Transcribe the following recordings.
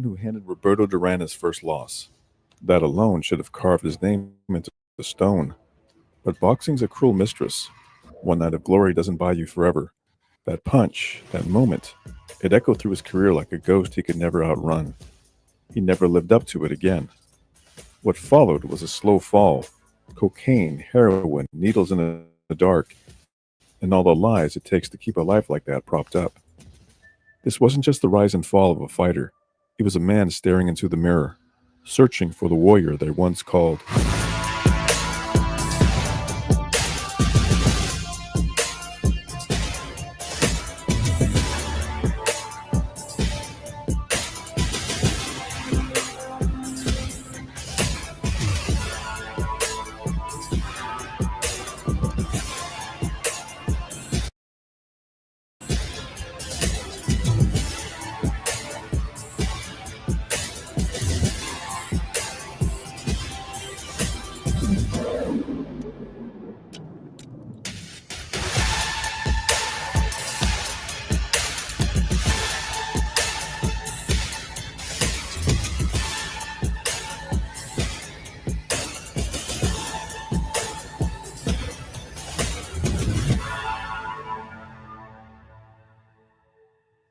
who handed Roberto Duran his first loss. That alone should have carved his name into stone. But boxing's a cruel mistress. One night of glory doesn't buy you forever. That punch, that moment, it echoed through his career like a ghost he could never outrun. He never lived up to it again. What followed was a slow fall: cocaine, heroin, needles in the dark, and all the lies it takes to keep a life like that propped up. This wasn't just the rise and fall of a fighter. He was a man staring into the mirror, searching for the warrior they once called.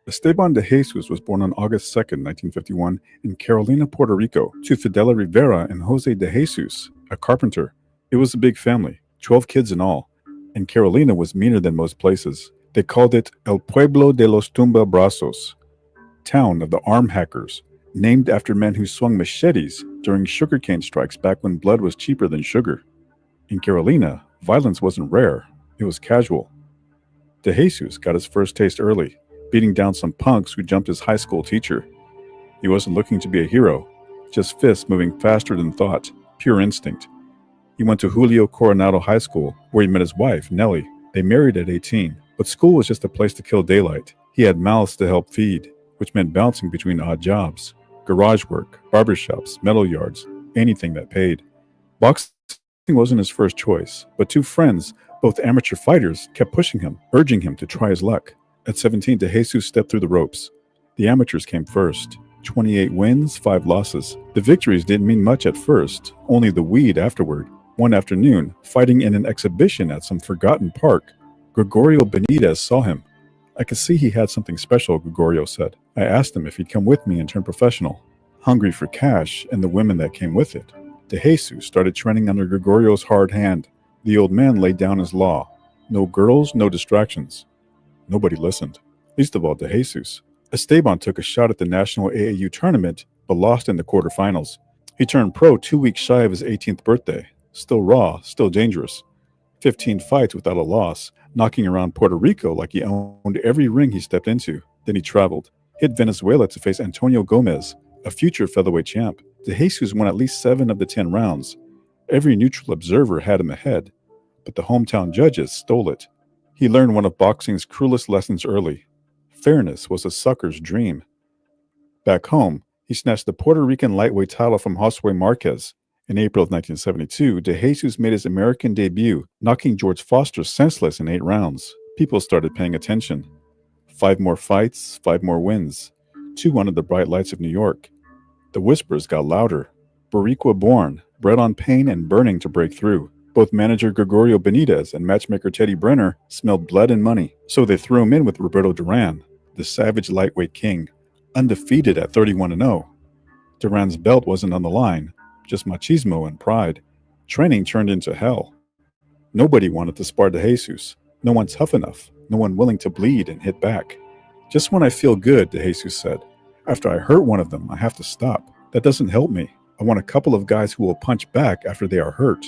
Esteban de Jesus was born on August 2nd, 1951, in Carolina, Puerto Rico, to Fidela Rivera and Jose de Jesus, a carpenter. It was a big family, 12 kids in all, and Carolina was meaner than most places. They called it El Pueblo de los Tumba Brazos, town of the arm hackers, named after men who swung machetes during sugarcane strikes back when blood was cheaper than sugar. In Carolina, violence wasn't rare, it was casual. De Jesus got his first taste early, beating down some punks who jumped his high school teacher. He wasn't looking to be a hero, just fists moving faster than thought, pure instinct. He went to Julio Coronado High School, where he met his wife, Nellie. They married at 18, but school was just a place to kill daylight. He had mouths to help feed, which meant bouncing between odd jobs: garage work, barbershops, metal yards, anything that paid. Boxing wasn't his first choice, but two friends, both amateur fighters, kept pushing him, urging him to try his luck. At 17, De Jesus stepped through the ropes. The amateurs came first. 28 wins, 5 losses. The victories didn't mean much at first, only the weed afterward. One afternoon, fighting in an exhibition at some forgotten park, Gregorio Benitez saw him. "I could see he had something special," Gregorio said. "I asked him if he'd come with me and turn professional." Hungry for cash and the women that came with it, De Jesus started training under Gregorio's hard hand. The old man laid down his law: no girls, no distractions. Nobody listened, least of all De Jesus. Esteban took a shot at the national AAU tournament, but lost in the quarterfinals. He turned pro 2 weeks shy of his 18th birthday. Still raw, still dangerous. 15 fights without a loss, knocking around Puerto Rico like he owned every ring he stepped into. Then he traveled, hit Venezuela to face Antonio Gomez, a future featherweight champ. De Jesus won at least 7 of the 10 rounds. Every neutral observer had him ahead, but the hometown judges stole it. He learned one of boxing's cruelest lessons early. Fairness was a sucker's dream. Back home, he snatched the Puerto Rican lightweight title from Josue Marquez. In April of 1972, De Jesus made his American debut, knocking George Foster senseless in 8 rounds. People started paying attention. 5 more fights, 5 more wins. 2 under the bright lights of New York. The whispers got louder. Boricua born, bred on pain and burning to break through. Both manager Gregorio Benitez and matchmaker Teddy Brenner smelled blood and money, so they threw him in with Roberto Duran, the savage lightweight king, undefeated at 31-0. Duran's belt wasn't on the line, just machismo and pride. Training turned into hell. Nobody wanted to spar De Jesus. No one tough enough, no one willing to bleed and hit back. "Just when I feel good," De Jesus said. "After I hurt one of them, I have to stop. That doesn't help me. I want a couple of guys who will punch back after they are hurt."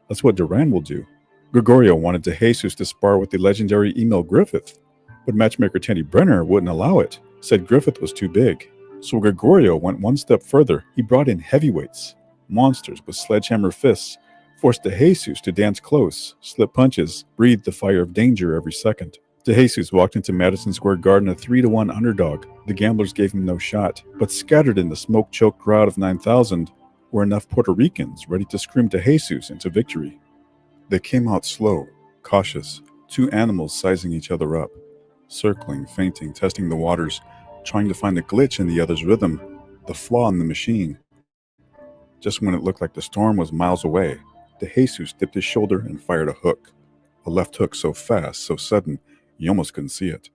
That's what Duran will do. Gregorio wanted De Jesus to spar with the legendary Emil Griffith, but matchmaker Teddy Brenner wouldn't allow it, said Griffith was too big. So Gregorio went one step further. He brought in heavyweights, monsters with sledgehammer fists, forced De Jesus to dance close, slip punches, breathe the fire of danger every second. De Jesus walked into Madison Square Garden a 3-1 underdog. The gamblers gave him no shot, but scattered in the smoke-choked crowd of 9,000 were enough Puerto Ricans ready to scream De Jesus into victory. They came out slow, cautious, 2 animals sizing each other up, circling, feinting, testing the waters, trying to find a glitch in the other's rhythm. the flaw in the machine. Just when it looked like the storm was miles away, DeJesus dipped his shoulder and fired a hook. A left hook so fast, so sudden, you almost couldn't see it.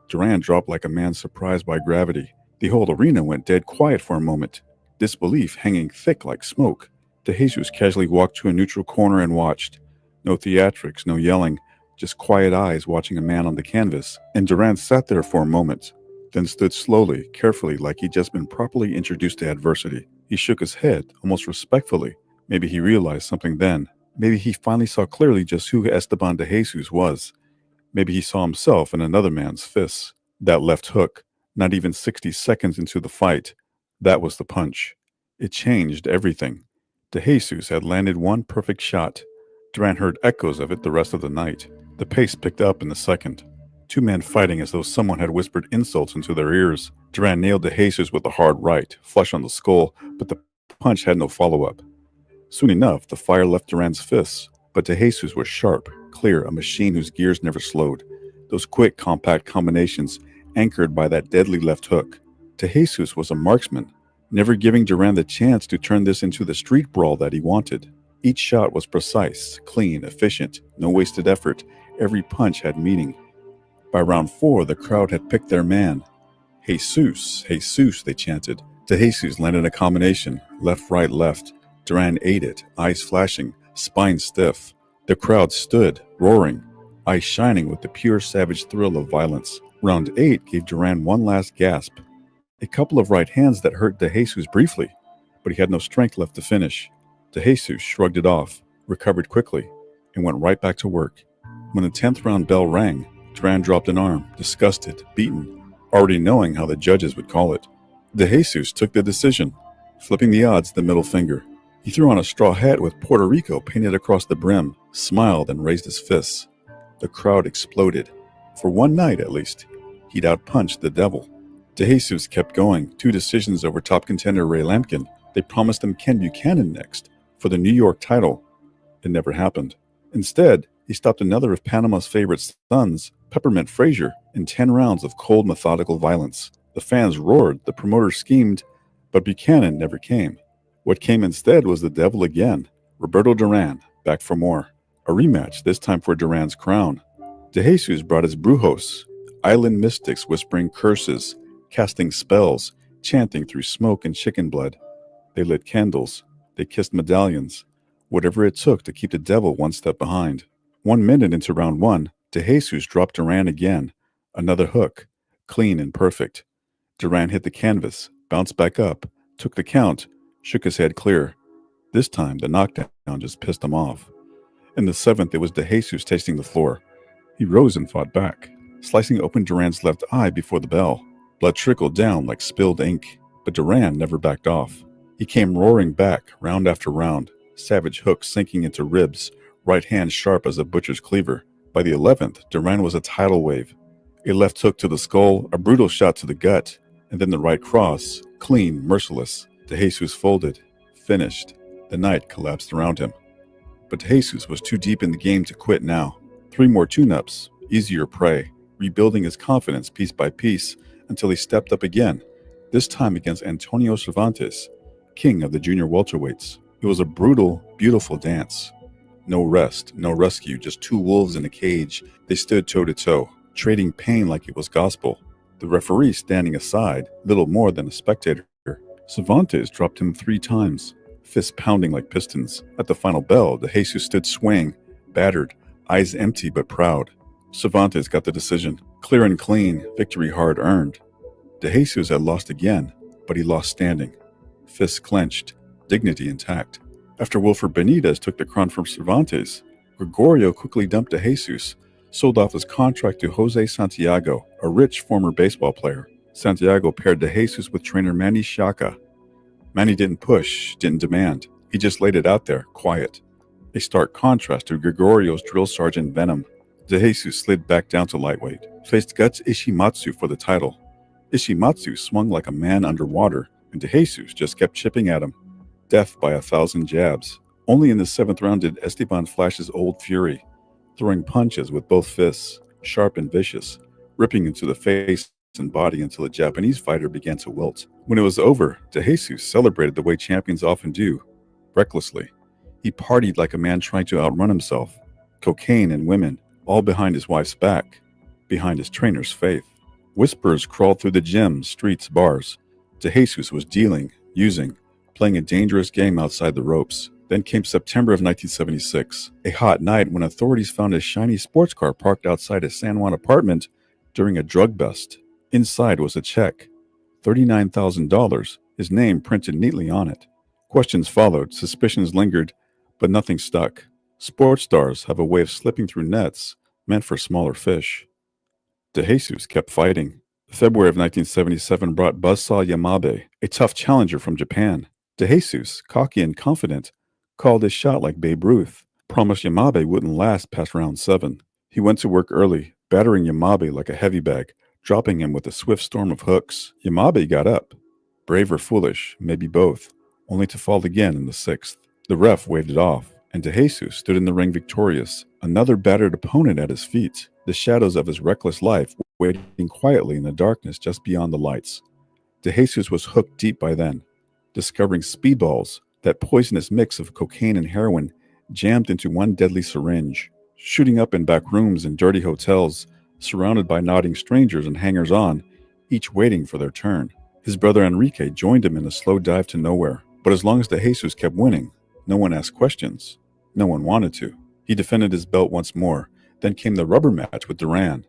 Duran dropped like a man surprised by gravity. The whole arena went dead quiet for a moment, disbelief hanging thick like smoke. DeJesus casually walked to a neutral corner and watched. No theatrics, no yelling, just quiet eyes watching a man on the canvas. And Duran sat there for a moment, then stood slowly, carefully, like he'd just been properly introduced to adversity. He shook his head, almost respectfully. Maybe he realized something then. Maybe he finally saw clearly just who Esteban DeJesus was. Maybe he saw himself in another man's fists. That left hook, not even 60 seconds into the fight, that was the punch. It changed everything. DeJesus had landed one perfect shot. Duran heard echoes of it the rest of the night. The pace picked up in the second. Two men fighting as though someone had whispered insults into their ears. Duran nailed DeJesus with a hard right, flush on the skull, but the punch had no follow-up. Soon enough, the fire left Duran's fists, but DeJesus was sharp, clear, a machine whose gears never slowed. Those quick, compact combinations anchored by that deadly left hook. DeJesus was a marksman, never giving Duran the chance to turn this into the street brawl that he wanted. Each shot was precise, clean, efficient, no wasted effort. Every punch had meaning. By round 4, the crowd had picked their man. Jesus, Jesus, they chanted. DeJesus landed a combination, left, right, left. Duran ate it, eyes flashing, spine stiff. The crowd stood, roaring, eyes shining with the pure savage thrill of violence. Round 8 gave Duran one last gasp. A couple of right hands that hurt DeJesus briefly, but he had no strength left to finish. DeJesus shrugged it off, recovered quickly, and went right back to work. When the 10th round bell rang, Duran dropped an arm, disgusted, beaten, already knowing how the judges would call it. DeJesus took the decision, flipping the odds the middle finger. He threw on a straw hat with Puerto Rico painted across the brim, smiled, and raised his fists. The crowd exploded. For one night, at least, he'd outpunched the devil. DeJesus kept going, 2 decisions over top contender Ray Lampkin. They promised him Ken Buchanan next, for the New York title. It never happened. Instead, he stopped another of Panama's favorite sons, Peppermint Frazier, in 10 rounds of cold, methodical violence. The fans roared, the promoters schemed, but Buchanan never came. What came instead was the devil again, Roberto Duran, back for more. A rematch, this time for Duran's crown. DeJesus brought his brujos, island mystics whispering curses, casting spells, chanting through smoke and chicken blood. They lit candles, they kissed medallions, whatever it took to keep the devil one step behind. 1 minute into round 1, DeJesus dropped Duran again. Another hook, clean and perfect. Duran hit the canvas, bounced back up, took the count, shook his head clear. This time, the knockdown just pissed him off. In the 7th, it was DeJesus tasting the floor. He rose and fought back, slicing open Duran's left eye before the bell. Blood trickled down like spilled ink, but Duran never backed off. He came roaring back, round after round, savage hooks sinking into ribs, right hand sharp as a butcher's cleaver. By the 11th, Duran was a tidal wave. A left hook to the skull, a brutal shot to the gut, and then the right cross, clean, merciless. DeJesus folded, finished. The night collapsed around him. But DeJesus was too deep in the game to quit now. 3 more tune-ups, easier prey, rebuilding his confidence piece by piece until he stepped up again, this time against Antonio Cervantes, king of the junior welterweights. It was a brutal, beautiful dance. No rest, no rescue, just 2 wolves in a cage. They stood toe-to-toe, trading pain like it was gospel. The referee standing aside, little more than a spectator. Cervantes dropped him 3 times, fists pounding like pistons. At the final bell, DeJesus stood swaying, battered, eyes empty but proud. Cervantes got the decision. Clear and clean, victory hard-earned. DeJesus had lost again, but he lost standing. Fists clenched, dignity intact. After Wilfred Benitez took the crown from Cervantes, Gregorio quickly dumped DeJesus, sold off his contract to Jose Santiago, a rich former baseball player. Santiago paired DeJesus with trainer Manny Shaka. Manny didn't push, didn't demand. He just laid it out there, quiet. A stark contrast to Gregorio's drill sergeant venom. DeJesus slid back down to lightweight, faced Guts Ishimatsu for the title. Ishimatsu swung like a man underwater, and DeJesus just kept chipping at him. Death by 1,000 jabs. Only in the 7th round did Esteban flash his old fury, throwing punches with both fists, sharp and vicious, ripping into the face and body until a Japanese fighter began to wilt. When it was over, De Jesus celebrated the way champions often do, recklessly. He partied like a man trying to outrun himself. Cocaine and women, all behind his wife's back, behind his trainer's faith. Whispers crawled through the gym, streets, bars. De Jesus was dealing, using, playing a dangerous game outside the ropes. Then came September of 1976, a hot night when authorities found a shiny sports car parked outside a San Juan apartment during a drug bust. Inside was a check, $39,000, his name printed neatly on it. Questions followed, suspicions lingered, but nothing stuck. Sports stars have a way of slipping through nets meant for smaller fish. De Jesus kept fighting. February of 1977 brought Buzzsaw Yamabe, a tough challenger from Japan. De Jesus, cocky and confident, called his shot like Babe Ruth, promised Yamabe wouldn't last past round 7. He went to work early, battering Yamabe like a heavy bag, dropping him with a swift storm of hooks. Yamabe got up. Brave or foolish, maybe both, only to fall again in the 6th. The ref waved it off, and De Jesus stood in the ring victorious, another battered opponent at his feet, the shadows of his reckless life waiting quietly in the darkness just beyond the lights. De Jesus was hooked deep by then, discovering speedballs, that poisonous mix of cocaine and heroin jammed into one deadly syringe, shooting up in back rooms in dirty hotels, surrounded by nodding strangers and hangers-on, each waiting for their turn. His brother Enrique joined him in a slow dive to nowhere, but as long as De Jesus kept winning, no one asked questions. No one wanted to. He defended his belt once more. Then came the rubber match with Duran.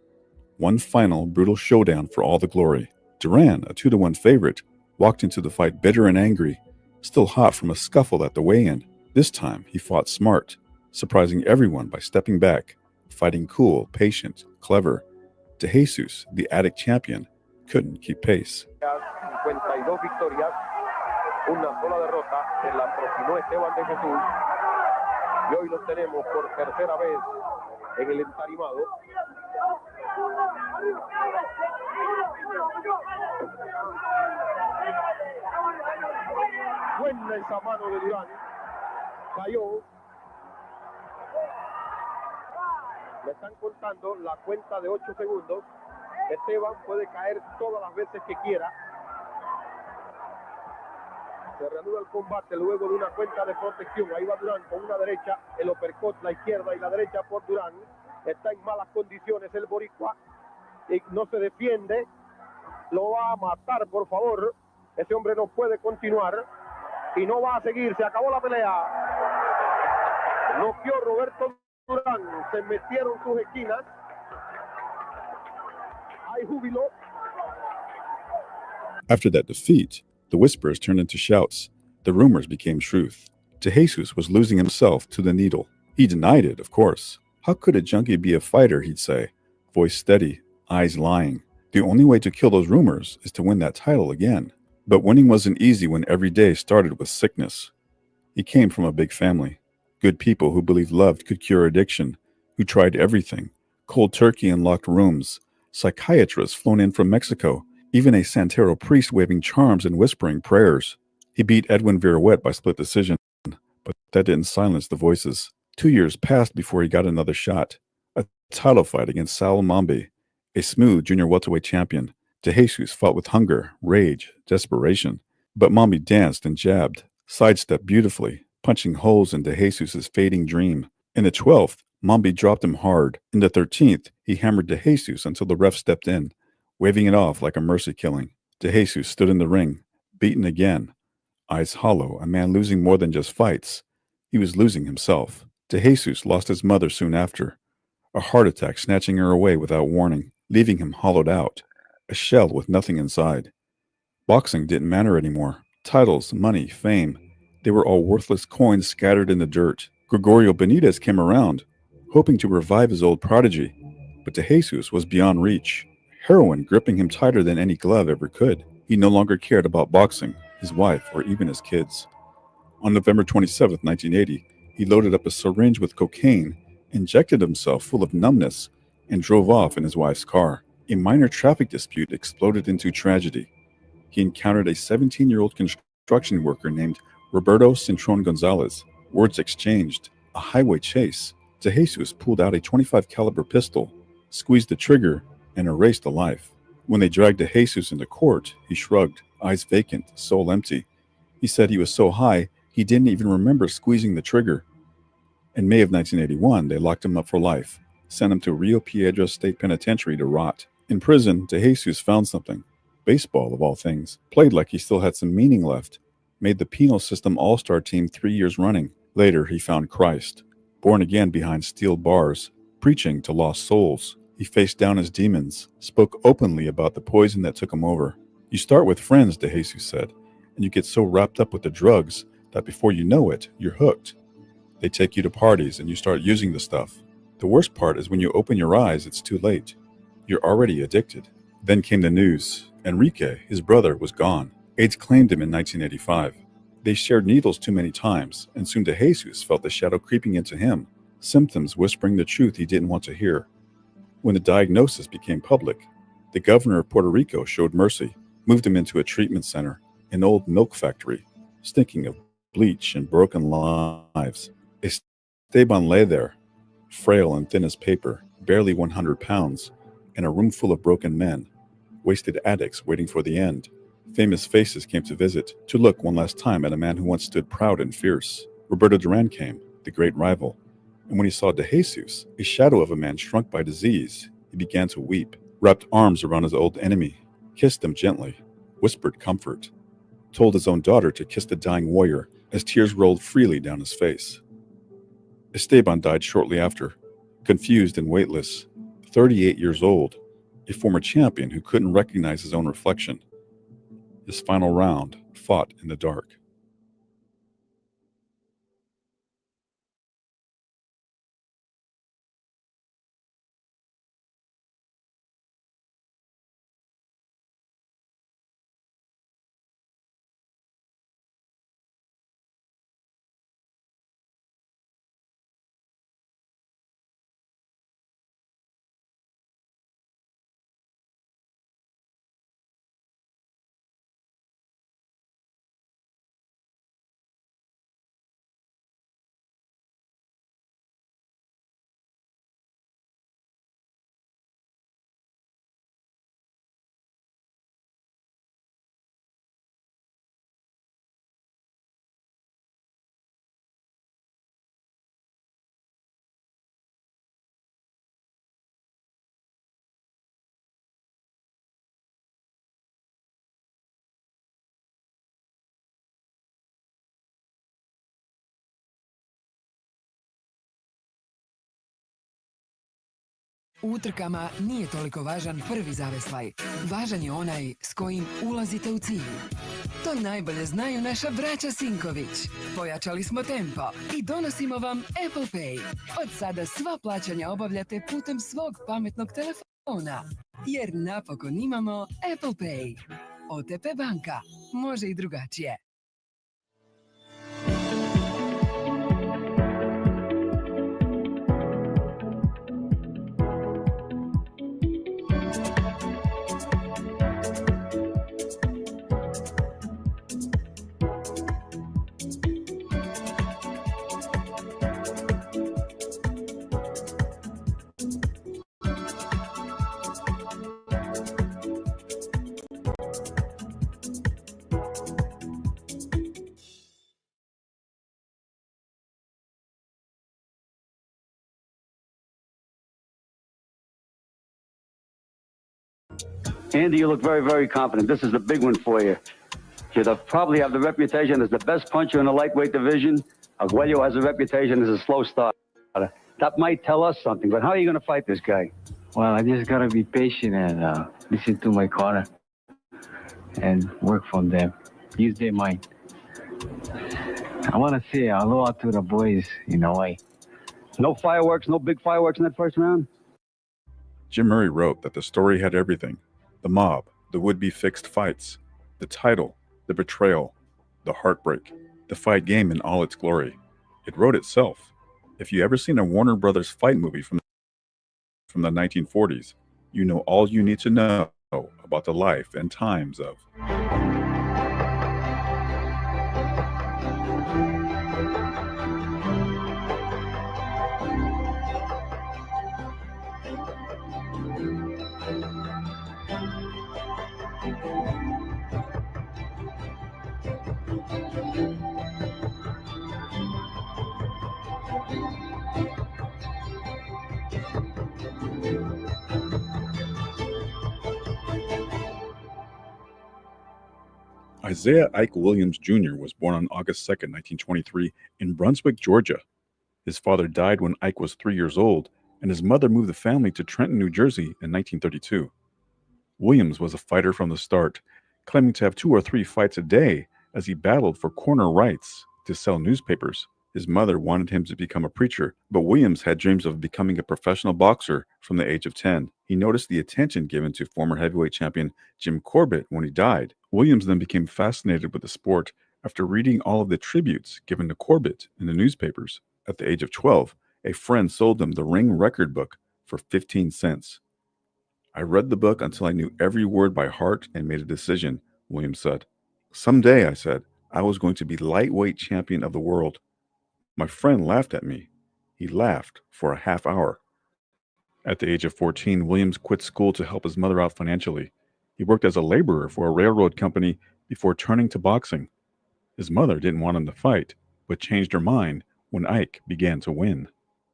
One final, brutal showdown for all the glory. Duran, a 2-1 favorite, walked into the fight bitter and angry, still hot from a scuffle at the weigh-in. This time, he fought smart, surprising everyone by stepping back, fighting cool, patient, clever. De Jesus, the addict champion, couldn't keep pace. 52 victorias, una sola derrota, se la propinó Esteban de Jesús, y hoy los tenemos por tercera vez en el entarimado. Buena esa mano de Durán, cayó. Le están contando la cuenta de 8 segundos. Esteban puede caer todas las veces que quiera. Se reanuda el combate luego de una cuenta de protección. Ahí va Durán con una derecha, el uppercut, la izquierda y la derecha por Durán. Está en malas condiciones el boricua y no se defiende. Lo va a matar, por favor. Ese hombre no puede continuar y no va a seguir. Se acabó la pelea. Noqueó Roberto Durán. Se metieron sus esquinas. Hay júbilo. After that defeat, the whispers turned into shouts. The rumors became truth. De Jesus was losing himself to the needle. He denied it, of course. How could a junkie be a fighter, he'd say, voice steady, eyes lying. The only way to kill those rumors is to win that title again. But winning wasn't easy when every day started with sickness. He came from a big family. Good people who believed love could cure addiction, who tried everything. Cold turkey in locked rooms, psychiatrists flown in from Mexico, even a Santero priest waving charms and whispering prayers. He beat Edwin Viruet by split decision, but that didn't silence the voices. 2 years passed before he got another shot. A title fight against Saul Mambi, a smooth junior welterweight champion. De Jesus fought with hunger, rage, desperation. But Mambi danced and jabbed, sidestepped beautifully, punching holes in De Jesus' fading dream. In the 12th, Mambi dropped him hard. In the 13th, he hammered De Jesus until the ref stepped in, waving it off like a mercy killing. De Jesus stood in the ring, beaten again. Eyes hollow, a man losing more than just fights. He was losing himself. De Jesus lost his mother soon after. A heart attack snatching her away without warning, leaving him hollowed out. A shell with nothing inside. Boxing didn't matter anymore. Titles, money, fame, they were all worthless coins scattered in the dirt. Gregorio Benitez came around, hoping to revive his old prodigy, but De Jesus was beyond reach. Heroin gripping him tighter than any glove ever could. He no longer cared about boxing, his wife, or even his kids. On November 27, 1980, he loaded up a syringe with cocaine, injected himself full of numbness, and drove off in his wife's car. A minor traffic dispute exploded into tragedy. He encountered a 17-year-old construction worker named Roberto Cintron Gonzalez. Words exchanged. A highway chase. De Jesus pulled out a .25 caliber pistol, squeezed the trigger, and erased a life. When they dragged De Jesus into court, he shrugged, eyes vacant, soul empty. He said he was so high he didn't even remember squeezing the trigger. In May of 1981, they locked him up for life, sent him to Rio Piedras State Penitentiary to rot. In prison, De Jesus found something. Baseball, of all things. Played like he still had some meaning left. Made the penal system all-star team 3 years running. Later, he found Christ. Born again behind steel bars, preaching to lost souls. He faced down his demons, spoke openly about the poison that took him over. You start with friends, De Jesus said, and you get so wrapped up with the drugs that before you know it, you're hooked. They take you to parties and you start using the stuff. The worst part is when you open your eyes, it's too late. You're already addicted. Then came the news. Enrique, his brother, was gone. AIDS claimed him in 1985. They shared needles too many times, and soon De Jesus felt the shadow creeping into him, symptoms whispering the truth he didn't want to hear. When the diagnosis became public, the governor of Puerto Rico showed mercy, moved him into a treatment center, an old milk factory, stinking of bleach and broken lives. Esteban lay there, frail and thin as paper, barely 100 pounds, in a room full of broken men, wasted addicts waiting for the end. Famous faces came to visit, to look one last time at a man who once stood proud and fierce. Roberto Duran came, the great rival. And when he saw De Jesus, a shadow of a man shrunk by disease, he began to weep, wrapped arms around his old enemy, kissed him gently, whispered comfort, told his own daughter to kiss the dying warrior as tears rolled freely down his face. Esteban died shortly after, confused and weightless, 38 years old, a former champion who couldn't recognize his own reflection. His final round fought in the dark. U utrkama nije toliko važan prvi zaveslaj. Važan je onaj s kojim ulazite u cilj. To najbolje znaju naša braća Sinković. Pojačali smo tempo i donosimo vam Apple Pay. Od sada sva plaćanja obavljate putem svog pametnog telefona. Jer napokon imamo Apple Pay. OTP banka. Može i drugačije. Andy, you look very, very confident. This is the big one for you. You probably have the reputation as the best puncher in the lightweight division. Arguello has a reputation as a slow starter. That might tell us something, but how are you going to fight this guy? Well, I just got to be patient and listen to my corner and work from them. Use their mind. I want to say aloha to the boys in Hawaii. No fireworks, no big fireworks in that first round? Jim Murray wrote that the story had everything. The mob, the would-be fixed fights, the title, the betrayal, the heartbreak, the fight game in all its glory. It wrote itself. If you ever seen a Warner Brothers fight movie from the 1940s, you know all you need to know about the life and times of Isaiah Ike Williams Jr. was born on August 2nd, 1923, in Brunswick, Georgia. His father died when Ike was 3 years old, and his mother moved the family to Trenton, New Jersey in 1932. Williams was a fighter from the start, claiming to have 2 or 3 fights a day as he battled for corner rights to sell newspapers. His mother wanted him to become a preacher, but Williams had dreams of becoming a professional boxer from the age of 10. He noticed the attention given to former heavyweight champion Jim Corbett when he died. Williams then became fascinated with the sport after reading all of the tributes given to Corbett in the newspapers. At the age of 12, a friend sold him the Ring Record book for 15 cents. I read the book until I knew every word by heart and made a decision, Williams said. Someday, I said, I was going to be lightweight champion of the world. My friend laughed at me. He laughed for a half hour. At the age of 14, Williams quit school to help his mother out financially. He worked as a laborer for a railroad company before turning to boxing. His mother didn't want him to fight, but changed her mind when Ike began to win.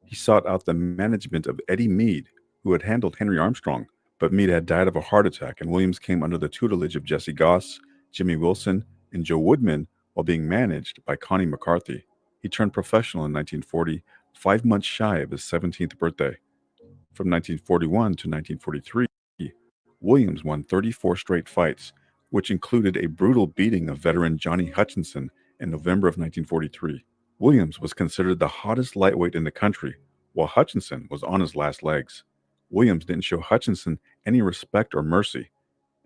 He sought out the management of Eddie Mead, who had handled Henry Armstrong, but Mead had died of a heart attack, and Williams came under the tutelage of Jesse Goss, Jimmy Wilson, and Joe Woodman while being managed by Connie McCarthy. He turned professional in 1940, 5 months shy of his 17th birthday. From 1941 to 1943, Williams won 34 straight fights, which included a brutal beating of veteran Johnny Hutchinson in November of 1943. Williams was considered the hottest lightweight in the country, while Hutchinson was on his last legs. Williams didn't show Hutchinson any respect or mercy.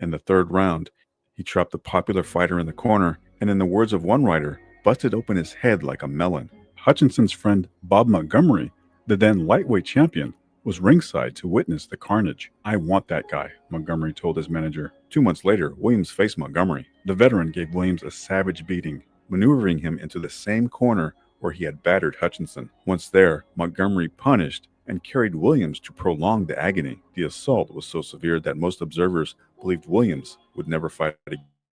In the third round, he trapped the popular fighter in the corner, and in the words of one writer, busted open his head like a melon. Hutchinson's friend Bob Montgomery, the then lightweight champion, was ringside to witness the carnage. I want that guy, Montgomery told his manager. 2 months later, Williams faced Montgomery. The veteran gave Williams a savage beating, maneuvering him into the same corner where he had battered Hutchinson. Once there, Montgomery punished and carried Williams to prolong the agony. The assault was so severe that most observers believed Williams would never fight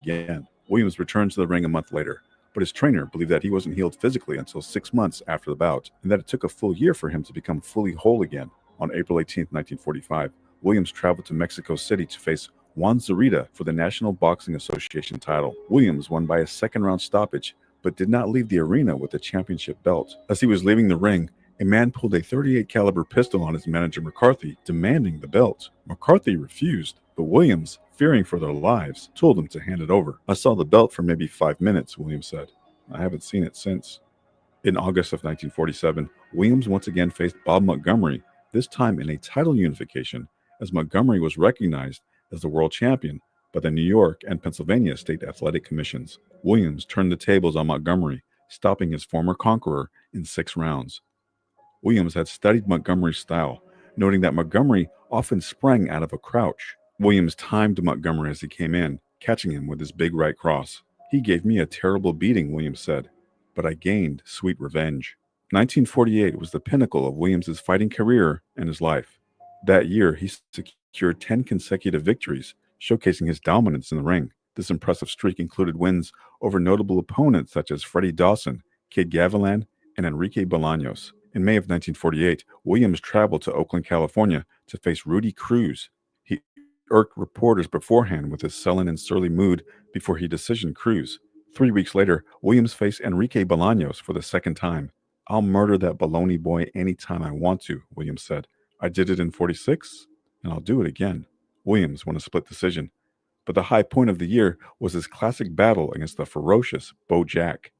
again. Williams returned to the ring a month later, but his trainer believed that he wasn't healed physically until 6 months after the bout, and that it took a full year for him to become fully whole again. On April 18, 1945, Williams traveled to Mexico City to face Juan Zurita for the National Boxing Association title. Williams won by a second-round stoppage, but did not leave the arena with the championship belt. As he was leaving the ring, a man pulled a .38 caliber pistol on his manager McCarthy, demanding the belt. McCarthy refused, but Williams, fearing for their lives, told him to hand it over. I saw the belt for maybe 5 minutes, Williams said. I haven't seen it since. In August of 1947, Williams once again faced Bob Montgomery, this time in a title unification, as Montgomery was recognized as the world champion by the New York and Pennsylvania state athletic commissions. Williams turned the tables on Montgomery, stopping his former conqueror in 6 rounds. Williams had studied Montgomery's style, noting that Montgomery often sprang out of a crouch. Williams timed Montgomery as he came in, catching him with his big right cross. He gave me a terrible beating, Williams said, but I gained sweet revenge. 1948 was the pinnacle of Williams' fighting career and his life. That year, he secured 10 consecutive victories, showcasing his dominance in the ring. This impressive streak included wins over notable opponents such as Freddie Dawson, Kid Gavilan, and Enrique Bolaños. In May of 1948, Williams traveled to Oakland, California to face Rudy Cruz. He irked reporters beforehand with his sullen and surly mood before he decisioned Cruz. 3 weeks later, Williams faced Enrique Bolaños for the second time. I'll murder that baloney boy anytime I want to, Williams said. I did it in 46, and I'll do it again. Williams won a split decision, but the high point of the year was his classic battle against the ferocious Bo Jack.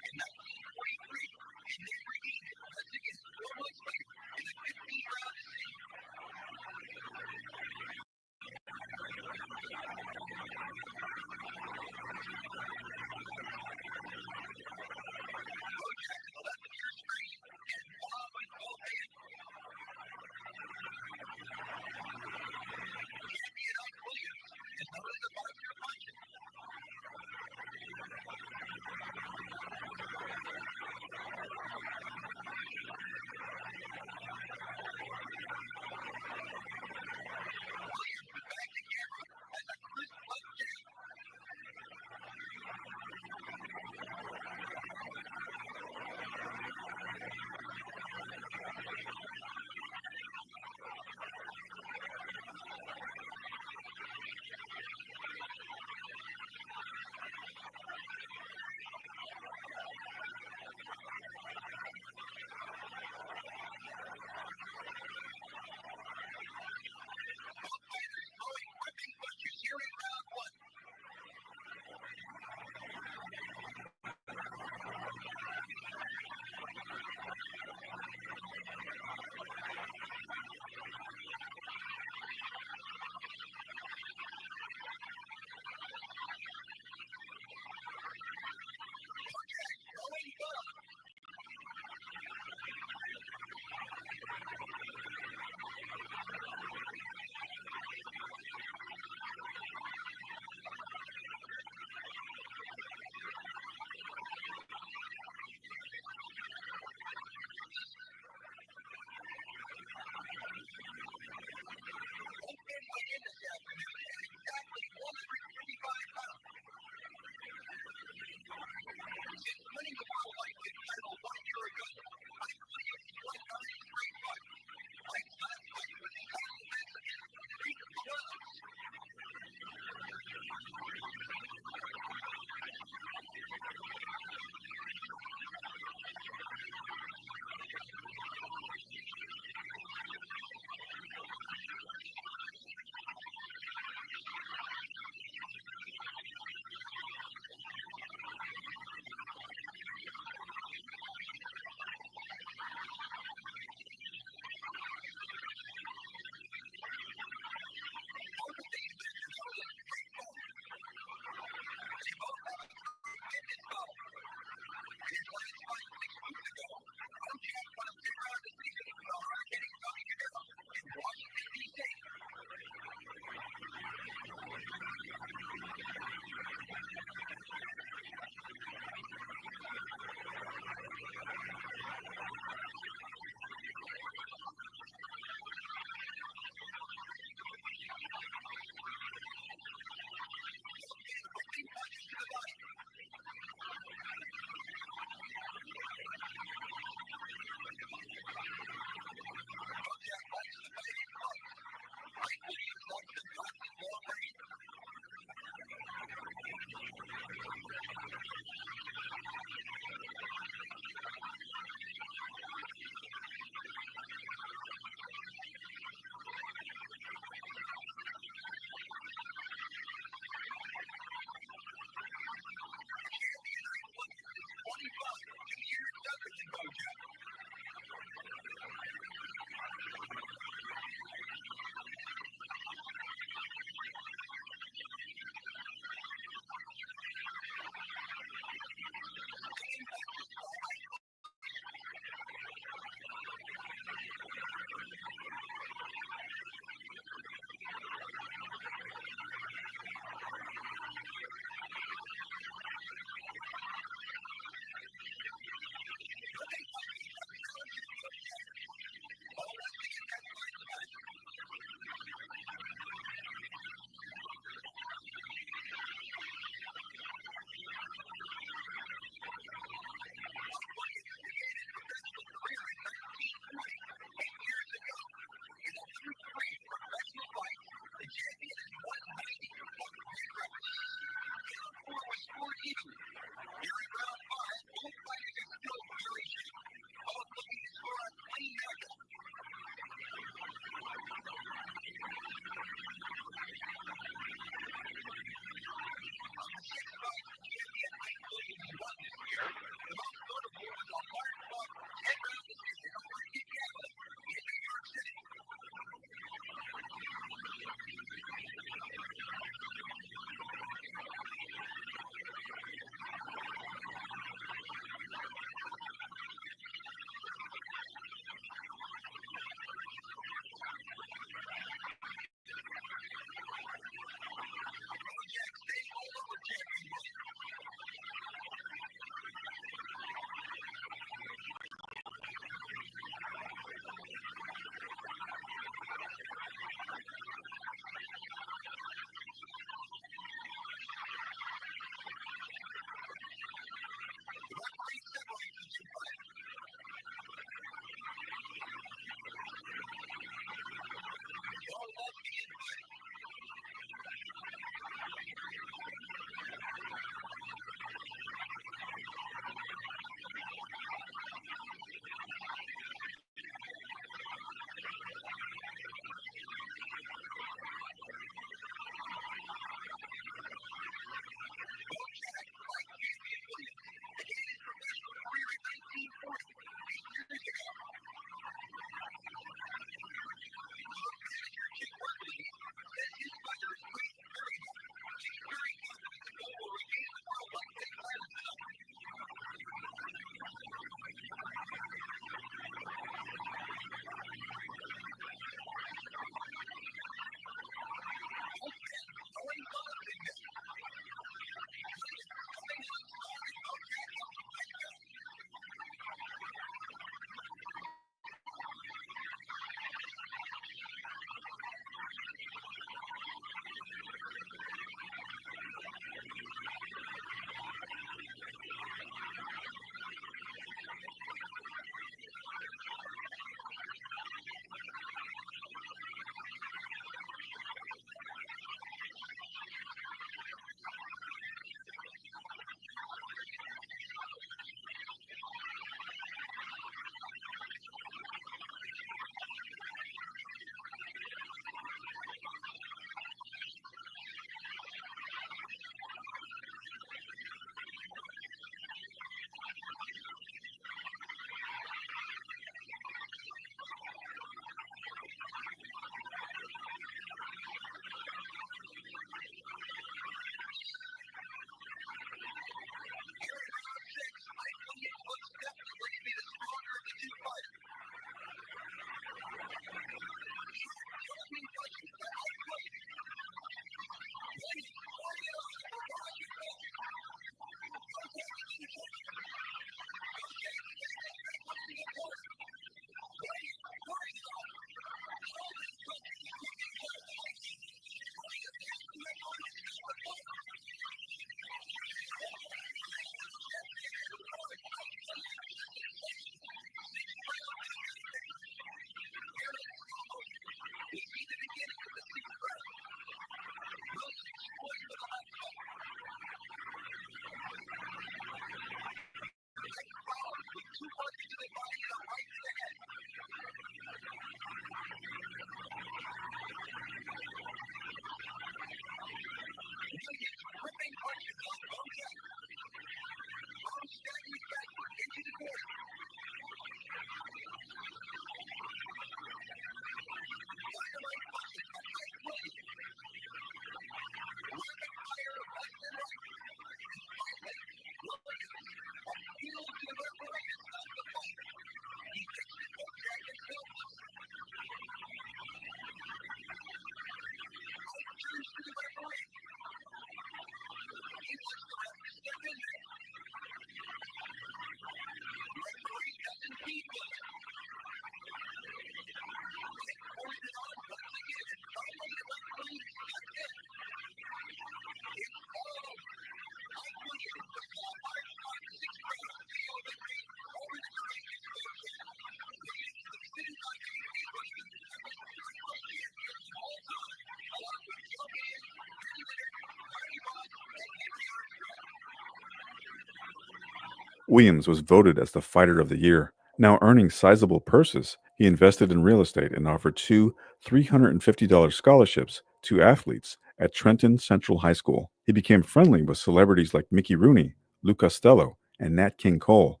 Williams was voted as the Fighter of the Year. Now earning sizable purses, he invested in real estate and offered two $350 scholarships to athletes at Trenton Central High School. He became friendly with celebrities like Mickey Rooney, Lou Costello, and Nat King Cole.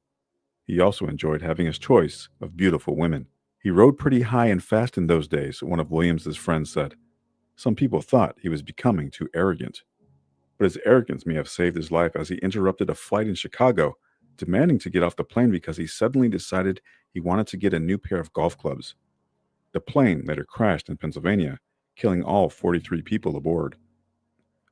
He also enjoyed having his choice of beautiful women. He rode pretty high and fast in those days, one of Williams's friends said. Some people thought he was becoming too arrogant. But his arrogance may have saved his life as he interrupted a flight in Chicago, demanding to get off the plane because he suddenly decided he wanted to get a new pair of golf clubs. The plane later crashed in Pennsylvania, killing all 43 people aboard.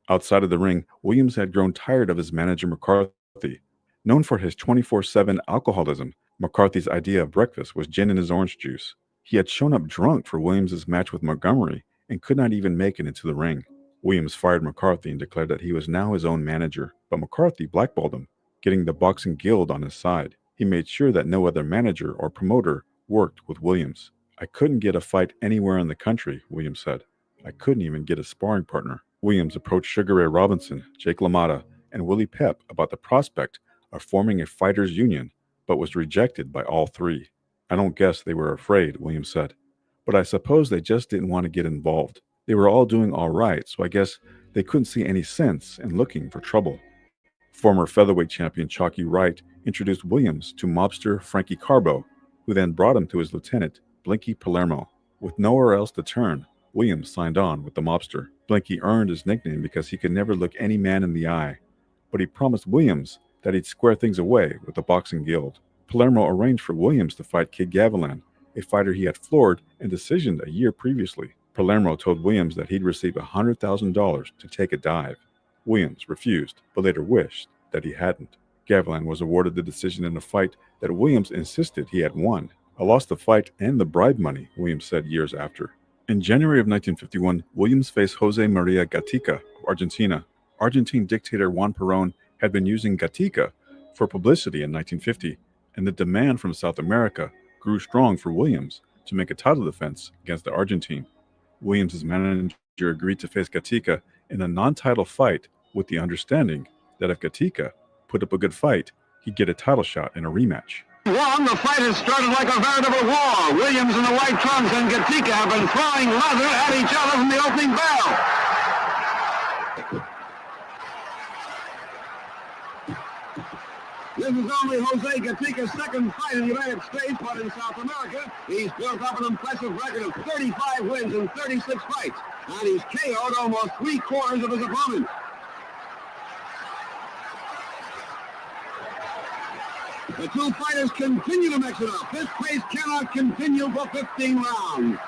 Outside of the ring, Williams had grown tired of his manager McCarthy. Known for his 24/7 alcoholism, McCarthy's idea of breakfast was gin in his orange juice. He had shown up drunk for Williams's match with Montgomery and could not even make it into the ring. Williams fired McCarthy and declared that he was now his own manager, but McCarthy blackballed him, getting the Boxing Guild on his side. He made sure that no other manager or promoter worked with Williams. I couldn't get a fight anywhere in the country, Williams said. I couldn't even get a sparring partner. Williams approached Sugar Ray Robinson, Jake LaMotta, and Willie Pep about the prospect of forming a fighters union, but was rejected by all three. I don't guess they were afraid, Williams said, but I suppose they just didn't want to get involved. They were all doing all right, so I guess they couldn't see any sense in looking for trouble. Former featherweight champion Chalky Wright introduced Williams to mobster Frankie Carbo, who then brought him to his lieutenant, Blinky Palermo. With nowhere else to turn, Williams signed on with the mobster. Blinky earned his nickname because he could never look any man in the eye, but he promised Williams that he'd square things away with the Boxing Guild. Palermo arranged for Williams to fight Kid Gavilan, a fighter he had floored and decisioned a year previously. Palermo told Williams that he'd receive $100,000 to take a dive. Williams refused, but later wished that he hadn't. Gavilan was awarded the decision in a fight that Williams insisted he had won. I lost the fight and the bribe money, Williams said years after. In January of 1951, Williams faced Jose Maria Gatica of Argentina. Argentine dictator Juan Perón had been using Gatica for publicity in 1950, and the demand from South America grew strong for Williams to make a title defense against the Argentine. Williams' manager agreed to face Gatica in a non-title fight with the understanding that if Gatica put up a good fight, he'd get a title shot in a rematch. The fight has started like a veritable war. Williams in the white trunks and Gatica have been throwing leather at each other from the opening bell. This is only Jose Gatica's second fight in the United States, but in South America, he's built up an impressive record of 35 wins in 36 fights, and he's KO'd almost 3/4 of his opponents. The two fighters continue to mix it up. This pace cannot continue for 15 rounds.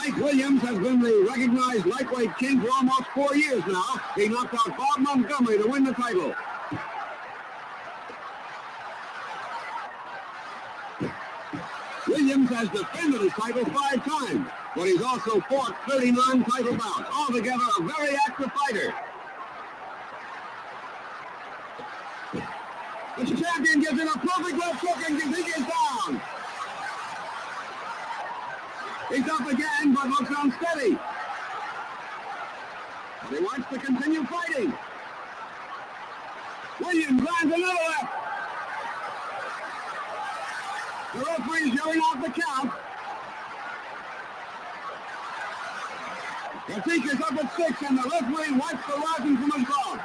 Ike Williams has been the recognized lightweight king for almost 4 years now. He knocked out Bob Montgomery to win the title. Williams has defended his title 5 times, but he's also fought 39 title bouts. Altogether, a very active fighter. The champion gives him a perfect left hook and Gatica is down. He's up again, but looks unsteady. But he wants to continue fighting. Williams lands another left. The referee's yelling out the count. Gatica's up at 6, and the referee wipes the rosin from his glove.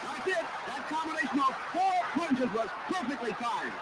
That's it. That combination of 4 punches was perfectly timed.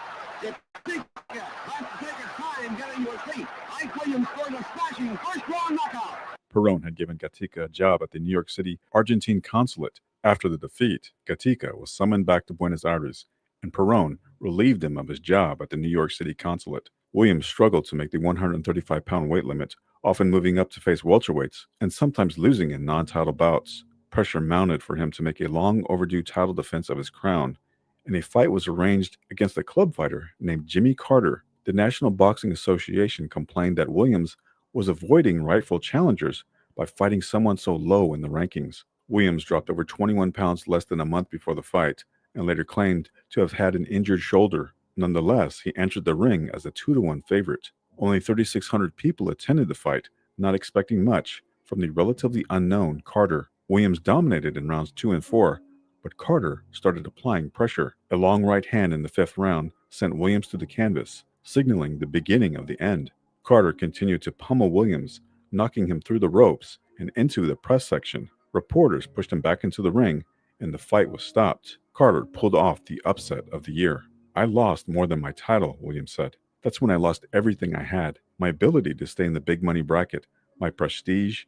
Gatica has to take his time getting to his feet. Ike Williams scored a smashing first-round knockout. Perón had given Gatica a job at the New York City Argentine consulate. After the defeat, Gatica was summoned back to Buenos Aires, and Perón relieved him of his job at the New York City consulate. Williams struggled to make the 135-pound weight limit, often moving up to face welterweights and sometimes losing in non-title bouts. Pressure mounted for him to make a long overdue title defense of his crown, and a fight was arranged against a club fighter named Jimmy Carter. The National Boxing Association complained that Williams was avoiding rightful challengers by fighting someone so low in the rankings. Williams dropped over 21 pounds less than a month before the fight, and later claimed to have had an injured shoulder. Nonetheless, he entered the ring as a 2-1 favorite. Only 3,600 people attended the fight, not expecting much from the relatively unknown Carter. Williams dominated in rounds 2 and 4, but Carter started applying pressure. A long right hand in the 5th round sent Williams to the canvas, signaling the beginning of the end. Carter continued to pummel Williams, knocking him through the ropes and into the press section. Reporters pushed him back into the ring, and the fight was stopped. Carter pulled off the upset of the year. "I lost more than my title," Williams said. "That's when I lost everything I had, my ability to stay in the big money bracket, my prestige,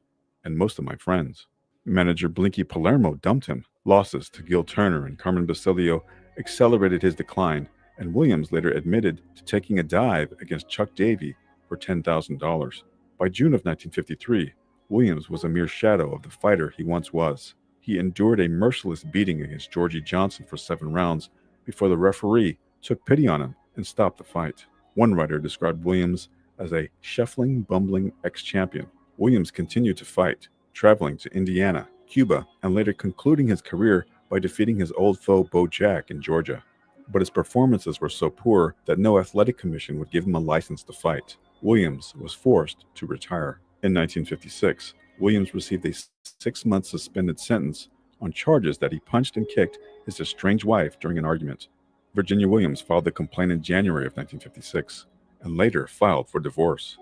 and most of my friends." Manager Blinky Palermo dumped him. Losses to Gil Turner and Carmen Basilio accelerated his decline, and Williams later admitted to taking a dive against Chuck Davey for $10,000. By June of 1953, Williams was a mere shadow of the fighter he once was. He endured a merciless beating against Georgie Johnson for 7 rounds before the referee took pity on him and stopped the fight. One writer described Williams as a shuffling, bumbling ex-champion. Williams continued to fight, traveling to Indiana, Cuba, and later concluding his career by defeating his old foe Bo Jack in Georgia. But his performances were so poor that no athletic commission would give him a license to fight. Williams was forced to retire. In 1956, Williams received a 6-month suspended sentence on charges that he punched and kicked his estranged wife during an argument. Virginia Williams filed the complaint in January of 1956 and later filed for divorce.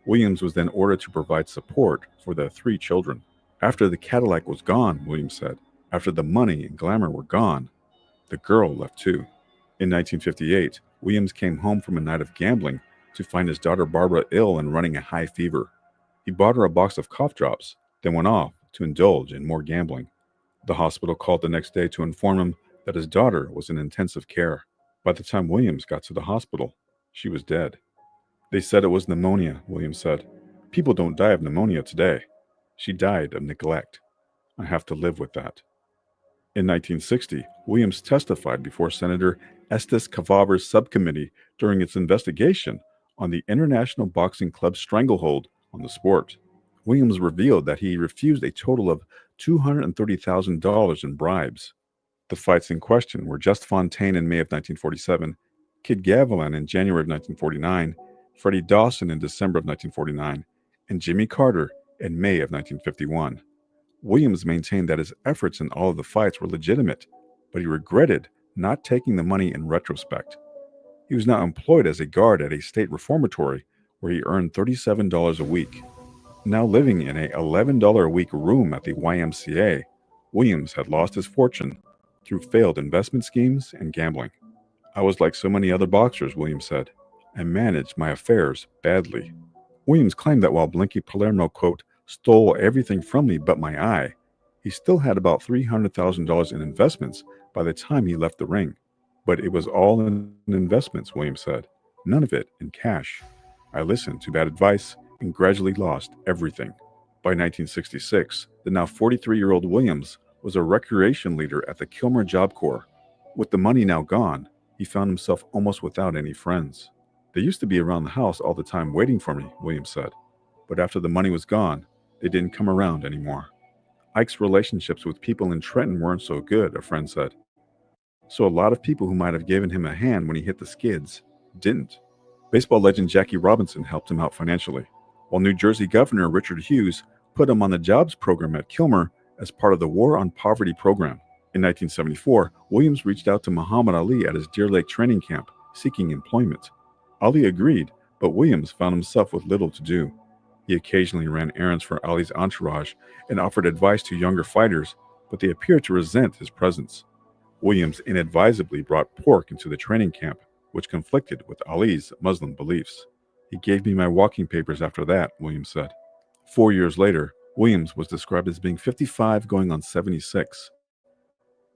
Williams was then ordered to provide support for their 3 children. "After the Cadillac was gone," Williams said, "after the money and glamour were gone, the girl left too." In 1958, Williams came home from a night of gambling to find his daughter Barbara ill and running a high fever. He bought her a box of cough drops, then went off to indulge in more gambling. The hospital called the next day to inform him that his daughter was in intensive care. By the time Williams got to the hospital, she was dead. "They said it was pneumonia," Williams said. "People don't die of pneumonia today. She died of neglect. I have to live with that." In 1960, Williams testified before Senator Estes Kavaver's subcommittee during its investigation on the International Boxing Club's stranglehold on the sport. Williams revealed that he refused a total of $230,000 in bribes. The fights in question were Just Fontaine in May of 1947, Kid Gavilan in January of 1949, Freddie Dawson in December of 1949, and Jimmy Carter in May of 1951. Williams maintained that his efforts in all of the fights were legitimate, but he regretted not taking the money in retrospect. He was now employed as a guard at a state reformatory where he earned $37 a week. Now living in a $11 a week room at the YMCA, Williams had lost his fortune through failed investment schemes and gambling. "I was like so many other boxers," Williams said. "I managed my affairs badly." Williams claimed that while Blinky Palermo, quote, "stole everything from me but my eye," he still had about $300,000 in investments by the time he left the ring. "But it was all in investments," Williams said, "none of it in cash. I listened to bad advice and gradually lost everything." By 1966, the now 43-year-old Williams was a recreation leader at the Kilmer Job Corps. With the money now gone, he found himself almost without any friends. "They used to be around the house all the time waiting for me," Williams said. "But after the money was gone, they didn't come around anymore." Ike's relationships with people in Trenton weren't so good, a friend said. So a lot of people who might have given him a hand when he hit the skids didn't. Baseball legend Jackie Robinson helped him out financially, while New Jersey Governor Richard Hughes put him on the jobs program at Kilmer as part of the War on Poverty program. In 1974, Williams reached out to Muhammad Ali at his Deer Lake training camp, seeking employment. Ali agreed, but Williams found himself with little to do. He occasionally ran errands for Ali's entourage and offered advice to younger fighters, but they appeared to resent his presence. Williams inadvisably brought pork into the training camp, which conflicted with Ali's Muslim beliefs. "He gave me my walking papers after that," Williams said. 4 years later, Williams was described as being 55 going on 76.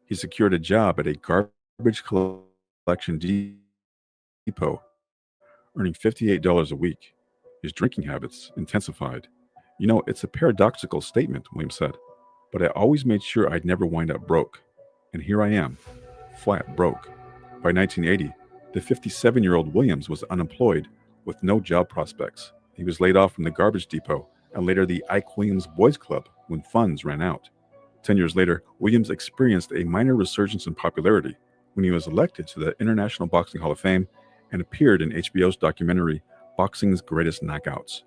He secured a job at a garbage collection depot, earning $58 a week. His drinking habits intensified. "You know, it's a paradoxical statement," Williams said, "but I always made sure I'd never wind up broke. And here I am, flat broke." By 1980, the 57-year-old Williams was unemployed with no job prospects. He was laid off from the garbage depot and later the Ike Williams Boys Club when funds ran out. 10 years later, Williams experienced a minor resurgence in popularity when he was elected to the International Boxing Hall of Fame and appeared in HBO's documentary Boxing's Greatest Knockouts.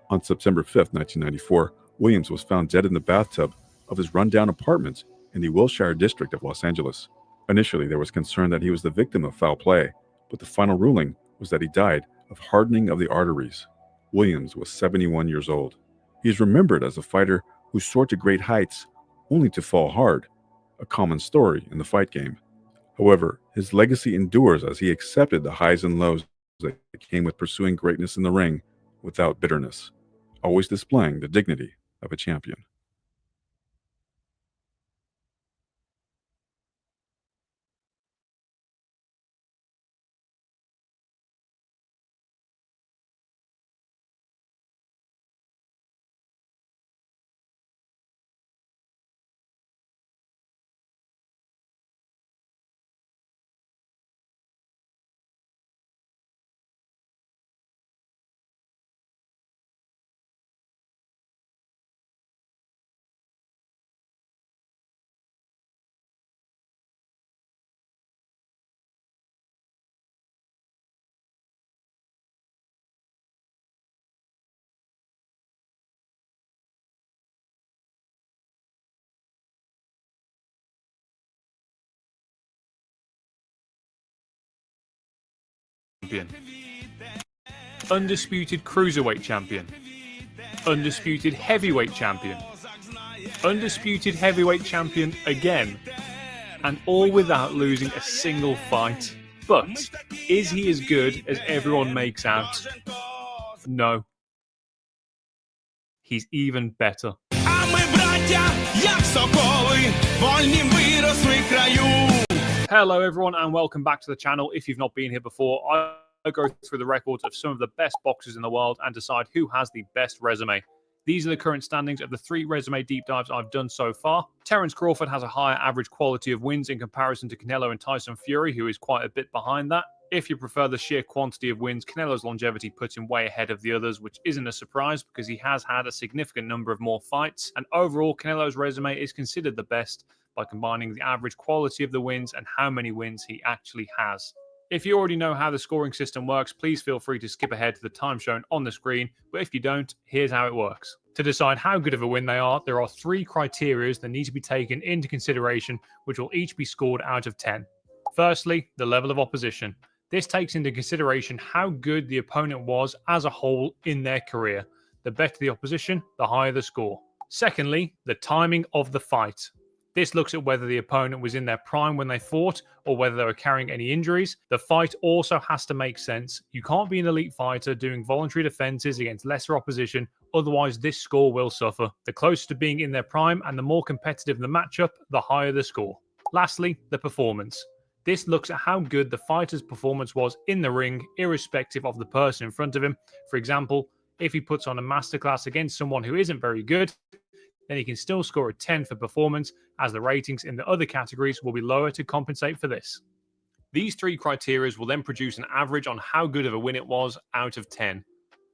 On September 5, 1994, Williams was found dead in the bathtub of his rundown apartment in the Wilshire district of Los Angeles. Initially, there was concern that he was the victim of foul play, but the final ruling was that he died of hardening of the arteries. Williams was 71 years old. He is remembered as a fighter who soared to great heights only to fall hard, a common story in the fight game. However, his legacy endures as he accepted the highs and lows that came with pursuing greatness in the ring without bitterness, always displaying the dignity of a champion. Champion, undisputed cruiserweight champion, undisputed heavyweight champion, undisputed heavyweight champion again, and all without losing a single fight. But is he as good as everyone makes out? No. He's even better. Hello everyone and welcome back to the channel. If you've not been here before, I go through the records of some of the best boxers in the world and decide who has the best resume. These are the current standings of the 3 resume deep dives I've done so far. Terence Crawford has a higher average quality of wins in comparison to Canelo and Tyson Fury, who is quite a bit behind that. If you prefer the sheer quantity of wins, Canelo's longevity puts him way ahead of the others, which isn't a surprise because he has had a significant number of more fights. And overall, Canelo's resume is considered the best by combining the average quality of the wins and how many wins he actually has. If you already know how the scoring system works, please feel free to skip ahead to the time shown on the screen, but if you don't, here's how it works. To decide how good of a win they are, there are 3 criteria that need to be taken into consideration, which will each be scored out of 10. Firstly, the level of opposition. This takes into consideration how good the opponent was as a whole in their career. The better the opposition, the higher the score. Secondly, the timing of the fight. This looks at whether the opponent was in their prime when they fought or whether they were carrying any injuries. The fight also has to make sense. You can't be an elite fighter doing voluntary defenses against lesser opposition, otherwise this score will suffer. The closer to being in their prime and the more competitive the matchup, the higher the score. Lastly, the performance. This looks at how good the fighter's performance was in the ring, irrespective of the person in front of him. For example, if he puts on a masterclass against someone who isn't very good, then he can still score a 10 for performance, as the ratings in the other categories will be lower to compensate for this. These 3 criteria will then produce an average on how good of a win it was out of 10.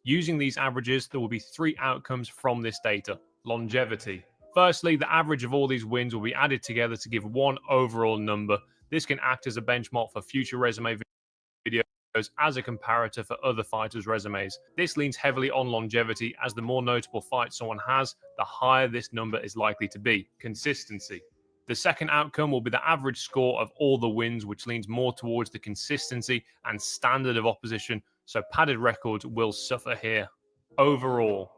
Using these averages, there will be 3 outcomes from this data. Longevity. Firstly, the average of all these wins will be added together to give one overall number. This can act as a benchmark for future resume videos as a comparator for other fighters' resumes. This leans heavily on longevity, as the more notable fights someone has, the higher this number is likely to be. Consistency. The second outcome will be the average score of all the wins, which leans more towards the consistency and standard of opposition, so padded records will suffer here. Overall.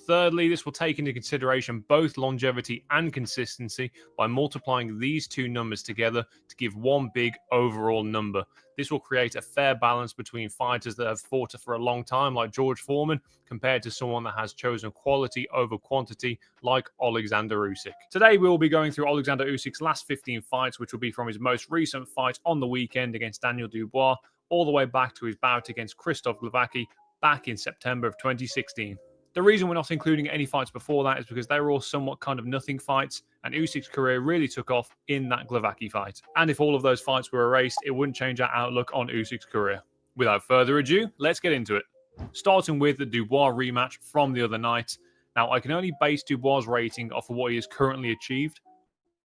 Thirdly, this will take into consideration both longevity and consistency by multiplying these 2 numbers together to give one big overall number. This will create a fair balance between fighters that have fought for a long time, like George Foreman, compared to someone that has chosen quality over quantity, like Alexander Usyk. Today, we will be going through Alexander Usyk's last 15 fights, which will be from his most recent fight on the weekend against Daniel Dubois, all the way back to his bout against Krzysztof Glowacki back in September of 2016. The reason we're not including any fights before that is because they were all somewhat kind of nothing fights, and Usyk's career really took off in that Glowacki fight. And if all of those fights were erased, it wouldn't change our outlook on Usyk's career. Without further ado, let's get into it. Starting with the Dubois rematch from the other night. Now, I can only base Dubois' rating off of what he has currently achieved.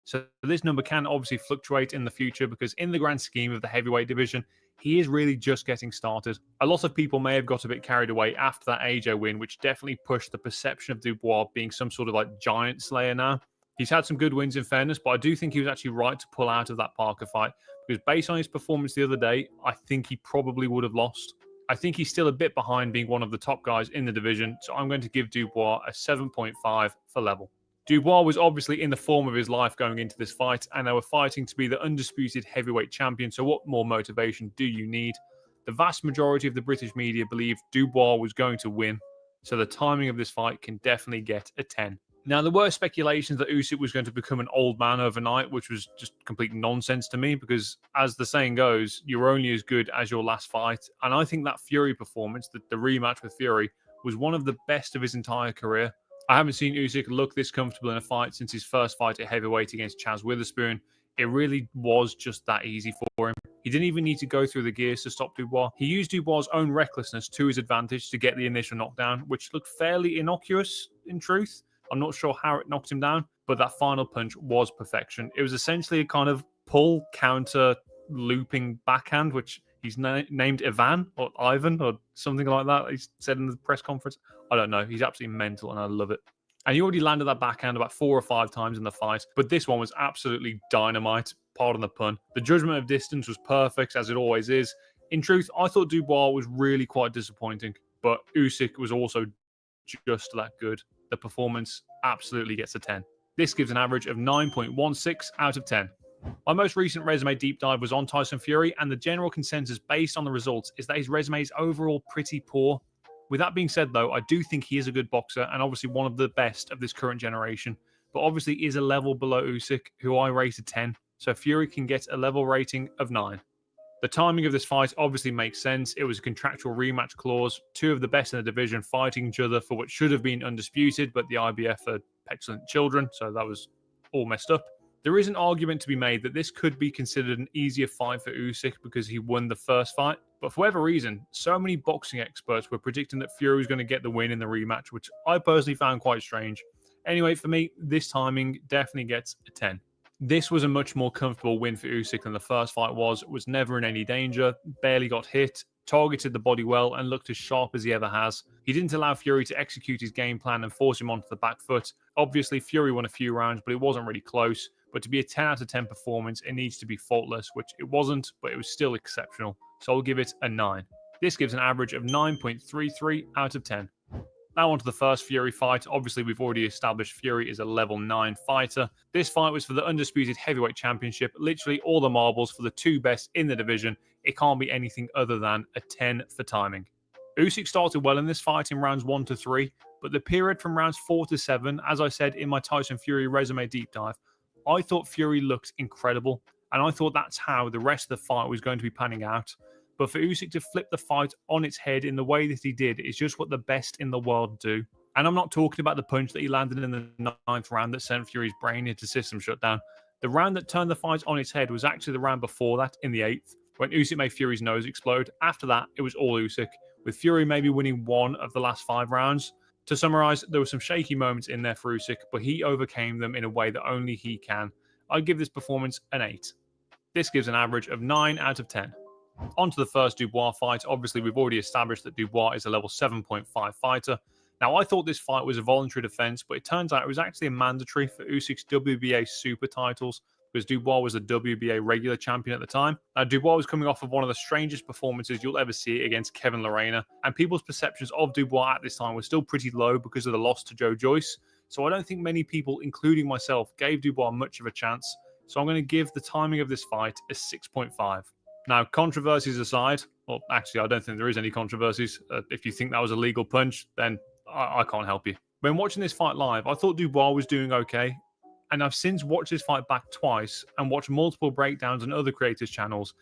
So this number can obviously fluctuate in the future because in the grand scheme of the heavyweight division, he is really just getting started. A lot of people may have got a bit carried away after that AJ win, which definitely pushed the perception of Dubois being some sort of like giant slayer now. He's had some good wins in fairness, but I do think he was actually right to pull out of that Parker fight because based on his performance the other day, I think he probably would have lost. I think he's still a bit behind being one of the top guys in the division, so I'm going to give Dubois a 7.5 for level. Dubois was obviously in the form of his life going into this fight, and they were fighting to be the undisputed heavyweight champion, so what more motivation do you need? The vast majority of the British media believed Dubois was going to win, so the timing of this fight can definitely get a 10. Now, there were speculations that Usyk was going to become an old man overnight, which was just complete nonsense to me because, as the saying goes, you're only as good as your last fight. And I think that Fury performance, the rematch with Fury, was one of the best of his entire career. I haven't seen Usyk look this comfortable in a fight since his first fight at heavyweight against Chaz Witherspoon. It really was just that easy for him. He didn't even need to go through the gears to stop Dubois. He used Dubois' own recklessness to his advantage to get the initial knockdown, which looked fairly innocuous in truth. I'm not sure how it knocked him down, but that final punch was perfection. It was essentially a kind of pull, counter, looping backhand, which he's named Ivan or Ivan or something like that. He said in the press conference. I don't know. He's absolutely mental, and I love it. And he already landed that backhand about 4 or 5 times in the fight, but this one was absolutely dynamite, pardon the pun. The judgment of distance was perfect, as it always is. In truth, I thought Dubois was really quite disappointing, but Usyk was also just that good. The performance absolutely gets a 10. This gives an average of 9.16 out of 10. My most recent resume deep dive was on Tyson Fury, and the general consensus based on the results is that his resume is overall pretty poor. With that being said, though, I do think he is a good boxer and obviously one of the best of this current generation, but obviously is a level below Usyk, who I rated 10, so Fury can get a level rating of 9. The timing of this fight obviously makes sense. It was a contractual rematch clause, 2 of the best in the division fighting each other for what should have been undisputed, but the IBF are petulant children, so that was all messed up. There is an argument to be made that this could be considered an easier fight for Usyk because he won the first fight, but for whatever reason, so many boxing experts were predicting that Fury was going to get the win in the rematch, which I personally found quite strange. Anyway, for me, this timing definitely gets a 10. This was a much more comfortable win for Usyk than the first fight was never in any danger, barely got hit, targeted the body well, and looked as sharp as he ever has. He didn't allow Fury to execute his game plan and force him onto the back foot. Obviously, Fury won a few rounds, but it wasn't really close. But to be a 10 out of 10 performance, it needs to be faultless, which it wasn't, but it was still exceptional. So I'll give it a 9. This gives an average of 9.33 out of 10. Now on to the first Fury fight. Obviously, we've already established Fury is a level 9 fighter. This fight was for the undisputed heavyweight championship. Literally all the marbles for the 2 best in the division. It can't be anything other than a 10 for timing. Usyk started well in this fight in rounds 1 to 3, but the period from rounds 4 to 7, as I said in my Tyson Fury resume deep dive, I thought Fury looked incredible, and I thought that's how the rest of the fight was going to be panning out. But for Usyk to flip the fight on its head in the way that he did is just what the best in the world do. And I'm not talking about the punch that he landed in the 9th round that sent Fury's brain into system shutdown. The round that turned the fight on its head was actually the round before that, in the 8th, when Usyk made Fury's nose explode. After that, it was all Usyk, with Fury maybe winning 1 of the last 5 rounds. To summarise, there were some shaky moments in there for Usyk, but he overcame them in a way that only he can. I'd give this performance an 8. This gives an average of 9 out of 10. On to the first Dubois fight. Obviously, we've already established that Dubois is a level 7.5 fighter. Now, I thought this fight was a voluntary defense, but it turns out it was actually a mandatory for Usyk's WBA super titles because Dubois was a WBA regular champion at the time. Now, Dubois was coming off of one of the strangest performances you'll ever see against Kevin Lerena, and people's perceptions of Dubois at this time were still pretty low because of the loss to Joe Joyce. So I don't think many people, including myself, gave Dubois much of a chance. So I'm going to give the timing of this fight a 6.5. Now, controversies aside, well, actually, I don't think there is any controversies. If you think that was a legal punch, then I can't help you. When watching this fight live, I thought Dubois was doing okay. And I've since watched this fight back twice and watched multiple breakdowns on other creators' channels.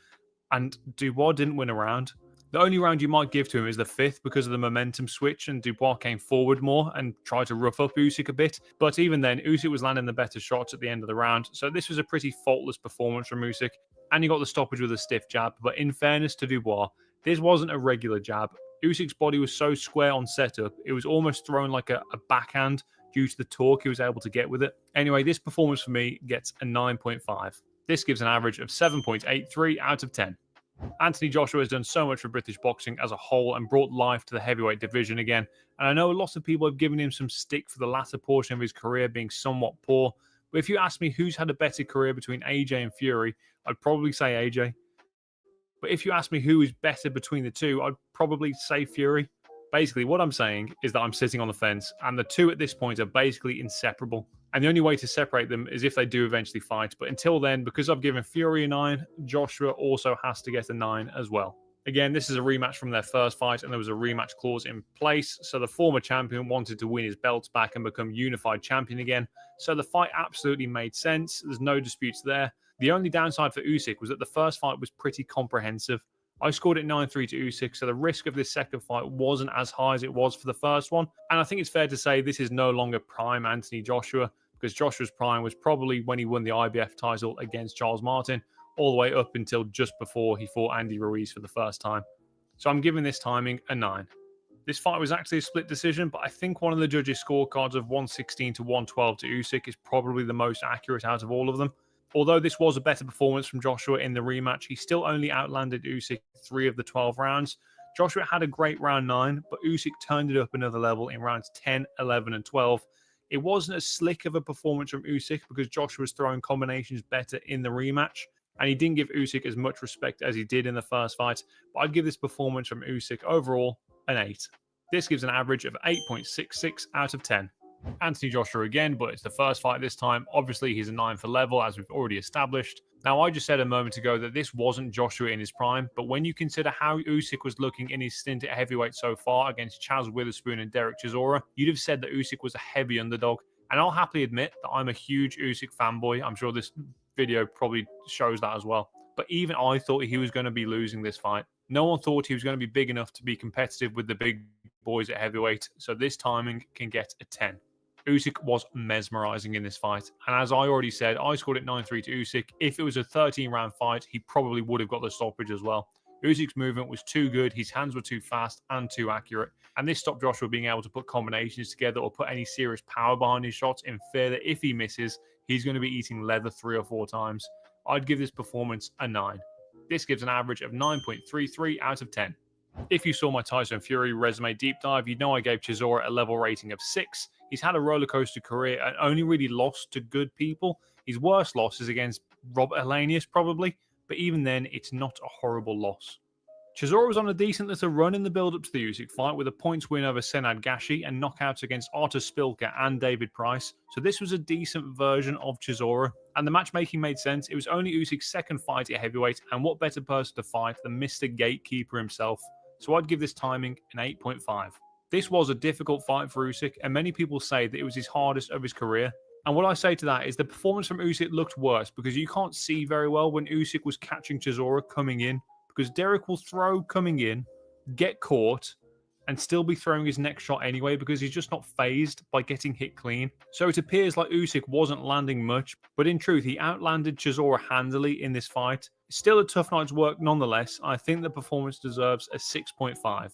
And Dubois didn't win a round. The only round you might give to him is the 5th because of the momentum switch, and Dubois came forward more and tried to rough up Usyk a bit. But even then, Usyk was landing the better shots at the end of the round. So this was a pretty faultless performance from Usyk. And he got the stoppage with a stiff jab. But in fairness to Dubois, this wasn't a regular jab. Usyk's body was so square on setup, it was almost thrown like a backhand due to the torque he was able to get with it. Anyway, this performance for me gets a 9.5. This gives an average of 7.83 out of 10. Anthony Joshua has done so much for British boxing as a whole and brought life to the heavyweight division again. And I know a lot of people have given him some stick for the latter portion of his career being somewhat poor. But if you ask me who's had a better career between AJ and Fury, I'd probably say AJ. But if you ask me who is better between the two, I'd probably say Fury. Basically, what I'm saying is that I'm sitting on the fence, and the two at this point are basically inseparable. And the only way to separate them is if they do eventually fight. But until then, because I've given Fury a 9, Joshua also has to get a 9 as well. Again, this is a rematch from their first fight, and there was a rematch clause in place. So the former champion wanted to win his belts back and become unified champion again. So the fight absolutely made sense. There's no disputes there. The only downside for Usyk was that the first fight was pretty comprehensive. I scored it 9-3 to Usyk, so the risk of this second fight wasn't as high as it was for the first one. And I think it's fair to say this is no longer prime Anthony Joshua, because Joshua's prime was probably when he won the IBF title against Charles Martin, all the way up until just before he fought Andy Ruiz for the first time. So I'm giving this timing a 9. This fight was actually a split decision, but I think one of the judges' scorecards of 116 to 112 to Usyk is probably the most accurate out of all of them. Although this was a better performance from Joshua in the rematch, he still only outlanded Usyk 3 of the 12 rounds. Joshua had a great round 9, but Usyk turned it up another level in rounds 10, 11, and 12. It wasn't as slick of a performance from Usyk because Joshua was throwing combinations better in the rematch, and he didn't give Usyk as much respect as he did in the first fight. But I'd give this performance from Usyk overall an 8. This gives an average of 8.66 out of 10. Anthony Joshua again, but it's the first fight this time. Obviously, he's a 9 for level, as we've already established. Now, I just said a moment ago that this wasn't Joshua in his prime, but when you consider how Usyk was looking in his stint at heavyweight so far against Chaz Witherspoon and Derek Chisora, you'd have said that Usyk was a heavy underdog. And I'll happily admit that I'm a huge Usyk fanboy. I'm sure this video probably shows that as well. But even I thought he was going to be losing this fight. No one thought he was going to be big enough to be competitive with the big boys at heavyweight, so this timing can get a 10. Usyk was mesmerizing in this fight. And as I already said, I scored it 9-3 to Usyk. If it was a 13-round fight, he probably would have got the stoppage as well. Usyk's movement was too good. His hands were too fast and too accurate. And this stopped Joshua being able to put combinations together or put any serious power behind his shots, in fear that if he misses, he's going to be eating leather 3 or 4 times. I'd give this performance a 9. This gives an average of 9.33 out of 10. If you saw my Tyson Fury resume deep dive, you'd know I gave Chisora a level rating of 6. He's had a rollercoaster career and only really lost to good people. His worst loss is against Robert Helenius, probably, but even then, it's not a horrible loss. Chisora was on a decent little run in the build-up to the Usyk fight with a points win over Senad Gashi and knockouts against Artur Spilka and David Price, so this was a decent version of Chisora, and the matchmaking made sense. It was only Usyk's second fight at heavyweight, and what better person to fight than Mr. Gatekeeper himself, so I'd give this timing an 8.5. This was a difficult fight for Usyk, and many people say that it was his hardest of his career. And what I say to that is the performance from Usyk looked worse because you can't see very well when Usyk was catching Chisora coming in, because Derek will throw coming in, get caught, and still be throwing his next shot anyway because he's just not phased by getting hit clean. So it appears like Usyk wasn't landing much, but in truth, he outlanded Chisora handily in this fight. Still a tough night's work nonetheless. I think the performance deserves a 6.5.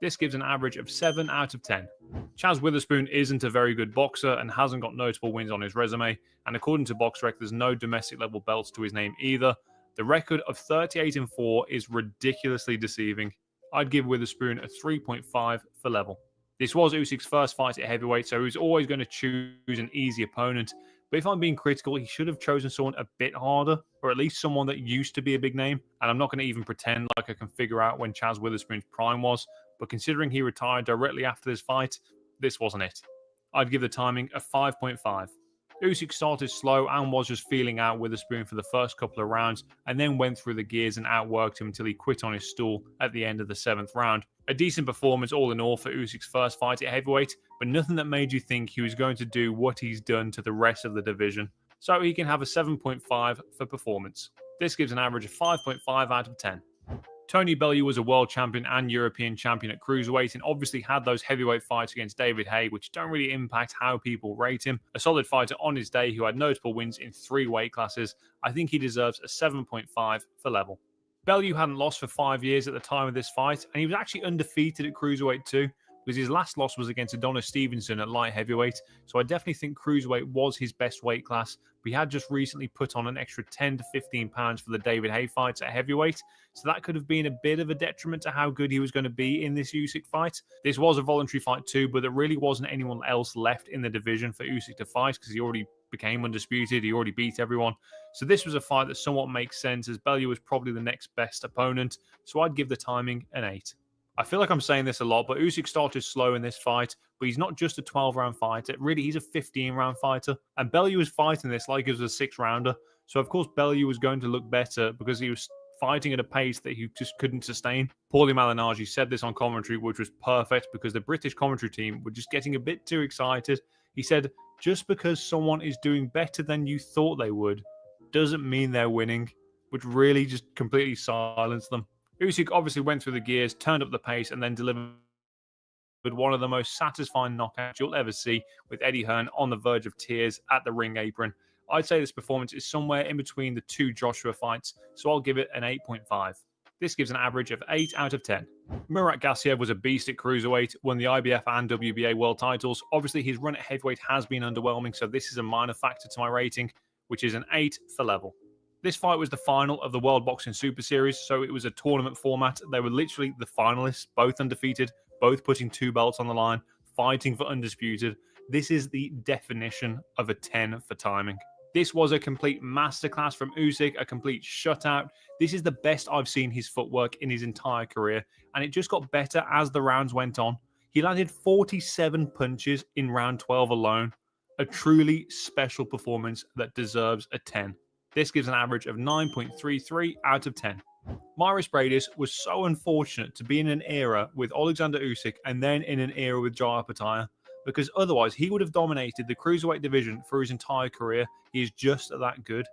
This gives an average of 7 out of 10. Chaz Witherspoon isn't a very good boxer and hasn't got notable wins on his resume, and according to BoxRec, there's no domestic level belts to his name either. The record of 38-4 is ridiculously deceiving. I'd give Witherspoon a 3.5 for level. This was Usyk's first fight at heavyweight, so he was always going to choose an easy opponent. But if I'm being critical, he should have chosen someone a bit harder, or at least someone that used to be a big name. And I'm not going to even pretend like I can figure out when Chaz Witherspoon's prime was, but considering he retired directly after this fight, this wasn't it. I'd give the timing a 5.5. Usyk started slow and was just feeling out Witherspoon for the first couple of rounds, and then went through the gears and outworked him until he quit on his stool at the end of the 7th round. A decent performance all in all for Usyk's first fight at heavyweight, but nothing that made you think he was going to do what he's done to the rest of the division. So he can have a 7.5 for performance. This gives an average of 5.5 out of 10. Tony Bellew was a world champion and European champion at cruiserweight and obviously had those heavyweight fights against David Haye, which don't really impact how people rate him. A solid fighter on his day who had notable wins in 3 weight classes. I think he deserves a 7.5 for level. Bellew hadn't lost for 5 years at the time of this fight, and he was actually undefeated at cruiserweight too. because his last loss was against Adonis Stevenson at light heavyweight. So I definitely think cruiserweight was his best weight class. But he had just recently put on an extra 10 to 15 pounds for the David Haye fights at heavyweight. So that could have been a bit of a detriment to how good he was going to be in this Usyk fight. This was a voluntary fight too, but there really wasn't anyone else left in the division for Usyk to fight because he already became undisputed. He already beat everyone. So this was a fight that somewhat makes sense as Bellew was probably the next best opponent. So I'd give the timing an 8. I feel like I'm saying this a lot, but Usyk started slow in this fight, but he's not just a 12-round fighter. Really, he's a 15-round fighter. And Bellew was fighting this like it was a 6-rounder. So, of course, Bellew was going to look better because he was fighting at a pace that he just couldn't sustain. Paulie Malignaggi said this on commentary, which was perfect because the British commentary team were just getting a bit too excited. He said, just because someone is doing better than you thought they would doesn't mean they're winning, which really just completely silenced them. Usyk obviously went through the gears, turned up the pace, and then delivered one of the most satisfying knockouts you'll ever see, with Eddie Hearn on the verge of tears at the ring apron. I'd say this performance is somewhere in between the two Joshua fights, so I'll give it an 8.5. This gives an average of 8 out of 10. Murat Gassiev was a beast at cruiserweight, won the IBF and WBA world titles. Obviously, his run at heavyweight has been underwhelming, so this is a minor factor to my rating, which is an 8 for level. This fight was the final of the World Boxing Super Series, so it was a tournament format. They were literally the finalists, both undefeated, both putting 2 belts on the line, fighting for undisputed. This is the definition of a 10 for timing. This was a complete masterclass from Usyk, a complete shutout. This is the best I've seen his footwork in his entire career, and it just got better as the rounds went on. He landed 47 punches in round 12 alone, a truly special performance that deserves a 10. This gives an average of 9.33 out of 10. Mairis Briedis was so unfortunate to be in an era with Alexander Usyk and then in an era with Jai Opetaia, because otherwise he would have dominated the cruiserweight division for his entire career. He is just that good.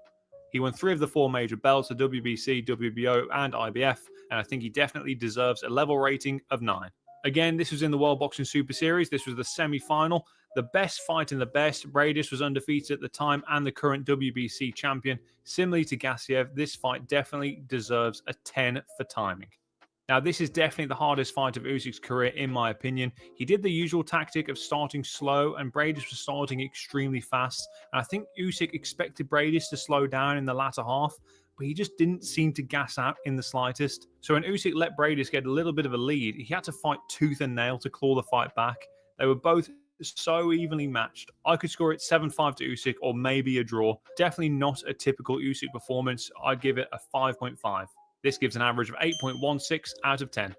He won 3 of the 4 major belts, the WBC, WBO, and IBF, and I think he definitely deserves a level rating of 9. Again, this was in the World Boxing Super Series. This was the semi-final. The best fight in the best. Briedis was undefeated at the time and the current WBC champion. Similarly to Gassiev, this fight definitely deserves a 10 for timing. Now, this is definitely the hardest fight of Usyk's career, in my opinion. He did the usual tactic of starting slow, and Briedis was starting extremely fast. And I think Usyk expected Briedis to slow down in the latter half, but he just didn't seem to gas out in the slightest. So when Usyk let Briedis get a little bit of a lead, he had to fight tooth and nail to claw the fight back. They were both so evenly matched. I could score it 7-5 to Usyk or maybe a draw. Definitely not a typical Usyk performance. I'd give it a 5.5. This gives an average of 8.16 out of 10.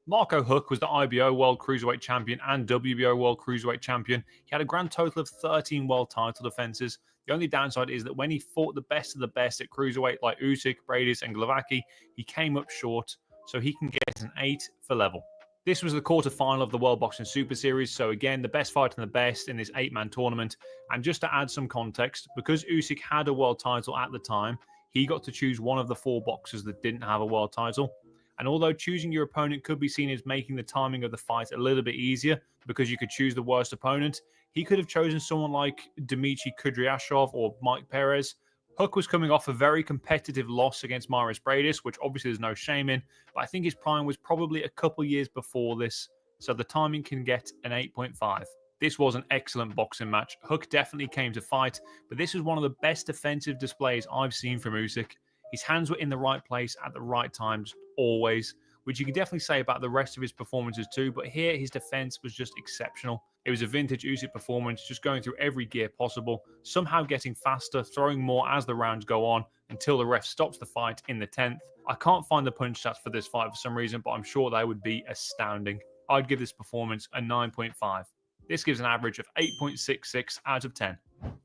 Marco Huck was the IBO World Cruiserweight Champion and WBO World Cruiserweight Champion. He had a grand total of 13 world title defenses. The only downside is that when he fought the best of the best at cruiserweight like Usyk, Briedis, and Glowacki, he came up short, so he can get an 8 for level. This was the quarterfinal of the World Boxing Super Series, so again, the best fight and the best in this 8-man tournament. And just to add some context, because Usyk had a world title at the time, he got to choose one of the 4 boxers that didn't have a world title. And although choosing your opponent could be seen as making the timing of the fight a little bit easier because you could choose the worst opponent, he could have chosen someone like Dmitry Kudryashov or Mike Perez. Huck was coming off a very competitive loss against Mairis Briedis, which obviously there's no shame in, but I think his prime was probably a couple years before this, so the timing can get an 8.5. This was an excellent boxing match. Huck definitely came to fight, but this was one of the best defensive displays I've seen from Usyk. His hands were in the right place at the right times, always, which you can definitely say about the rest of his performances too, but here his defense was just exceptional. It was a vintage Usyk performance, just going through every gear possible, somehow getting faster, throwing more as the rounds go on, until the ref stops the fight in the 10th. I can't find the punch stats for this fight for some reason, but I'm sure they would be astounding. I'd give this performance a 9.5. This gives an average of 8.66 out of 10.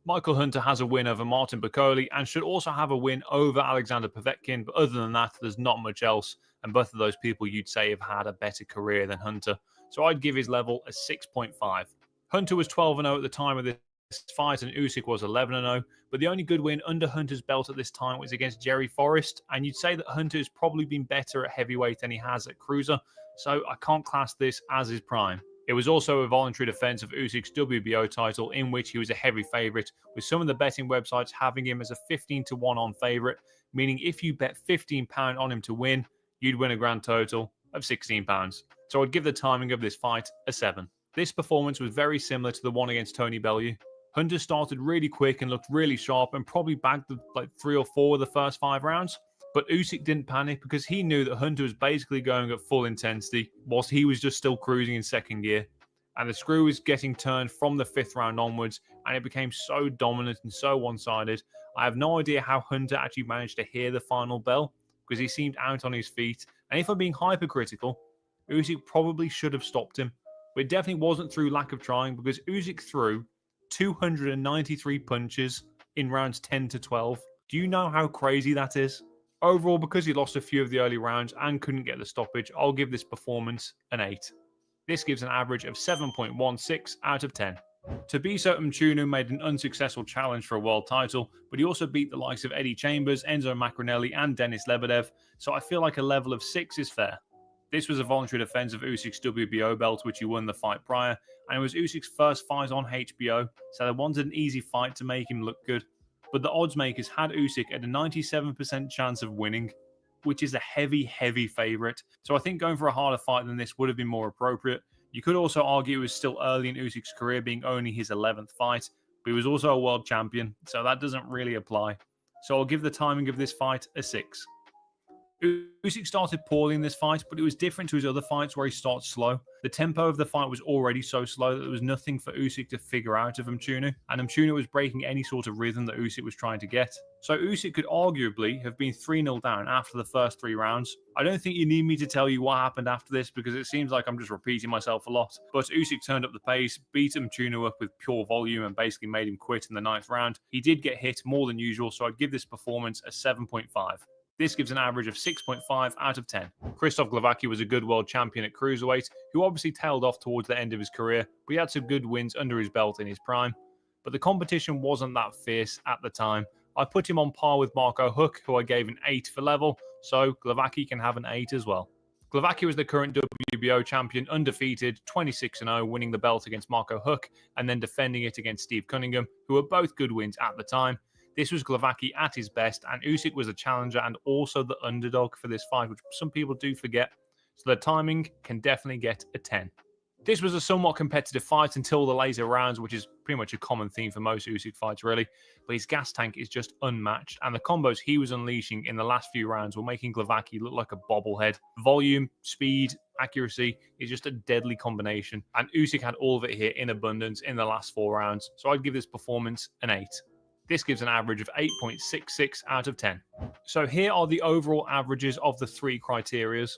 Michael Hunter has a win over Martin Bakole and should also have a win over Alexander Povetkin, but other than that, there's not much else, and both of those people you'd say have had a better career than Hunter. So I'd give his level a 6.5. Hunter was 12-0 at the time of this fight, and Usyk was 11-0, but the only good win under Hunter's belt at this time was against Jerry Forrest, and you'd say that Hunter has probably been better at heavyweight than he has at cruiser, so I can't class this as his prime. It was also a voluntary defense of Usyk's WBO title, in which he was a heavy favorite, with some of the betting websites having him as a 15-1 on favorite, meaning if you bet £15 on him to win, you'd win a grand total of £16. So I'd give the timing of this fight a 7. This performance was very similar to the one against Tony Bellew. Hunter started really quick and looked really sharp and probably bagged like 3 or 4 of the first 5 rounds. But Usyk didn't panic because he knew that Hunter was basically going at full intensity whilst he was just still cruising in second gear. And the screw was getting turned from the 5th round onwards, and it became so dominant and so one-sided. I have no idea how Hunter actually managed to hear the final bell because he seemed out on his feet. And if I'm being hypercritical, Usyk probably should have stopped him. But it definitely wasn't through lack of trying because Usyk threw 293 punches in rounds 10 to 12. Do you know how crazy that is? Overall, because he lost a few of the early rounds and couldn't get the stoppage, I'll give this performance an 8. This gives an average of 7.16 out of 10. Tabiso Mchunu made an unsuccessful challenge for a world title, but he also beat the likes of Eddie Chambers, Enzo Macronelli, and Denis Lebedev, so I feel like a level of 6 is fair. This was a voluntary defense of Usyk's WBO belt, which he won the fight prior, and it was Usyk's first fight on HBO, so they wanted an easy fight to make him look good. But the odds makers had Usyk at a 97% chance of winning, which is a heavy, heavy favourite. So I think going for a harder fight than this would have been more appropriate. You could also argue it was still early in Usyk's career, being only his 11th fight, but he was also a world champion, so that doesn't really apply. So I'll give the timing of this fight a 6. Usyk started poorly in this fight, but it was different to his other fights where he starts slow. The tempo of the fight was already so slow that there was nothing for Usyk to figure out of Mchunu, and Mchunu was breaking any sort of rhythm that Usyk was trying to get. So Usyk could arguably have been 3-0 down after the first 3 rounds. I don't think you need me to tell you what happened after this because it seems like I'm just repeating myself a lot. But Usyk turned up the pace, beat Mchunu up with pure volume and basically made him quit in the 9th round. He did get hit more than usual, so I'd give this performance a 7.5. This gives an average of 6.5 out of 10. Krzysztof Glowacki was a good world champion at cruiserweight, who obviously tailed off towards the end of his career, but he had some good wins under his belt in his prime. But the competition wasn't that fierce at the time. I put him on par with Marco Huck, who I gave an 8 for level, so Glowacki can have an 8 as well. Glowacki was the current WBO champion, undefeated, 26-0, winning the belt against Marco Huck, and then defending it against Steve Cunningham, who were both good wins at the time. This was Glowacki at his best, and Usyk was a challenger and also the underdog for this fight, which some people do forget. So the timing can definitely get a 10. This was a somewhat competitive fight until the later rounds, which is pretty much a common theme for most Usyk fights, really. But his gas tank is just unmatched, and the combos he was unleashing in the last few rounds were making Glowacki look like a bobblehead. Volume, speed, accuracy is just a deadly combination, and Usyk had all of it here in abundance in the last 4 rounds. So I'd give this performance an 8. This gives an average of 8.66 out of 10. So here are the overall averages of the 3 criterias.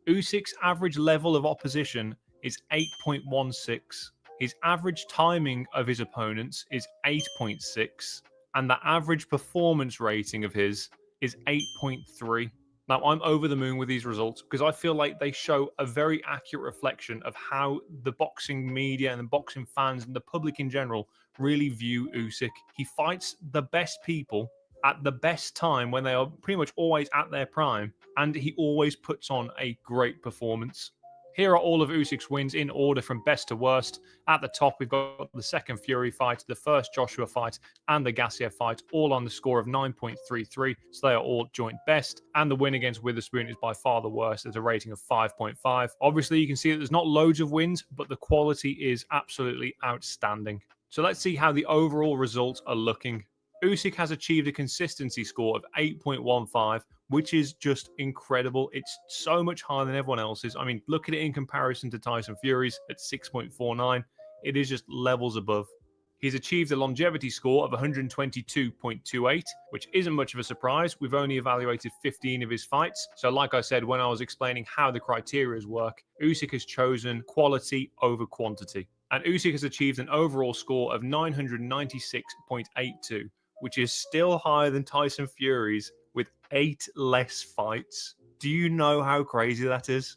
Usyk's average level of opposition is 8.16. His average timing of his opponents is 8.6. And the average performance rating of his is 8.3. Now, I'm over the moon with these results because I feel like they show a very accurate reflection of how the boxing media and the boxing fans and the public in general really view Usyk. He fights the best people at the best time when they are pretty much always at their prime, and he always puts on a great performance. Here are all of Usyk's wins in order from best to worst. At the top, we've got the second Fury fight, the first Joshua fight, and the Gassiev fight, all on the score of 9.33, so they are all joint best. And the win against Witherspoon is by far the worst at a rating of 5.5. Obviously, you can see that there's not loads of wins, but the quality is absolutely outstanding. So let's see how the overall results are looking. Usyk has achieved a consistency score of 8.15, which is just incredible. It's so much higher than everyone else's. I mean, look at it in comparison to Tyson Fury's at 6.49. It is just levels above. He's achieved a longevity score of 122.28, which isn't much of a surprise. We've only evaluated 15 of his fights. So like I said, when I was explaining how the criteria work, Usyk has chosen quality over quantity. And Usyk has achieved an overall score of 996.82, which is still higher than Tyson Fury's with 8 less fights. Do you know how crazy that is?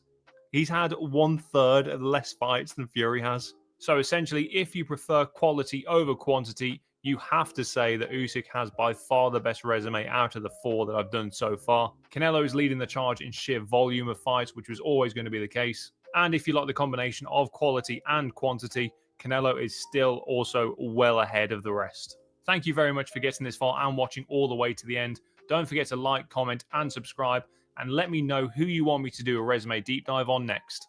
He's had 1/3 of less fights than Fury has. So essentially, if you prefer quality over quantity, you have to say that Usyk has by far the best resume out of the 4 that I've done so far. Canelo is leading the charge in sheer volume of fights, which was always going to be the case. And if you like the combination of quality and quantity, Canelo is still also well ahead of the rest. Thank you very much for getting this far and watching all the way to the end. Don't forget to like, comment, and subscribe, and let me know who you want me to do a resume deep dive on next.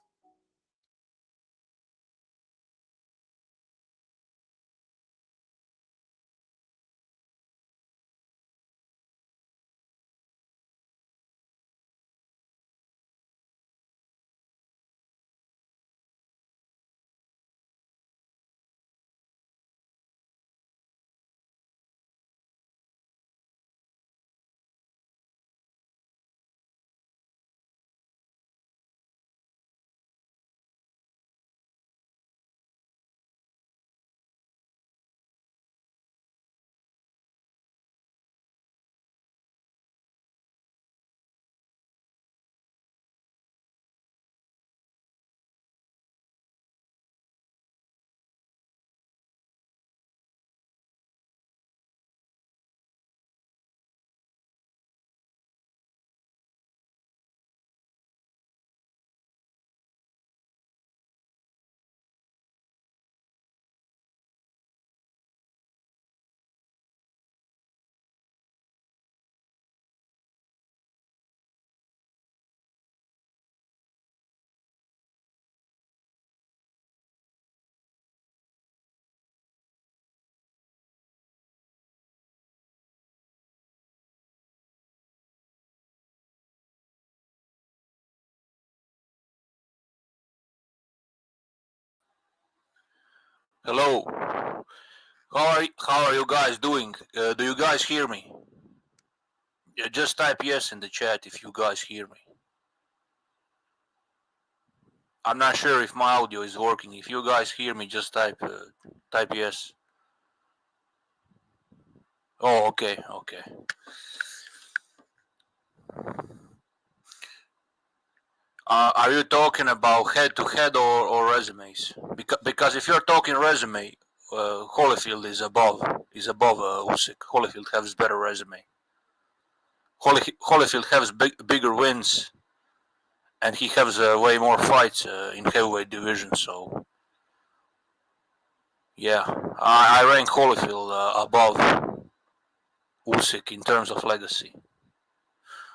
Hello. How are you guys doing? Do you guys hear me? Yeah, just type yes in the chat if you guys hear me. I'm not sure if my audio is working. If you guys hear me, just type yes. Oh, okay. Are you talking about head-to-head or resumes? Because if you're talking resume, Holyfield is above Usyk. Holyfield has better resume. Holyfield has bigger wins, and he has way more fights in heavyweight division. So yeah, I rank Holyfield above Usyk in terms of legacy.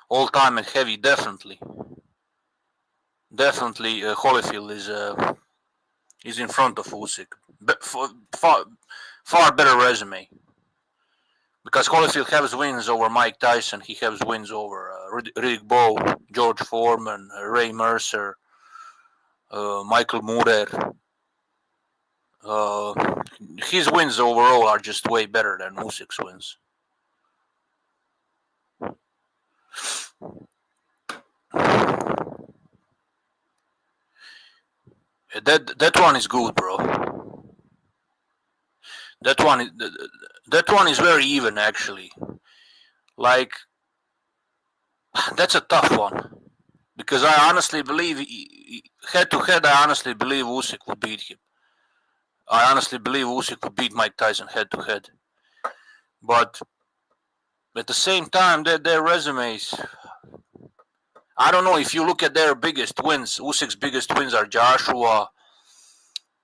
All time and heavy, definitely. Holyfield is in front of Usyk. Far better resume. Because Holyfield has wins over Mike Tyson, he has wins over Riddick Bowe, George Foreman, Ray Mercer, Michael Moorer. His wins overall are just way better than Usyk's wins. That one is good, bro. That one is very even, actually. Like, that's a tough one, because I honestly believe head to head. I honestly believe Usyk would beat him. I honestly believe Usyk would beat Mike Tyson head to head. But at the same time, their resumes. I don't know, if you look at their biggest wins, Usyk's biggest wins are Joshua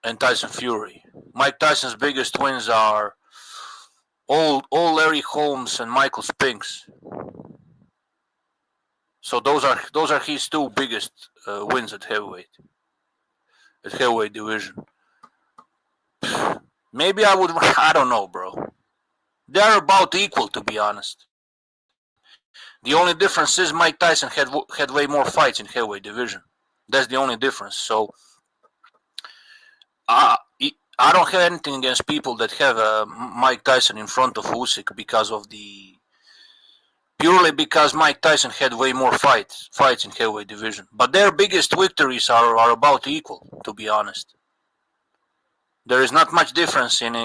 and Tyson Fury. Mike Tyson's biggest wins are all Larry Holmes and Michael Spinks. So those are his two biggest wins at heavyweight division. Maybe I don't know, bro. They're about equal, to be honest. The only difference is Mike Tyson had way more fights in heavyweight division. That's the only difference. So I don't have anything against people that have Mike Tyson in front of Usyk purely because Mike Tyson had way more fights in heavyweight division. But their biggest victories are about equal, to be honest. There is not much difference in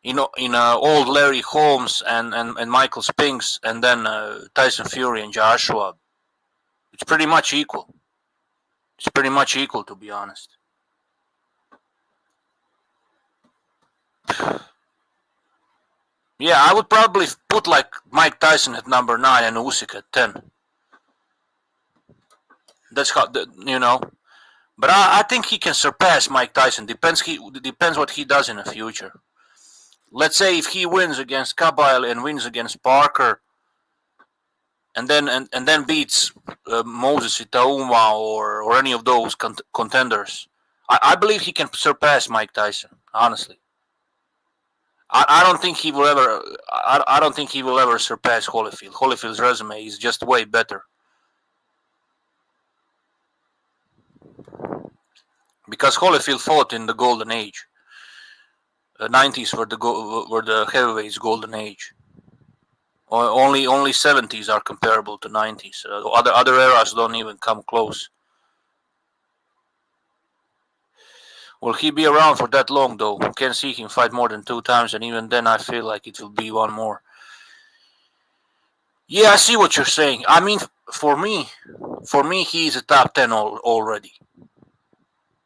old Larry Holmes and Michael Spinks, and then Tyson Fury and Joshua. It's pretty much equal. It's pretty much equal, to be honest. Yeah, I would probably put like Mike Tyson at number 9 and Usyk at 10. That's how, But I think he can surpass Mike Tyson. Depends what he does in the future. Let's say if he wins against Kabayel and wins against Parker, and then beats Moses Itauma or any of those contenders, I believe he can surpass Mike Tyson. Honestly, I don't think he will ever. I don't think he will ever surpass Holyfield. Holyfield's resume is just way better. Because Holyfield fought in the golden age. The 90s were the heavyweights' golden age. Only 70s are comparable to 90s. Other eras don't even come close. Will he be around for that long, though? Can't see him fight more than 2 times, and even then I feel like it will be one more. Yeah, I see what you're saying. I mean, for me, he's a top 10 already.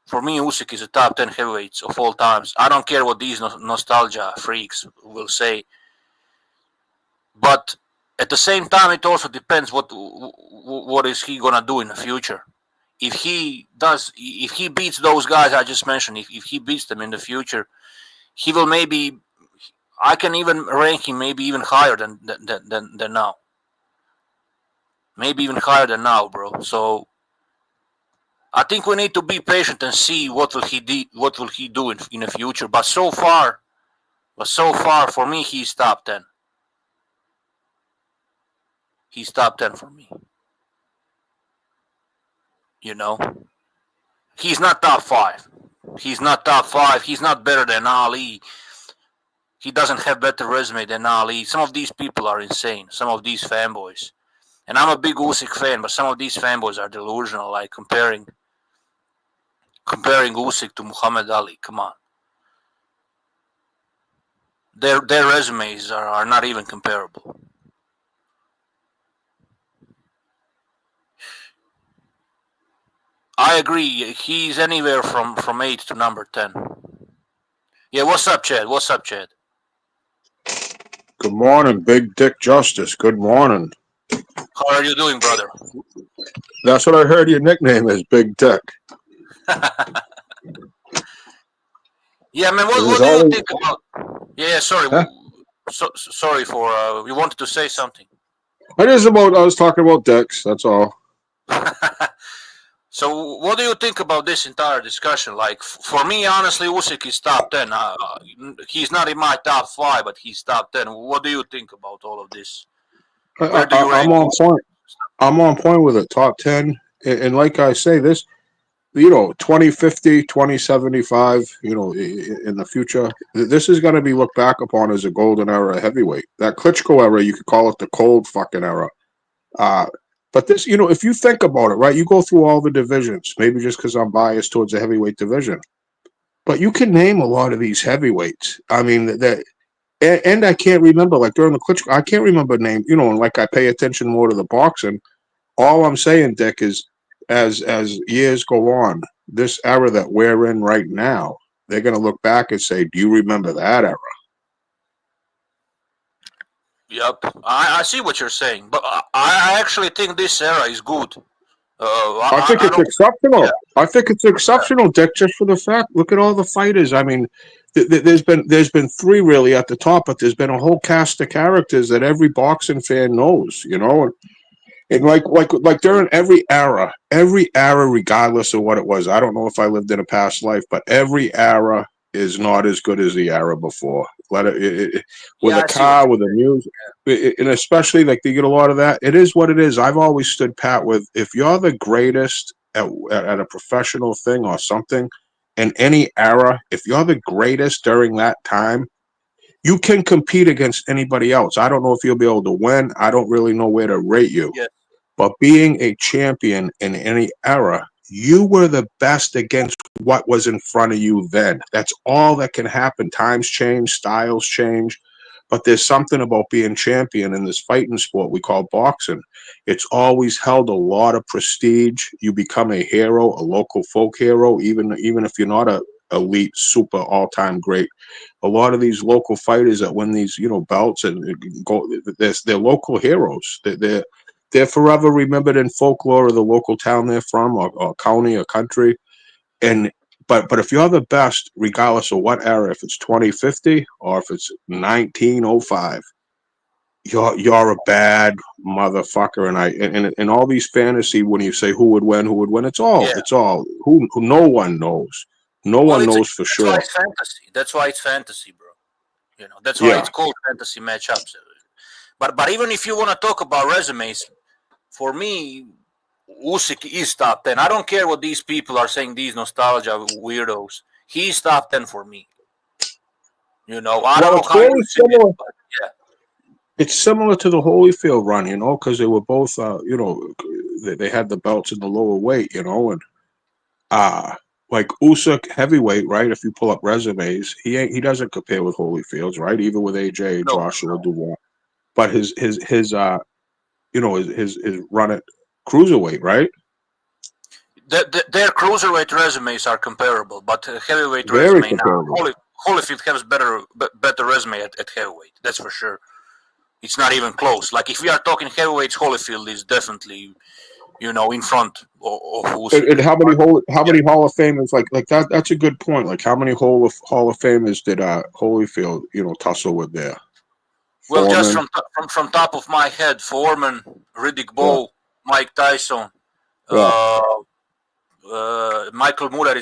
For me, Usyk is a top 10 heavyweights of all times. I don't care what these nostalgia freaks will say. But at the same time, it also depends what is he gonna do in the future. If he beats those guys I just mentioned, if he beats them in the future, he will maybe. I can even rank him maybe even higher than now. Maybe even higher than now, bro. So I think we need to be patient and see what will he do in the future. But so far, for me, he's top 10. He's top 10 for me. He's not top 5. He's not top 5. He's not better than Ali. He doesn't have better resume than Ali. Some of these people are insane. Some of these fanboys. And I'm a big Usyk fan, but some of these fanboys are delusional, like comparing Usyk to Muhammad Ali. Come on. Their resumes are not even comparable. I agree. He's anywhere from 8 to number 10. Yeah, what's up, Chad? What's up, Chad? Good morning, Big Dick Justice. Good morning. How are you doing, brother? That's what I heard your nickname is, Big Dick. Yeah, man, what do you think about... Yeah, sorry. Huh? Sorry for... you wanted to say something. I was talking about dicks, that's all. So, what do you think about this entire discussion? Like, for me, honestly, Usyk is top 10. He's not in my top 5, but he's top 10. What do you think about all of this? I'm on point. I'm on point with it, top 10. And like I say, this, 2050, 2075, in the future, this is going to be looked back upon as a golden era heavyweight. That Klitschko era, you could call it the cold fucking era. But this, if you think about it, right, you go through all the divisions, maybe just because I'm biased towards the heavyweight division, but you can name a lot of these heavyweights. I mean, and I can't remember, like during the Klitschko, I can't remember name, and like I pay attention more to the boxing. All I'm saying, Dick, is as years go on, this era that we're in right now, they're going to look back and say, do you remember that era? Yep, I see what you're saying, but I actually think this era is good. I think it's exceptional. Yeah. I think it's exceptional, Dick, just for the fact. Look at all the fighters. I mean, there's been 3 really at the top, but there's been a whole cast of characters that every boxing fan knows. And like during every era, regardless of what it was. I don't know if I lived in a past life, but every era is not as good as the era before. With a car, with the music, and especially like they get a lot of that. It is what it is. I've always stood pat with, if you're the greatest at a professional thing or something in any era, if you're the greatest during that time, you can compete against anybody else. I don't know if you'll be able to win. I don't really know where to rate you. Yeah. But being a champion in any era, you were the best against what was in front of you then. That's all that can happen. Times change, styles change, but there's something about being champion in this fighting sport we call boxing. It's always held a lot of prestige. You become a hero, a local folk hero, even if you're not a elite, super all-time great. A lot of these local fighters that win these, belts and go, they're local heroes. They're forever remembered in folklore of the local town they're from, or county or country. But if you're the best, regardless of what era, if it's 2050 or if it's 1905, you're a bad motherfucker. And all these fantasy, when you say who would win, it's all who no one knows. No one knows for sure. That's why it's fantasy. That's why it's fantasy, bro. That's why it's called fantasy matchups. But even if you want to talk about resumes, for me, Usyk is top 10. I don't care what these people are saying, these nostalgia weirdos. He's top 10 for me. I don't know how you see it, but yeah. It's similar to the Holyfield run, because they were both, they had the belts in the lower weight, and like Usyk heavyweight, right? If you pull up resumes, he doesn't compare with Holyfield's, right? Even with AJ, Joshua Dubois, but his run at cruiserweight, right? Their cruiserweight resumes are comparable, but heavyweight Very resume now, Holyfield has better resume at heavyweight. That's for sure. It's not even close. Like if we are talking heavyweights, Holyfield is definitely, in front of Usyk. And how many Hall of Famers like that? That's a good point. Like how many Hall of Famers did Holyfield tussle with there? Well, Foreman. just from top of my head, Foreman, Riddick Bowe, Mike Tyson, Michael Muller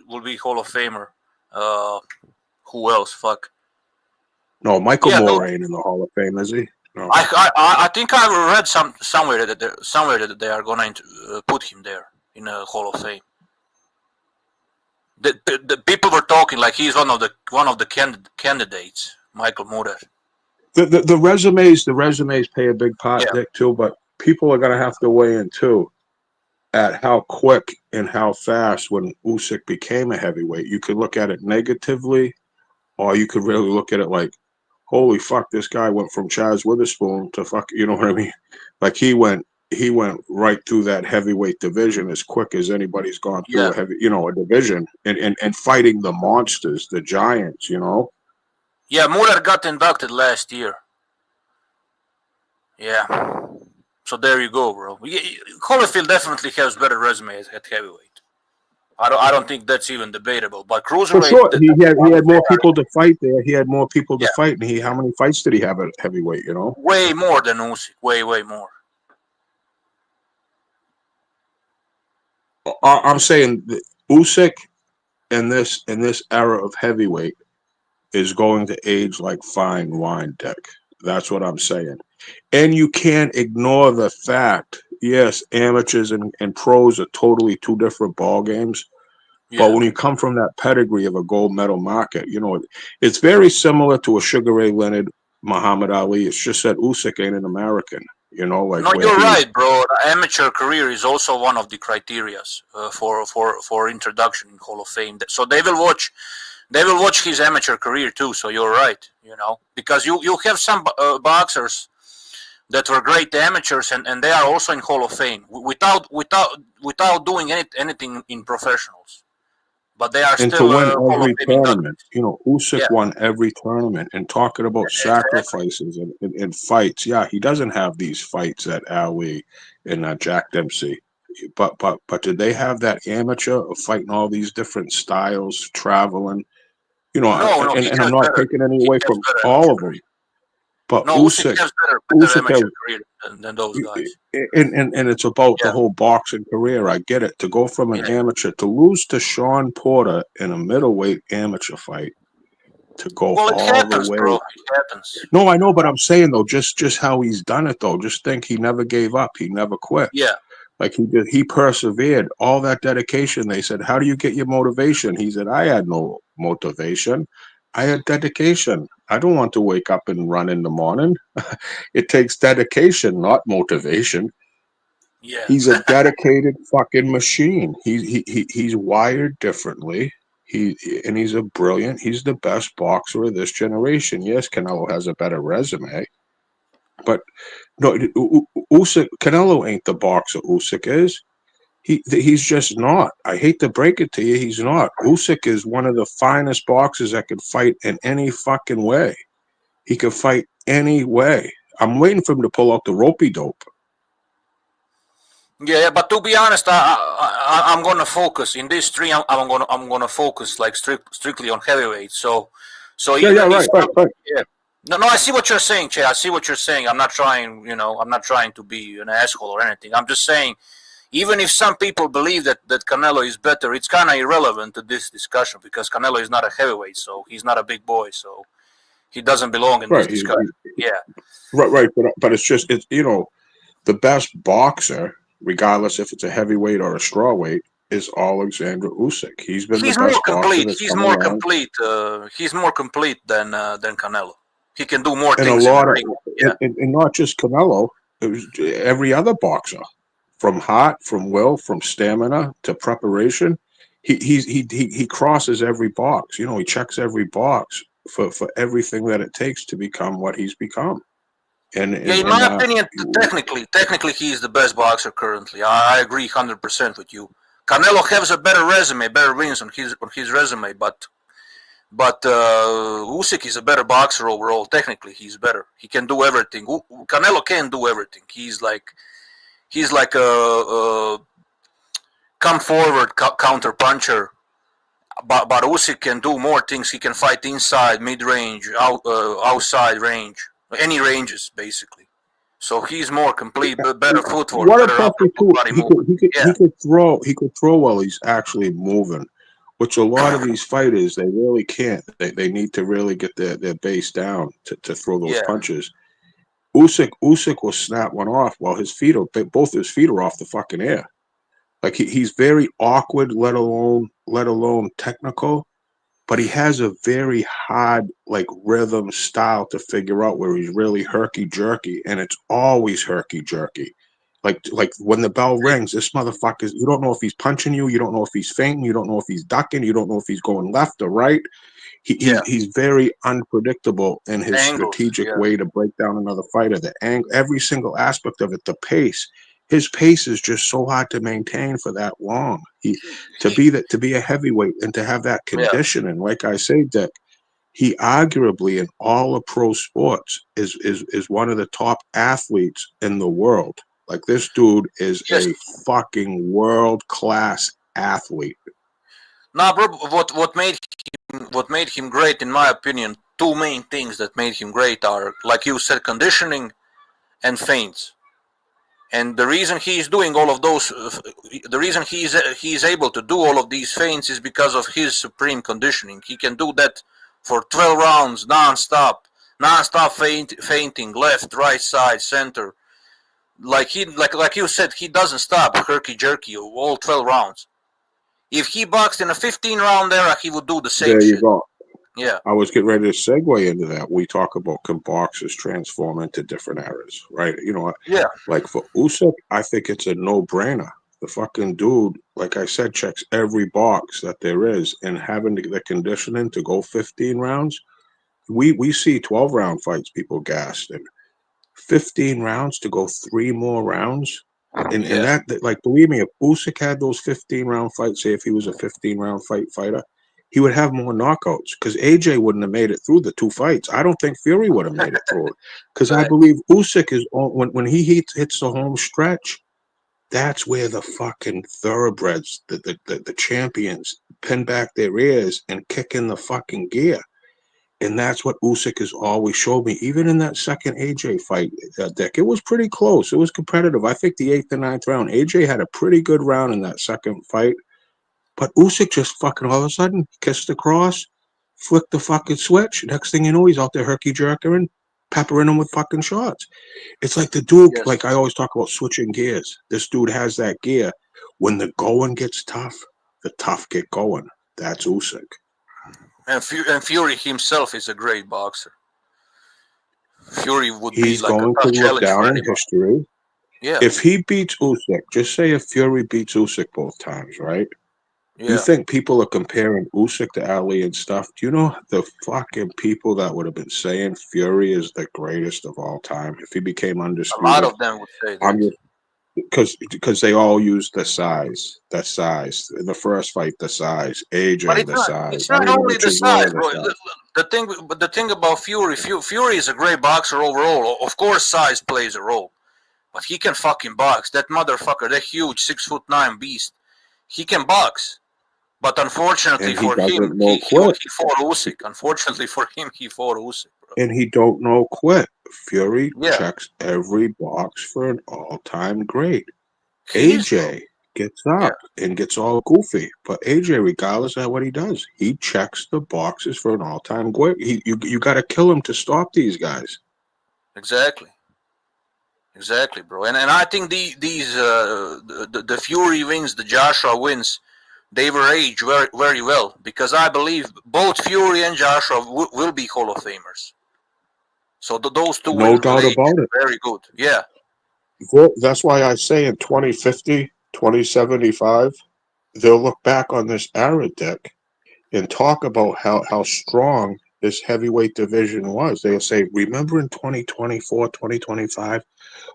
will be Hall of Famer. Who else? Fuck. No, Michael Moore ain't in the Hall of Fame, is he? No. I think I read somewhere that they are going to put him there in the Hall of Fame. the people were talking like he's one of the candidates, Michael Moorer. The resumes pay a big part, Dick, too. But people are gonna have to weigh in too at how quick and how fast when Usyk became a heavyweight. You could look at it negatively, or you could really look at it like, holy fuck, this guy went from Chaz Witherspoon to fuck, you know what I mean? Like he went right through that heavyweight division as quick as anybody's gone through a division and fighting the monsters, the giants, you know? Yeah, Moorer got inducted last year. Yeah. So there you go, bro. Holyfield definitely has better resume at heavyweight. I don't think that's even debatable. But cruiserweight, for sure, he had more people to fight there. He had more people to fight, and how many fights did he have at heavyweight? You know, way more than Usyk. Way more. I'm saying that Usyk in this era of heavyweight is going to age like fine wine, Dick. That's what I'm saying. And you can't ignore the fact, yes, amateurs and pros are totally two different ball games. Yeah. But when you come from that pedigree of a gold medal market, you know, it's very similar to a Sugar Ray Leonard, Muhammad Ali. It's just that Usyk ain't an American, you know. Like, no, you're right, bro. The amateur career is also one of the criteria for introduction in Hall of Fame. So they will watch his amateur career too. So you're right, you know, because you have some boxers that were great amateurs and they are also in Hall of Fame without doing anything in professionals. But they are and still to win every tournament. You know, Usyk won every tournament. And talking about sacrifices and fights, he doesn't have these fights at Ali and Jack Dempsey. But did they have that amateur of fighting all these different styles, traveling? You know, and I'm not taking any away from all of them. But Usyk has better amateur career than those guys. And it's about the whole boxing career. I get it. To go from an amateur to lose to Sean Porter in a middleweight amateur fight, to go all happens, the way. Bro. It happens. No, I know, but I'm saying though, just how he's done it though. Just think, he never gave up. He never quit. Yeah. Like he persevered. All that dedication. They said, "How do you get your motivation?" He said, "I had no motivation. I had dedication. I don't want to wake up and run in the morning. It takes dedication, not motivation." Yeah. He's a dedicated fucking machine. He's wired differently. He's a brilliant. He's the best boxer of this generation. Yes, Canelo has a better resume, but no, Usyk, Canelo ain't the boxer Usyk is. He's just not. I hate to break it to you, he's not. Usyk is one of the finest boxers that could fight in any fucking way. He could fight any way. I'm waiting for him to pull out the ropey dope. Yeah, but to be honest, I'm gonna focus in these three. I'm gonna focus like strictly on heavyweight. So right. Yeah. No, I see what you're saying, Che. I see what you're saying. I'm not trying to be an asshole or anything. I'm just saying, even if some people believe that Canelo is better, it's kind of irrelevant to this discussion because Canelo is not a heavyweight, so he's not a big boy, so he doesn't belong in this discussion. Right. But it's the best boxer, regardless if it's a heavyweight or a strawweight, is Alexander Usyk. He's been the best boxer. He's more complete. He's more complete than Canelo. He can do more things. And not just Canelo. It was every other boxer, from heart, from will, from stamina to preparation. He crosses every box. You know, he checks every box for everything that it takes to become what he's become. And in my opinion, technically, he is the best boxer currently. I agree 100% with you. Canelo has a better resume, better wins on his resume, but Usyk is a better boxer overall. Technically, he's better. He can do everything. Canelo can do everything. He's like a come forward counter puncher. But Usyk can do more things. He can fight inside, mid range, outside range, any ranges basically. So he's more complete, better footwork. What about he could throw while he's actually moving, which a lot of these fighters they really can't. They need to really get their base down to throw those punches. Usyk will snap one off while both his feet are off the fucking air. Like he's very awkward, let alone let alone technical. But he has a very hard, like, rhythm style to figure out where he's really herky-jerky, and it's always herky-jerky. Like when the bell rings, this motherfucker, you don't know if he's punching you, you don't know if he's feinting, you don't know if he's ducking, you don't know if he's going left or right. He's very unpredictable in his strategic way to break down another fighter. The angle, every single aspect of it, the pace. His pace is just so hard to maintain for that long. To be a heavyweight and to have that conditioning, like I say, Dick, he arguably in all of pro sports is one of the top athletes in the world. Like, this dude is a fucking world-class athlete. Nah, bro, what made him great, in my opinion, two main things that made him great are, like you said, conditioning and feints. And the reason he's doing all of those, the reason he's able to do all of these feints is because of his supreme conditioning. He can do that for 12 rounds non-stop feinting, left, right side, center. Like you said, he doesn't stop herky-jerky all 12 rounds. If he boxed in a 15-round era, he would do the same shit. There you go. Yeah. I was getting ready to segue into that. We talk about can boxers transform into different eras, right? You know, like for Usyk, I think it's a no-brainer. The fucking dude, like I said, checks every box that there is, and having the conditioning to go 15 rounds, we see 12-round fights people gassed, and 15 rounds to go 3 more rounds. And that, like, believe me, if Usyk had those 15-round fights, say if he was a 15-round fighter, he would have more knockouts, because AJ wouldn't have made it through the 2 fights. I don't think Fury would have made it through it, because I believe Usyk is when he hits the home stretch, that's where the fucking thoroughbreds, the champions, pin back their ears and kick in the fucking gear. And that's what Usyk has always showed me. Even in that second AJ fight, Dick, it was pretty close. It was competitive. I think the 8th and 9th round, AJ had a pretty good round in that second fight. But Usyk just fucking all of a sudden kissed the cross, flicked the fucking switch. Next thing you know, he's out there herky-jerking, peppering him with fucking shots. It's like the dude, like I always talk about switching gears. This dude has that gear. When the going gets tough, the tough get going. That's Usyk. And Fury himself is a great boxer. Fury would He's be like going a tough to look challenge down for in anyone. history. Yeah. If he beats Usyk, just say if Fury beats Usyk both times, right? You think people are comparing Usyk to Ali and stuff? Do you know the fucking people that would have been saying Fury is the greatest of all time if he became undisputed? A lot of them would say that. Because they all use the size. In the first fight, the size. AJ, the size. It's not only the size, bro. The thing about Fury is a great boxer overall. Of course, size plays a role, but he can fucking box. That motherfucker, that huge 6'9" beast, he can box. But unfortunately for him, he fought Usyk. Unfortunately for him, he fought Usyk, bro. And he don't know quit. Fury checks every box for an all-time great. AJ gets up and gets all goofy. But AJ, regardless of what he does, he checks the boxes for an all-time great. You got to kill him to stop these guys. Exactly, bro. And I think the Fury wins, the Joshua wins, they were aged very, very well, because I believe both Fury and Joshua will be Hall of Famers. So those two no doubt about it. Very good. Yeah. That's why I say in 2050, 2075, they'll look back on this era, Dick, and talk about how strong this heavyweight division was. They'll say, remember in 2024, 2025,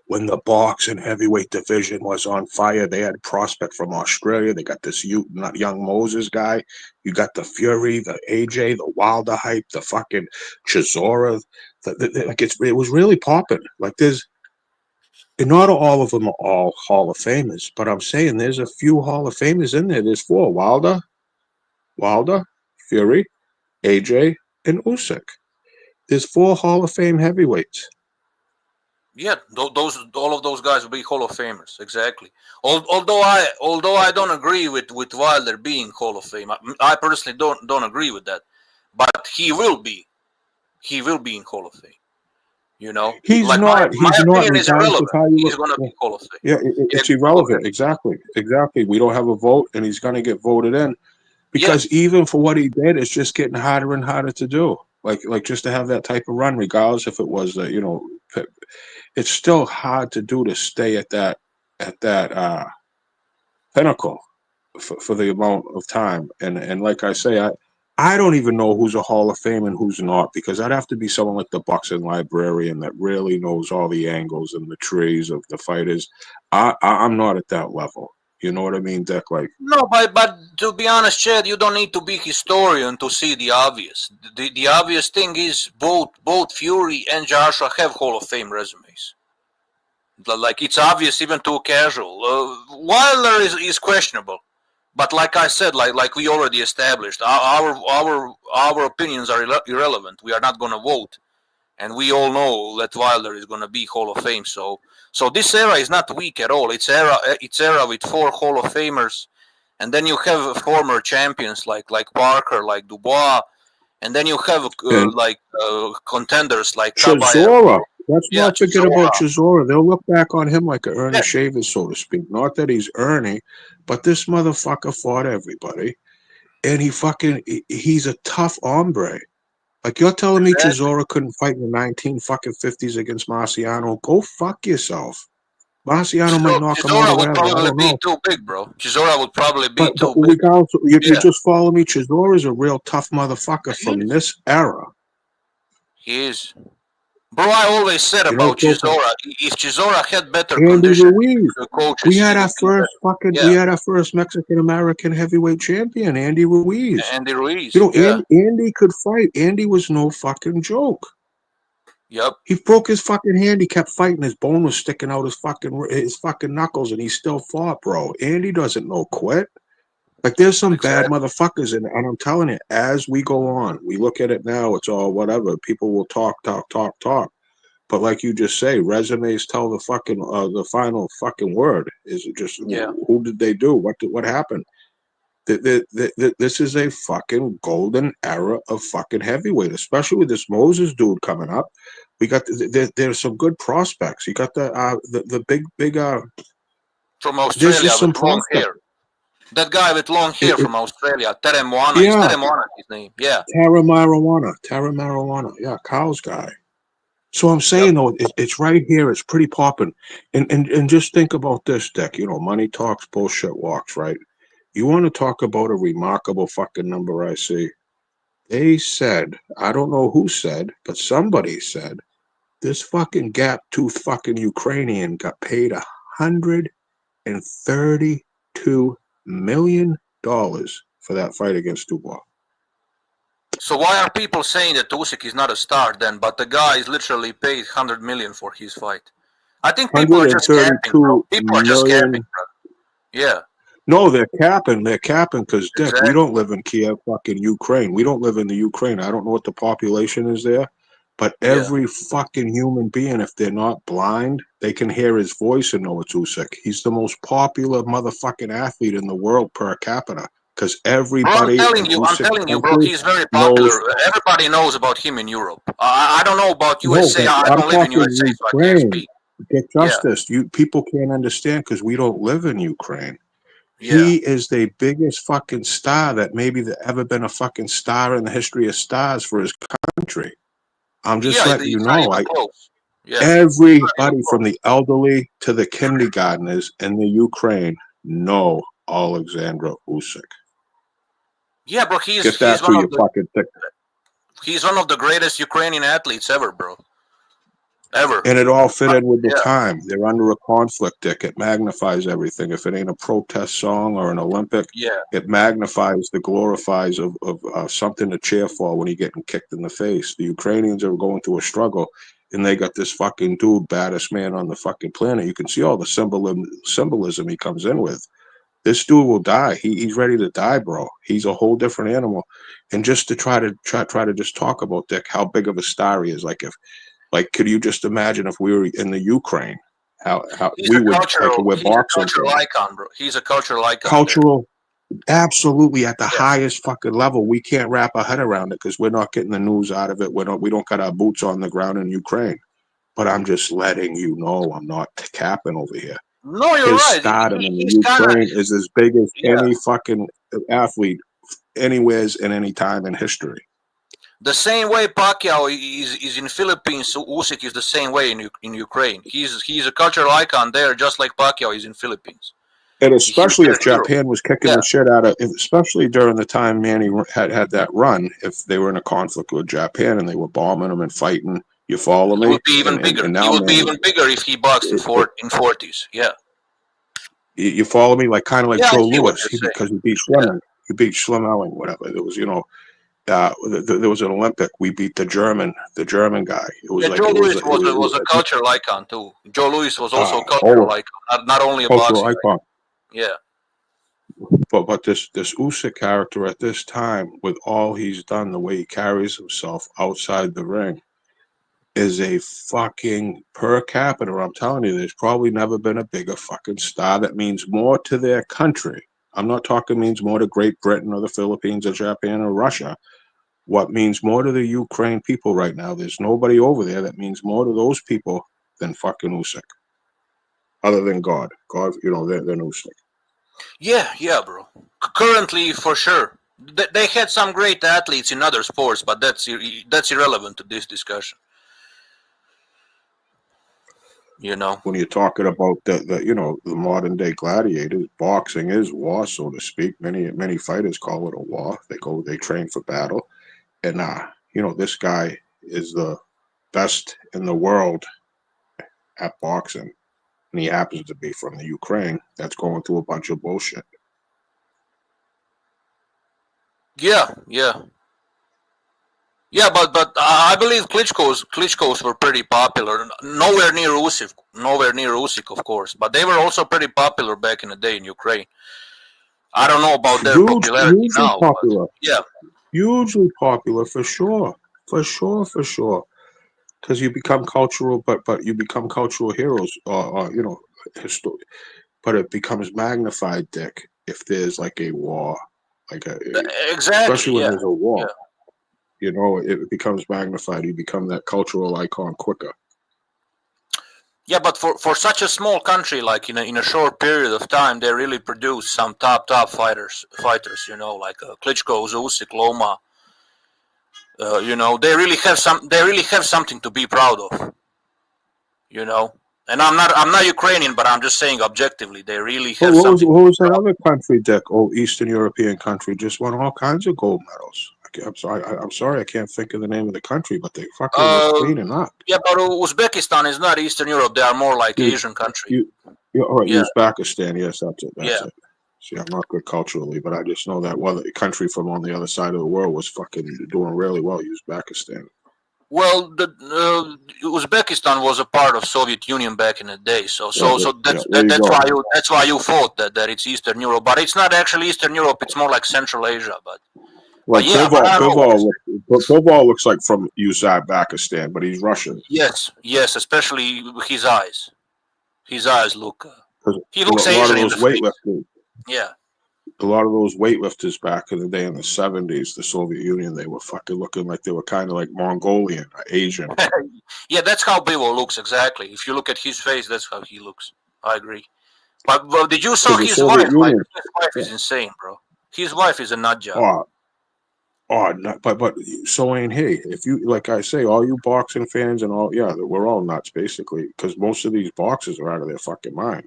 when the box and heavyweight division was on fire? They had a prospect from Australia. They got this young Moses guy. You got the Fury, the AJ, the Wilder hype, the fucking Chisora. It was really popping. Like and not all of them are all Hall of Famers, but I'm saying there's a few Hall of Famers in there. There's 4: Wilder, Fury, AJ, and Usyk. There's 4 Hall of Fame heavyweights. Yeah, all of those guys will be Hall of Famers, exactly. Although I don't agree with Wilder being Hall of Fame. I personally don't agree with that, but he will be. He will be in Hall of Fame. You know, he's like not. My he's not. opinion is irrelevant. He's going to be Hall of Fame. Yeah, it's irrelevant. Exactly. We don't have a vote, and he's going to get voted in. Because even for what he did, it's just getting harder and harder to do. Like just to have that type of run, regardless if it was, it's still hard to do to stay at that pinnacle for the amount of time. And like I say, I don't even know who's a Hall of Fame and who's not, because I'd have to be someone like the boxing librarian that really knows all the angles and the trees of the fighters. I'm not at that level. You know what I mean, Dick? Like, no, but to be honest, Chad, you don't need to be historian to see the obvious. The obvious thing is both Fury and Joshua have Hall of Fame resumes. Like, it's obvious even to a casual. Wilder is questionable, but like I said, like we already established, our opinions are irrelevant. We are not going to vote, and we all know that Wilder is going to be Hall of Fame. So this era is not weak at all. It's era with 4 Hall of Famers, and then you have former champions like Parker, like Dubois, and then you have contenders like Chisora. Let's not forget Chisora. about Chisora. They'll look back on him like an Ernie Shavers, so to speak. Not that he's Ernie, but this motherfucker fought everybody, and he's a tough hombre. Like, you're telling me Chisora couldn't fight in the 1950s against Marciano? Go fuck yourself. Marciano might knock him out Chisora or would whatever. I probably don't be know. too big, bro. Chisora would probably be But too big. regardless, you just follow me. Chisora's a real tough motherfucker from this era. He is. Bro, I always said about Chisora, if Chisora had better Andy conditions, Ruiz. coaches, We had our first Mexican American heavyweight champion, Andy Ruiz. Andy Ruiz. You know, Andy could fight. Andy was no fucking joke. Yep. He broke his fucking hand. He kept fighting. His bone was sticking out his fucking knuckles, and he still fought, bro. Andy doesn't know quit. Like, there's some bad motherfuckers, and I'm telling you, as we go on, we look at it now, it's all whatever. People will talk. But like you just say, resumes tell the final fucking word. Is it just who did they do? What happened? This is a fucking golden era of fucking heavyweight, especially with this Moses dude coming up. We got there's some good prospects. You got the big from Australia there's some with long hair. That guy with long hair from Australia, Tere Moana. Is Tere Moana his name? Yeah. Tara Marijuana. Yeah, Kyle's guy. So I'm saying though, it's right here. It's pretty popping. And just think about this, Dick. You know, money talks, bullshit walks, right? You want to talk about a remarkable fucking number I see. They said, I don't know who said, but somebody said, this fucking gap-toothed fucking Ukrainian got paid $132 million for that fight against Dubois. So why are people saying that Usyk is not a star then, but the guy is literally paid $100 million for his fight? I think people are just capping, bro. People are just capping, bro. Yeah. No, they're capping because, Dick, we don't live in Kiev, fucking Ukraine. We don't live in the Ukraine. I don't know what the population is there, but every fucking human being, if they're not blind, they can hear his voice and know it's Usyk. He's the most popular motherfucking athlete in the world per capita because everybody. Bro, I'm telling you, bro, he's very popular. Everybody knows about him in Europe. I don't know about USA. I don't live in USA, so I can't speak. Get justice. People can't understand because we don't live in Ukraine. Yeah. He is the biggest fucking star that maybe there ever been a fucking star in the history of stars for his country. I'm just letting you know. Everybody from the elderly to the kindergartners in the Ukraine know Alexander Usyk. Yeah, bro, he's one of the greatest Ukrainian athletes ever, bro. Ever. And it all fit in with the time. They're under a conflict, Dick. It magnifies everything. If it ain't a protest song or an Olympic, it magnifies, glorifies of something to cheer for when you're getting kicked in the face. The Ukrainians are going through a struggle, and they got this fucking dude, baddest man on the fucking planet. You can see all the symbolism he comes in with. This dude will die. He's ready to die, bro. He's a whole different animal. And just to try to just talk about, Dick, how big of a star he is. Like, could you just imagine if we were in the Ukraine, how we would we're boxing? He's a cultural icon, bro. He's a cultural icon. Cultural, absolutely at the highest fucking level. We can't wrap our head around it because we're not getting the news out of it. We don't got our boots on the ground in Ukraine. But I'm just letting you know, I'm not capping over here. No, you're right. His stardom in Ukraine is as big as any fucking athlete anywheres in any time in history. The same way Pacquiao is in Philippines, Usyk is the same way in Ukraine. He's a cultural icon there, just like Pacquiao is in Philippines. And especially if Japan was kicking the shit out of, especially during the time Manny had that run, if they were in a conflict with Japan and they were bombing them and fighting, you follow me? He would be even bigger. He would be even bigger if he boxed in 40s. Yeah. You follow me? Like kind of like Joe Louis, because he beat Schlemmer. He beat Schlemmerling, whatever. There was, there was an Olympic. We beat the German guy. It was Joe Louis was a cultural icon too. Joe Louis was also a cultural icon, not only a boxing icon. Yeah. But this Usyk character at this time, with all he's done, the way he carries himself outside the ring, is a fucking per capita. I'm telling you, there's probably never been a bigger fucking star that means more to their country. I'm not talking means more to Great Britain or the Philippines or Japan or Russia. What means more to the Ukraine people right now? There's nobody over there that means more to those people than fucking Usyk. Other than God, than Usyk. Yeah, bro. Currently, for sure, they had some great athletes in other sports, but that's irrelevant to this discussion. When you're talking about the modern day gladiators, boxing is war, so to speak. Many fighters call it a war. They train for battle, and this guy is the best in the world at boxing. And he happens to be from the Ukraine that's going through a bunch of bullshit. Yeah, but I believe Klitschko's were pretty popular. Nowhere near Usyk, of course, but they were also pretty popular back in the day in Ukraine. I don't know about their popularity now. Popular. Yeah, hugely popular for sure. Because you become cultural, but you become cultural heroes, but it becomes magnified, Dick, if there's like a war, exactly, especially when there's a war. Yeah. It becomes magnified. You become that cultural icon quicker. Yeah, but for such a small country, like in a short period of time, they really produce some top fighters. Like Klitschko, Usyk, Loma. They really have something to be proud of. And I'm not Ukrainian, but I'm just saying objectively, they really have something. What was that other country, Dick? Eastern European country just won all kinds of gold medals. I'm sorry, I can't think of the name of the country, but they fucking was cleaning up. Yeah, but Uzbekistan is not Eastern Europe. They are more like Asian country. Uzbekistan, yes, that's it. That's it. See, I'm not good culturally, but I just know that the country from on the other side of the world was fucking doing really well, Uzbekistan. Well, Uzbekistan was a part of Soviet Union back in the day, so that's why you thought that it's Eastern Europe, but it's not actually Eastern Europe. It's more like Central Asia. Bivol looks like from Uzbekistan, but he's Russian. Yes, especially his eyes. His eyes look. He looks Asian in the face. Yeah. A lot of those weightlifters back in the day in the 70s, the Soviet Union, they were fucking looking like they were kind of like Mongolian or Asian. Yeah, that's how Bivol looks exactly. If you look at his face, that's how he looks. I agree. But did you saw his wife? His wife is insane, bro. His wife is a nut job. But so ain't he. If you, like I say, all you boxing fans and all, we're all nuts basically, because most of these boxers are out of their fucking mind.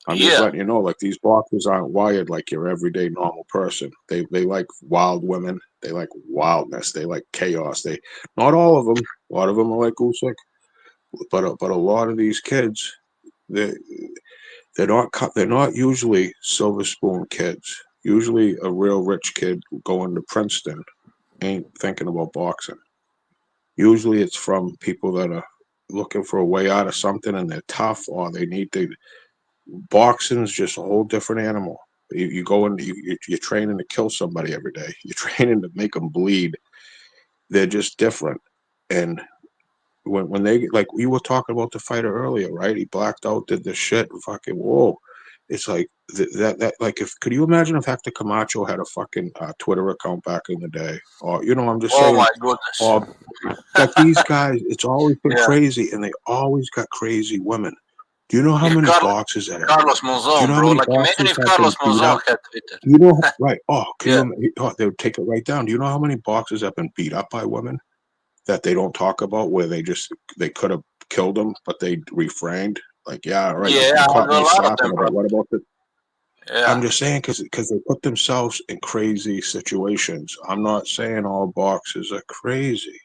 I'm just letting you know, like, these boxers aren't wired like your everyday normal person. They like wild women. They like wildness. They like chaos. Not all of them. A lot of them are like Usyk, but a lot of these kids, they're not usually silver spoon kids. Usually, a real rich kid going to Princeton ain't thinking about boxing. Usually, it's from people that are looking for a way out of something and they're tough, or they need to. Boxing is just a whole different animal. You go in, you're training to kill somebody every day. You're training to make them bleed. They're just different. And when they, like, you were talking about the fighter earlier, right? He blacked out, did the shit, and fucking whoa. It's like that. Like, could you imagine if Hector Camacho had a fucking Twitter account back in the day? Or I'm just saying. Oh my goodness. Like these guys, it's always been crazy, and they always got crazy women. Do you know how Yeah, many boxes that? Carlos Do you Monzon, know how bro. many Like imagine boxes if have Carlos been beat Monzon up? had Twitter. You know, right? Oh, can Yeah. you? Oh, they would take it right down. Do you know how many boxes have been beat up by women that they don't talk about? Where they could have killed them, but they refrained. Like, yeah, right. Yeah, You a caught me lot of them, slapping it, bro. but what about the? Yeah. I'm just saying because they put themselves in crazy situations. I'm not saying all boxers are crazy,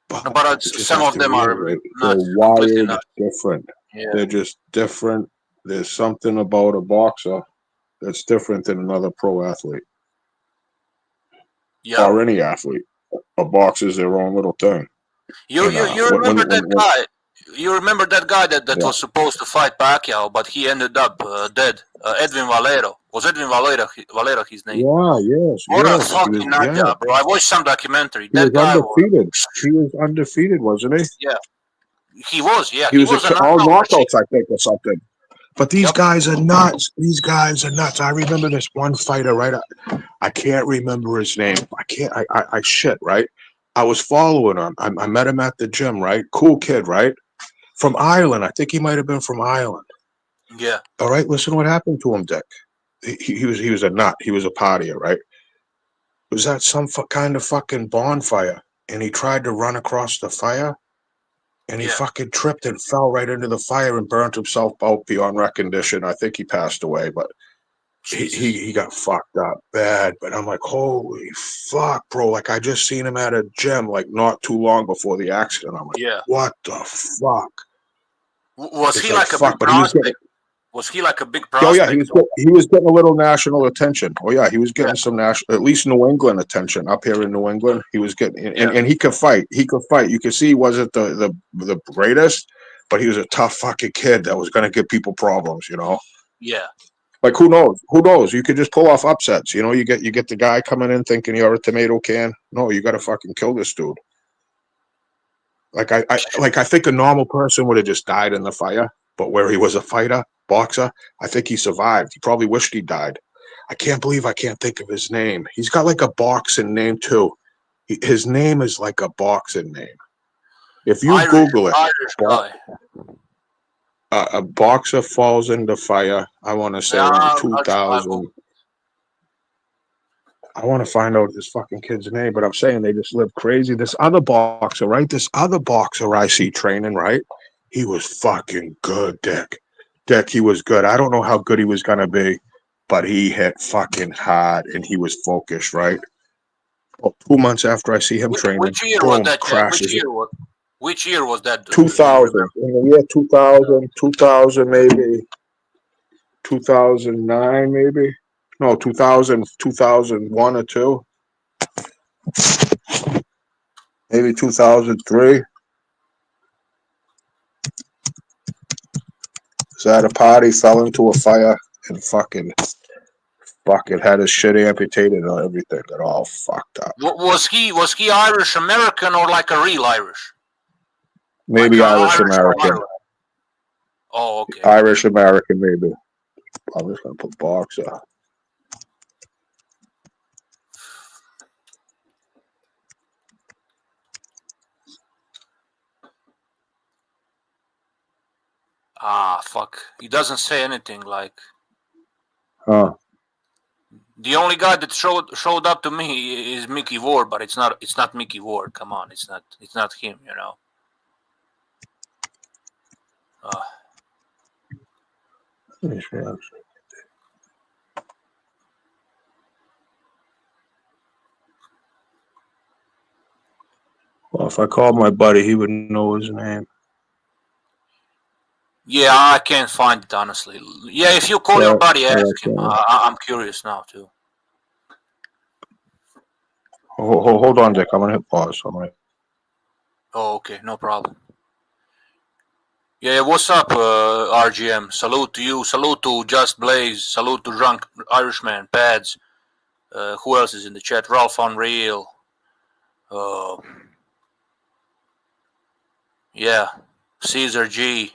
but But you just some have of to them are reiterate not they're completely wired not. different. Yeah. They're just different. There's something about a boxer that's different than another pro athlete Yeah. or any athlete. A boxer's their own little thing. You And remember that guy? You remember that guy that Yeah. was supposed to fight Pacquiao, but he ended up dead. Edwin Valero. Was Edwin Valero his name? Yeah, yes, What a yes. He fucking was, yeah. nutjob, bro! I watched some documentary. He That was guy undefeated. He was undefeated, wasn't he? yeah, he was. Yeah, He he was was an all knockout machine. knockouts, I think, or something. But these Yep. guys are nuts. These guys are nuts. I remember this one fighter, right? I can't remember his name. I shit, right? I was following him. I met him at the gym, right? Cool kid, right? From Ireland. I think he might have been from Ireland. Yeah. All right, listen to what happened to him, Dick. He was a nut. He was a partier, right? It was at some kind of fucking bonfire, and he tried to run across the fire, and he Yeah. fucking tripped and fell right into the fire and burnt himself out beyond recognition. I think he passed away, but he got fucked up bad. But I'm like, holy fuck, bro! Like I just seen him at a gym like not too long before the accident. I'm like, Yeah. what the fuck? Was It's he like a big but he was getting, prospect? Was he like a big oh yeah, prospect? he was getting a little national attention. Oh yeah, he was getting Yeah. some national, at least New England attention up here in New England. He was getting, and he could fight. He could fight. You could see he wasn't the greatest, but he was a tough fucking kid that was going to give people problems. You know. Yeah. Like who knows? Who knows? You could just pull off upsets. You know, you get the guy coming in thinking you're a tomato can. No, you got to fucking kill this dude. Like I think a normal person would have just died in the fire, but where he was a fighter, boxer, I think he survived. He probably wished he died. I can't believe I can't think of his name. He's got like a boxing name too. His name is like a boxing name. If you Google it, Irish guy. A boxer falls into fire. I want to say around 2000. I want to find out this fucking kid's name, but I'm saying they just live crazy. This other boxer, right? This other boxer I see training, right? He was fucking good, Dick. Dick, he was good. I don't know how good he was going to be, but he hit fucking hard and he was focused, right? Well, 2 months after I see him training, Which year boom, was that? crashes. Which year was that? 2000. In the year 2000 maybe. 2009 maybe. No, 2000, 2001 or 2. Maybe 2003. Was at a party, fell into a fire, and fucking had his shit amputated and everything. Got all fucked up. Was he Irish American or like a real Irish? Maybe like Irish American. Oh, okay. Irish American, maybe. I'm just gonna put boxer. Ah, fuck. He doesn't say anything like. Huh. The only guy that showed up to me is Mickey Ward, but it's not Mickey Ward. Come on, it's not him, you know. Well, if I called my buddy, he would know his name. Yeah, I can't find it honestly. Yeah, if you call your buddy, ask him. I'm curious now too. Hold on, Dick. I'm gonna hit pause. Oh, okay, no problem. Yeah, what's up, RGM? Salute to you. Salute to Just Blaze. Salute to Drunk Irishman, Pads. Who else is in the chat? Ralph Unreal. Yeah, Caesar G.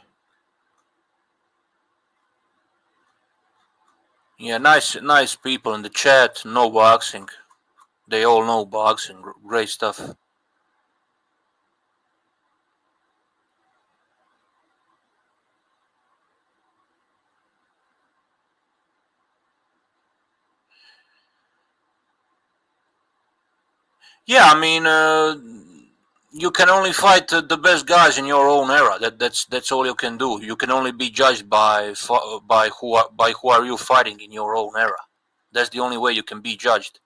Yeah, nice people in the chat. No boxing. They all know boxing. Great stuff. Yeah, I mean, you can only fight the best guys in your own era. That's all you can do. You can only be judged by who are you fighting in your own era. That's the only way you can be judged.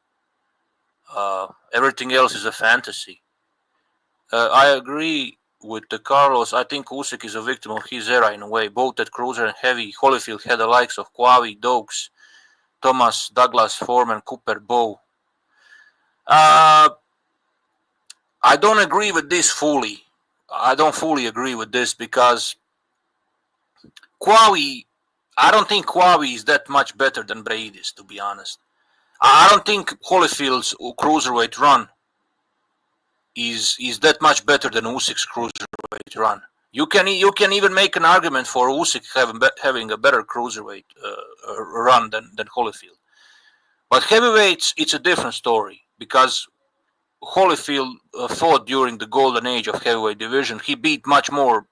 Everything else is a fantasy. I agree with the Carlos. I think Usyk is a victim of his era in a way. Both at cruiser and heavy, Holyfield had the likes of Quavi, Dokes, Thomas, Douglas, Foreman, Cooper, Bow. I don't agree with this fully. I don't fully agree with this because Quavi, I don't think Quavi is that much better than Brady's, to be honest. I don't think Holyfield's cruiserweight run is that much better than Usyk's cruiserweight run. You can even make an argument for Usyk having a better cruiserweight run than Holyfield. But heavyweights, it's a different story because Holyfield fought during the golden age of heavyweight division. He beat much more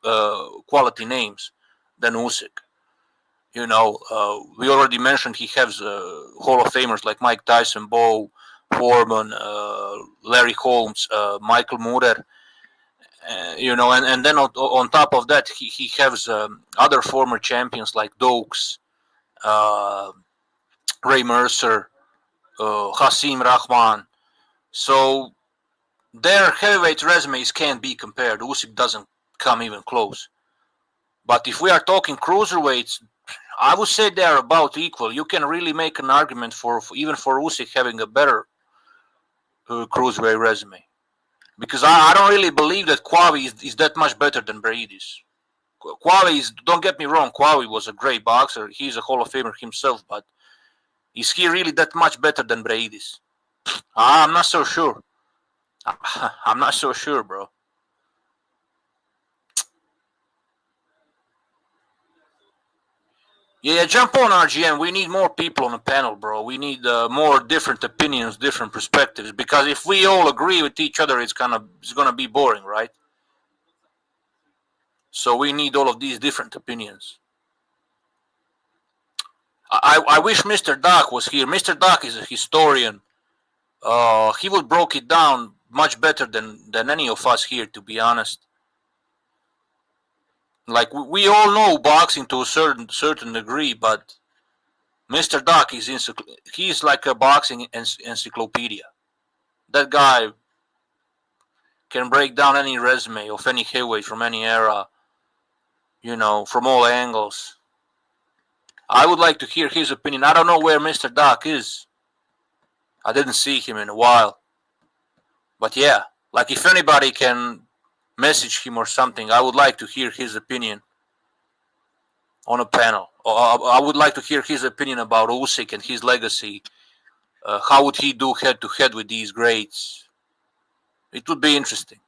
quality names than Usyk. You know, we already mentioned he has Hall of Famers like Mike Tyson, Bowe, Foreman, Larry Holmes, Michael Moorer. You know, and then on top of that, he has other former champions like Dokes, Ray Mercer, Hasim Rahman. So their heavyweight resumes can't be compared. Usyk doesn't come even close. But if we are talking cruiserweights, I would say they're about equal. You can really make an argument for Usyk having a better cruiserweight resume. Because I don't really believe that Quavi is that much better than Brady's. Quavi is, don't get me wrong, Quavi was a great boxer. He's a Hall of Famer himself, but is he really that much better than Brady's? I'm not so sure. I'm not so sure, bro. Yeah, jump on RGM. We need more people on the panel, bro. We need more different opinions, different perspectives. Because if we all agree with each other, it's gonna be boring, right? So we need all of these different opinions. I wish Mr. Doc was here. Mr. Doc is a historian. He would broke it down much better than any of us here, to be honest. Like we all know boxing to a certain degree, but Mr. Doc he's like a boxing encyclopedia. That guy can break down any resume of any heavyweight from any era, you know, from all angles. I would like to hear his opinion. I don't know where Mr. Doc is. I didn't see him in a while. But yeah, like if anybody can message him or something, I would like to hear his opinion on a panel. I would like to hear his opinion about Usyk and his legacy. How would he do head-to-head with these greats? It would be interesting.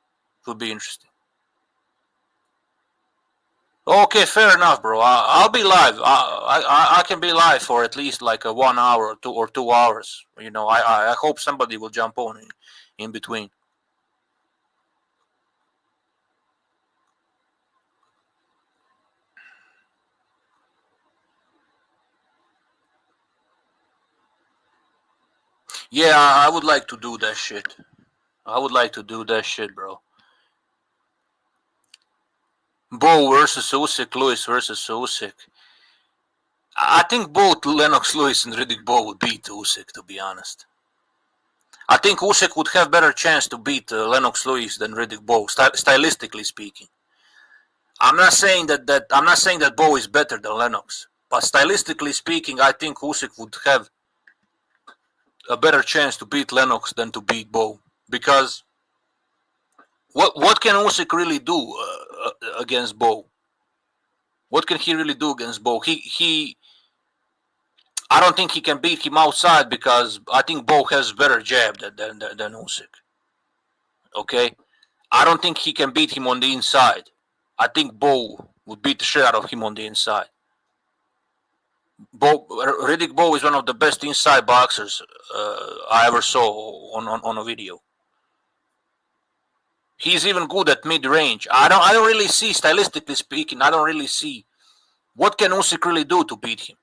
Okay, fair enough, bro. I'll be live. I can be live for at least like a 1 hour or 2 hours. You know, I hope somebody will jump on in between. Yeah, I would like to do that shit. Bro. Bowe versus Usyk, Lewis versus Usyk. I think both Lennox Lewis and Riddick Bowe would beat Usyk, to be honest. I think Usyk would have better chance to beat Lennox Lewis than Riddick Bowe, stylistically speaking. I'm not saying that Bowe is better than Lennox, but stylistically speaking, I think Usyk would have a better chance to beat Lennox than to beat Bowe. Because what can Usyk really do against Bowe? What can he really do against Bowe? I don't think he can beat him outside because I think Bowe has better jab than Usyk. Okay? I don't think he can beat him on the inside. I think Bowe would beat the shit out of him on the inside. Riddick Bowe is one of the best inside boxers I ever saw on a video. He's even good at mid-range. I don't really see, stylistically speaking, I don't really see what can Usyk really do to beat him.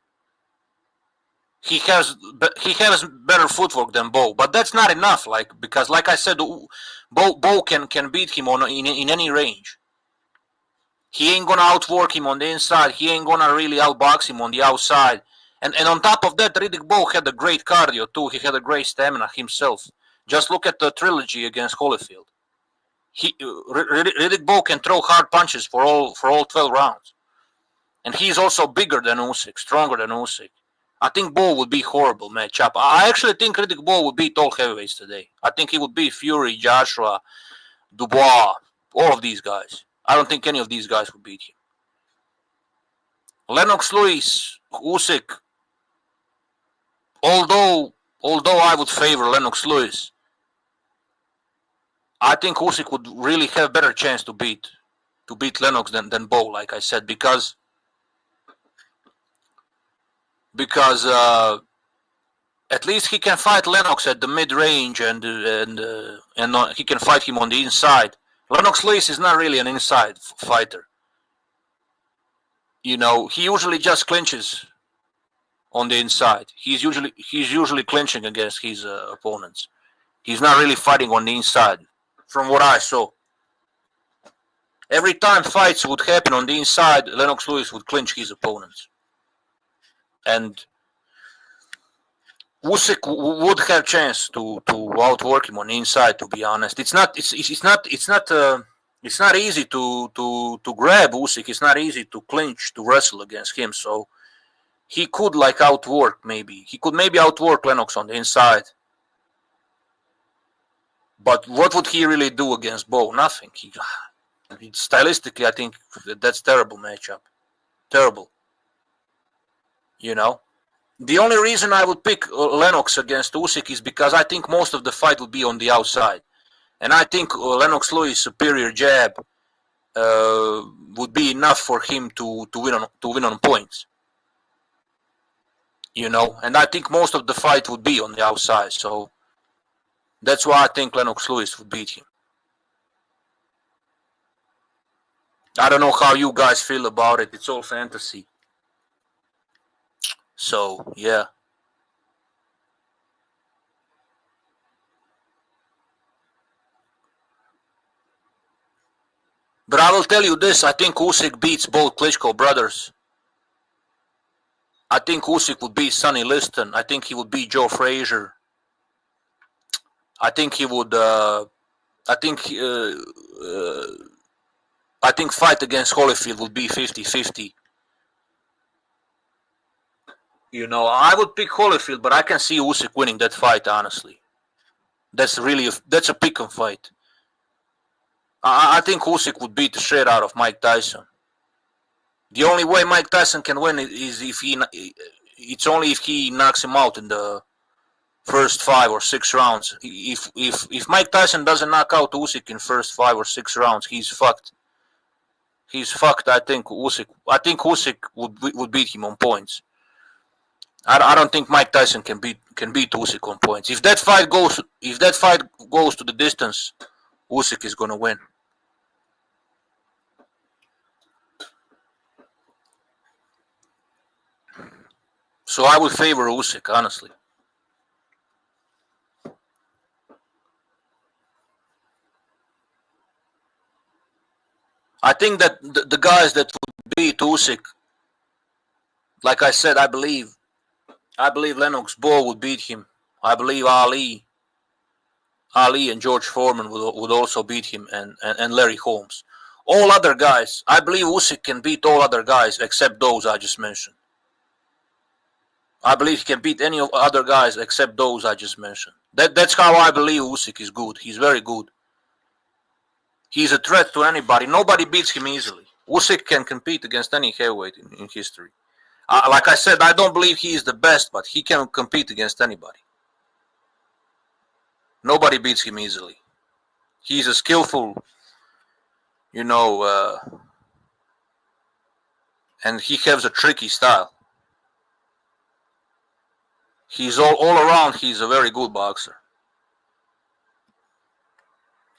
he has better footwork than Bowe, but that's not enough. Because like I said, Bowe can beat him in any range. He ain't gonna outwork him on the inside. He ain't gonna really outbox him on the outside. And on top of that, Riddick Bowe had a great cardio too. He had a great stamina himself. Just look at the trilogy against Holyfield. Riddick Bowe can throw hard punches for all 12 rounds, and he's also bigger than Usyk, stronger than Usyk. I think Bowe would be horrible matchup. I actually think Riddick Bowe would beat all heavyweights today. I think he would beat Fury, Joshua, Dubois, all of these guys. I don't think any of these guys would beat him. Lennox Lewis, Usyk. Although I would favor Lennox Lewis, I think Usyk would really have better chance to beat Lennox than Bowe, like I said, because at least he can fight Lennox at the mid range and he can fight him on the inside. Lennox Lewis is not really an inside fighter. You know, he usually just clinches on the inside. He's usually clinching against his opponents. He's not really fighting on the inside, from what I saw. Every time fights would happen on the inside, Lennox Lewis would clinch his opponents. And Usyk would have chance to outwork him on the inside. To be honest, it's not easy to grab Usyk. It's not easy to clinch, to wrestle against him. So he could outwork maybe. He could maybe outwork Lennox on the inside. But what would he really do against Bowe? Nothing. Stylistically, I think that's terrible matchup. Terrible. You know, the only reason I would pick Lennox against Usyk is because I think most of the fight would be on the outside, and I think Lennox Lewis' superior jab would be enough for him to win on points. You know, and I think most of the fight would be on the outside, so that's why I think Lennox Lewis would beat him. I don't know how you guys feel about it. It's all fantasy. So, yeah. But I will tell you this, I think Usyk beats both Klitschko brothers. I think Usyk would beat Sonny Liston. I think he would beat Joe Frazier. I think he would, I think fight against Holyfield would be 50-50. You know, I would pick Holyfield, but I can see Usyk winning that fight, honestly. That's a pick 'em fight. I think Usyk would beat the shit out of Mike Tyson. The only way Mike Tyson can win is if he knocks him out in the first 5 or 6 rounds. If Mike Tyson doesn't knock out Usyk in first 5 or 6 rounds, he's fucked. He's fucked. I think Usyk would beat him on points. I don't think Mike Tyson can beat Usyk on points. If that fight goes to the distance, Usyk is gonna win. So I would favor Usyk, honestly. I think that the guys that would beat Usyk, like I said, I believe Lennox Bowe would beat him. I believe Ali and George Foreman would also beat him, and Larry Holmes. All other guys, I believe Usyk can beat all other guys except those I just mentioned. I believe he can beat any of other guys except those I just mentioned. That's how I believe Usyk is good. He's very good. He's a threat to anybody. Nobody beats him easily. Usyk can compete against any heavyweight in history. Like I said, I don't believe he is the best, but he can compete against anybody. Nobody beats him easily. He's a skillful, and he has a tricky style. He's all around, he's a very good boxer.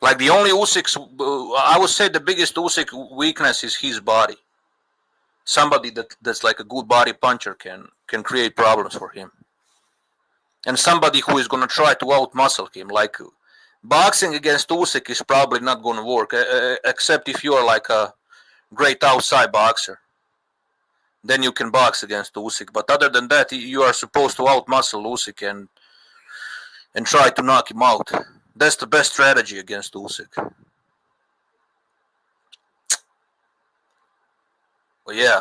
Like the only Usyk's, I would say the biggest Usyk weakness is his body. Somebody that's like a good body puncher can create problems for him. and somebody who is going to try to out-muscle him. Like, boxing against Usyk is probably not going to work, except if you're like a great outside boxer. Then you can box against Usyk. But other than that, you are supposed to out-muscle Usyk and try to knock him out. That's the best strategy against Usyk. Well, yeah.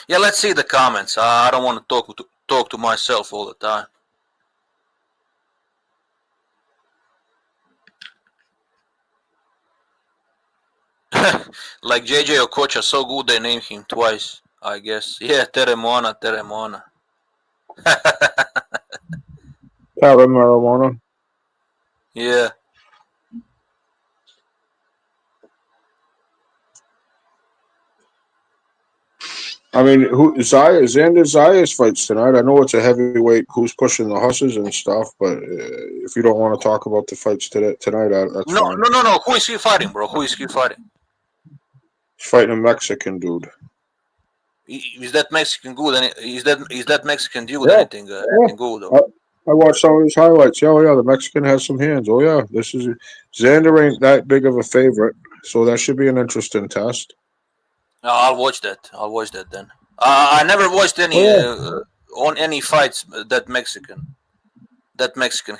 Let's see the comments. I don't want to talk to myself all the time. Like JJ Okocha, so good they named him twice, I guess. Yeah, Teremona. Marijuana. Yeah. I mean, Xander Zayas fights tonight. I know it's a heavyweight. Who's pushing the husses and stuff? But if you don't want to talk about the fights tonight, that's fine. No. Who is he fighting, bro? Who is he fighting? He's fighting a Mexican dude. Is that Mexican good? Is that Mexican dude anything good? I watched some of his highlights. Oh yeah, the Mexican has some hands. Oh yeah, Xander ain't that big of a favorite, so that should be an interesting test. No, I'll watch that then. I never watched any on any fights that Mexican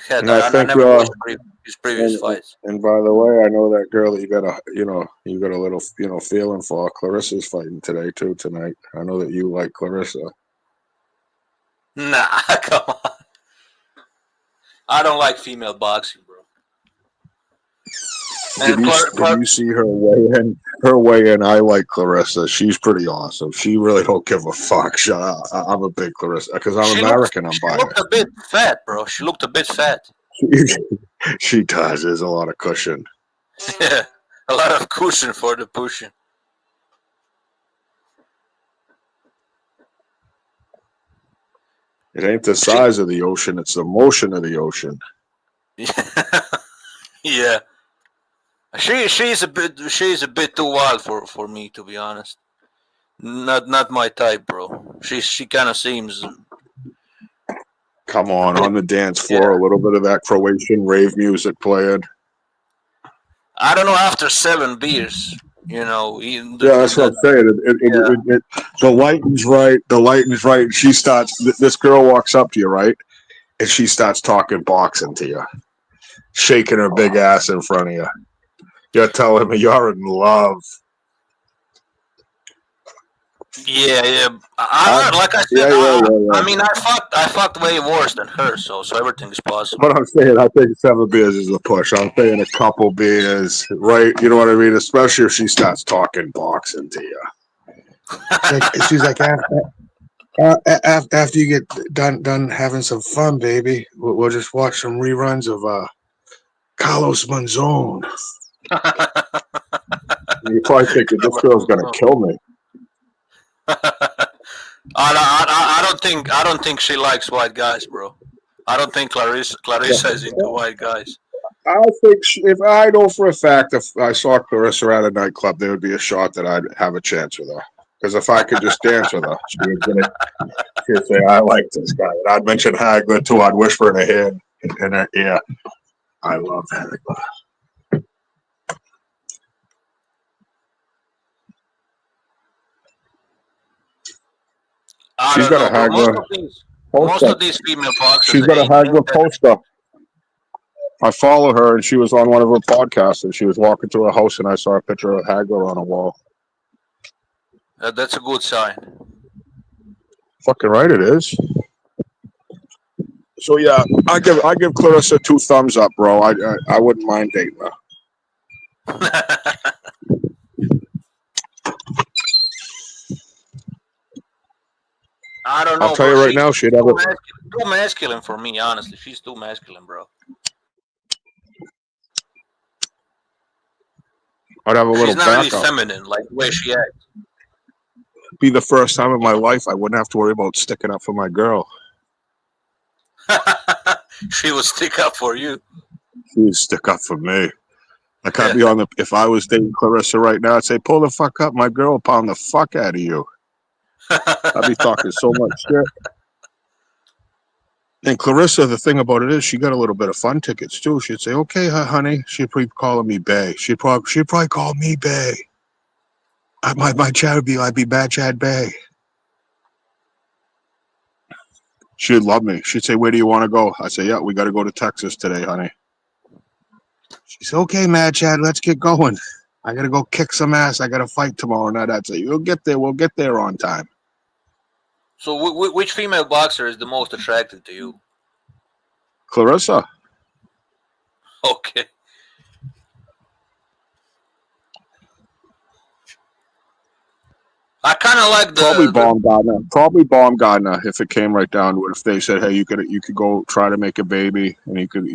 had. And I never watched his previous fights. And by the way, I know that girl that you got a little feeling for. Clarissa's fighting tonight. I know that you like Clarissa. Nah, come on. I don't like female boxing, bro. Did you see her weigh in? Her weigh in. I like Clarissa. She's pretty awesome. She really don't give a fuck. I'm a big Clarissa because I'm American. I'm biased. She looked a bit fat, bro. She looked a bit fat. She does. There's a lot of cushion. Yeah, a lot of cushion for the pushing. It ain't the size of the ocean; it's the motion of the ocean. Yeah. She's a bit too wild for me, to be honest. Not my type, bro. She kind of seems. Come on the dance floor, a little bit of that Croatian rave music playing. I don't know. After 7 beers, that's what I'm saying. The lighting's right. The lighting's right. She starts. This girl walks up to you, right, and she starts talking boxing to you, shaking her big ass in front of you. You're telling me you're in love. Yeah. Like I said, I mean, I fucked way worse than her, so everything is possible. But I'm saying, I think 7 beers is a push. I'm saying a couple beers, right? You know what I mean? Especially if she starts talking boxing to you. She's like, after you get done having some fun, baby, we'll just watch some reruns of Carlos Monzon. You probably think that this girl's gonna kill me. I don't think she likes white guys, bro. I don't think Clarissa is into white guys. I think if I know for a fact, if I saw Clarissa at a nightclub, there would be a shot that I'd have a chance with her. Because if I could just dance with her, she'd say, "I like this guy." And I'd mention Hagler too. I'd whisper in her ear, "I love Hagler." She's got a Hagler. Most of these female boxers. She's got a Hagler poster. I follow her, and she was on one of her podcasts, and she was walking to her house, and I saw a picture of Hagler on a wall. That's a good sign. Fucking right, it is. So yeah, I give Clarissa 2 thumbs up, bro. I wouldn't mind dating her. I don't know. I'll tell you right now, she'd have too masculine for me, honestly. She's too masculine, bro. I'd have a little She's not really backup. feminine, like the way she acts. Be the first time in my life I wouldn't have to worry about sticking up for my girl. She would stick up for you. She would stick up for me. I can't be on the. If I was dating Clarissa right now, I'd say, "Pull the fuck up, my girl will pound the fuck out of you." I'd be talking so much shit. And Clarissa, the thing about it is, she got a little bit of fun tickets too. She'd say, "Okay, honey." She'd be calling me Bay. She'd probably call me Bay. My chat would be, I'd be Bad Chad Bay. She'd love me. She'd say, "Where do you want to go?" I say, "Yeah, we got to go to Texas today, honey." She said, "Okay, Mad Chad, let's get going. I got to go kick some ass. I got to fight tomorrow night." I'd say, "You'll get there. We'll get there on time." So, which female boxer is the most attractive to you? Clarissa. Okay. I kind of like Probably Baumgartner. Probably Baumgartner if it came right down to it. If they said, "Hey, you could go try to make a baby," and you could,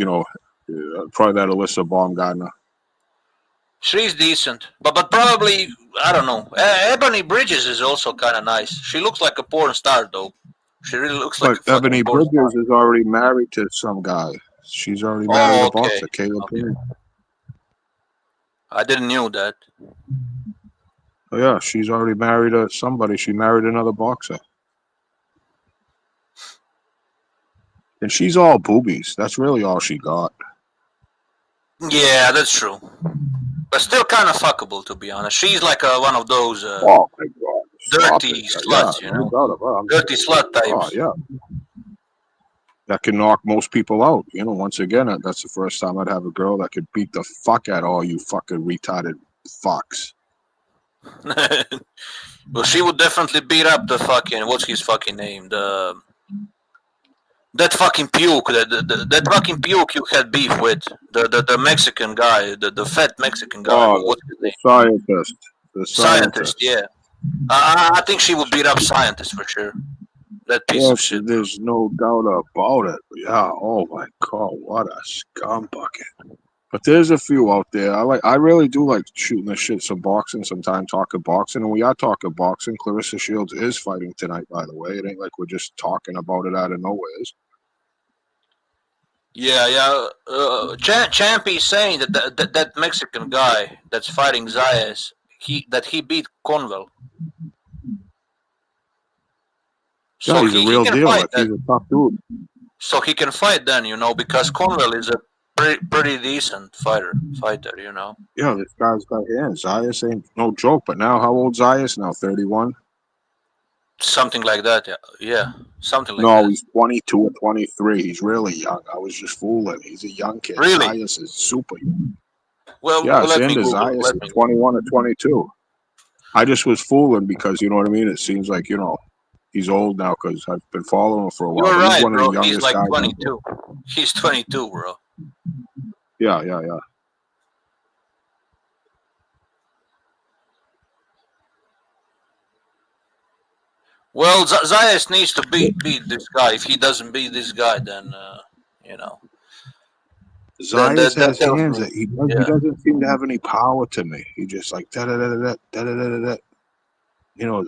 probably that Alyssa Baumgartner. She's decent, but probably I don't know. Ebony Bridges is also kind of nice. She looks like a porn star though. She really looks like. But Ebony Bridges is already married to some guy. She's already married a boxer, Caleb Payne. I didn't know that. Oh yeah, she's already married to somebody. She married another boxer. And she's all boobies. That's really all she got. Yeah, that's true. But still kind of fuckable, to be honest. She's like one of those oh my God. dirty sluts, dirty slut types. Oh, yeah. That can knock most people out. Once again, that's the first time I'd have a girl that could beat the fuck out of all you fucking retarded fucks. Well, she would definitely beat up the fucking, what's his fucking name? That fucking puke, that fucking puke you had beef with, the Mexican guy, the fat Mexican guy. Oh, what's his name? Scientist. The Scientist, yeah. I think she would beat up Scientist for sure. That piece of shit. There's no doubt about it. Yeah. Oh my God, what a scumbucket. But there's a few out there. I really do like shooting the shit, some boxing, sometime talking boxing. And we are talking boxing. Clarissa Shields is fighting tonight, by the way. It ain't like we're just talking about it out of nowhere. Yeah. Champy's saying that Mexican guy that's fighting Zayas, he beat Conwell. So yeah, he's a real deal. Like, he's a tough dude. So he can fight then, because Conwell is a pretty decent fighter, Yeah, this guy's got hands. Zayas ain't no joke. But now, how old Zayas now? 31? Something like that, yeah. Something like that. No, he's 22 or 23. He's really young. I was just fooling. He's a young kid. Really? Zayas is super young. Well, yeah, Xander Zayas is 21 or 22. I just was fooling because, you know what I mean? It seems like, he's old now because I've been following him for a while. You're right, one bro. Of the He's like guys 22. He's 22, bro. Yeah. Well, Zayas needs to beat this guy. If he doesn't beat this guy, then, Zayas has hands. He doesn't seem to have any power to me. He just like da-da-da-da-da-da-da-da-da.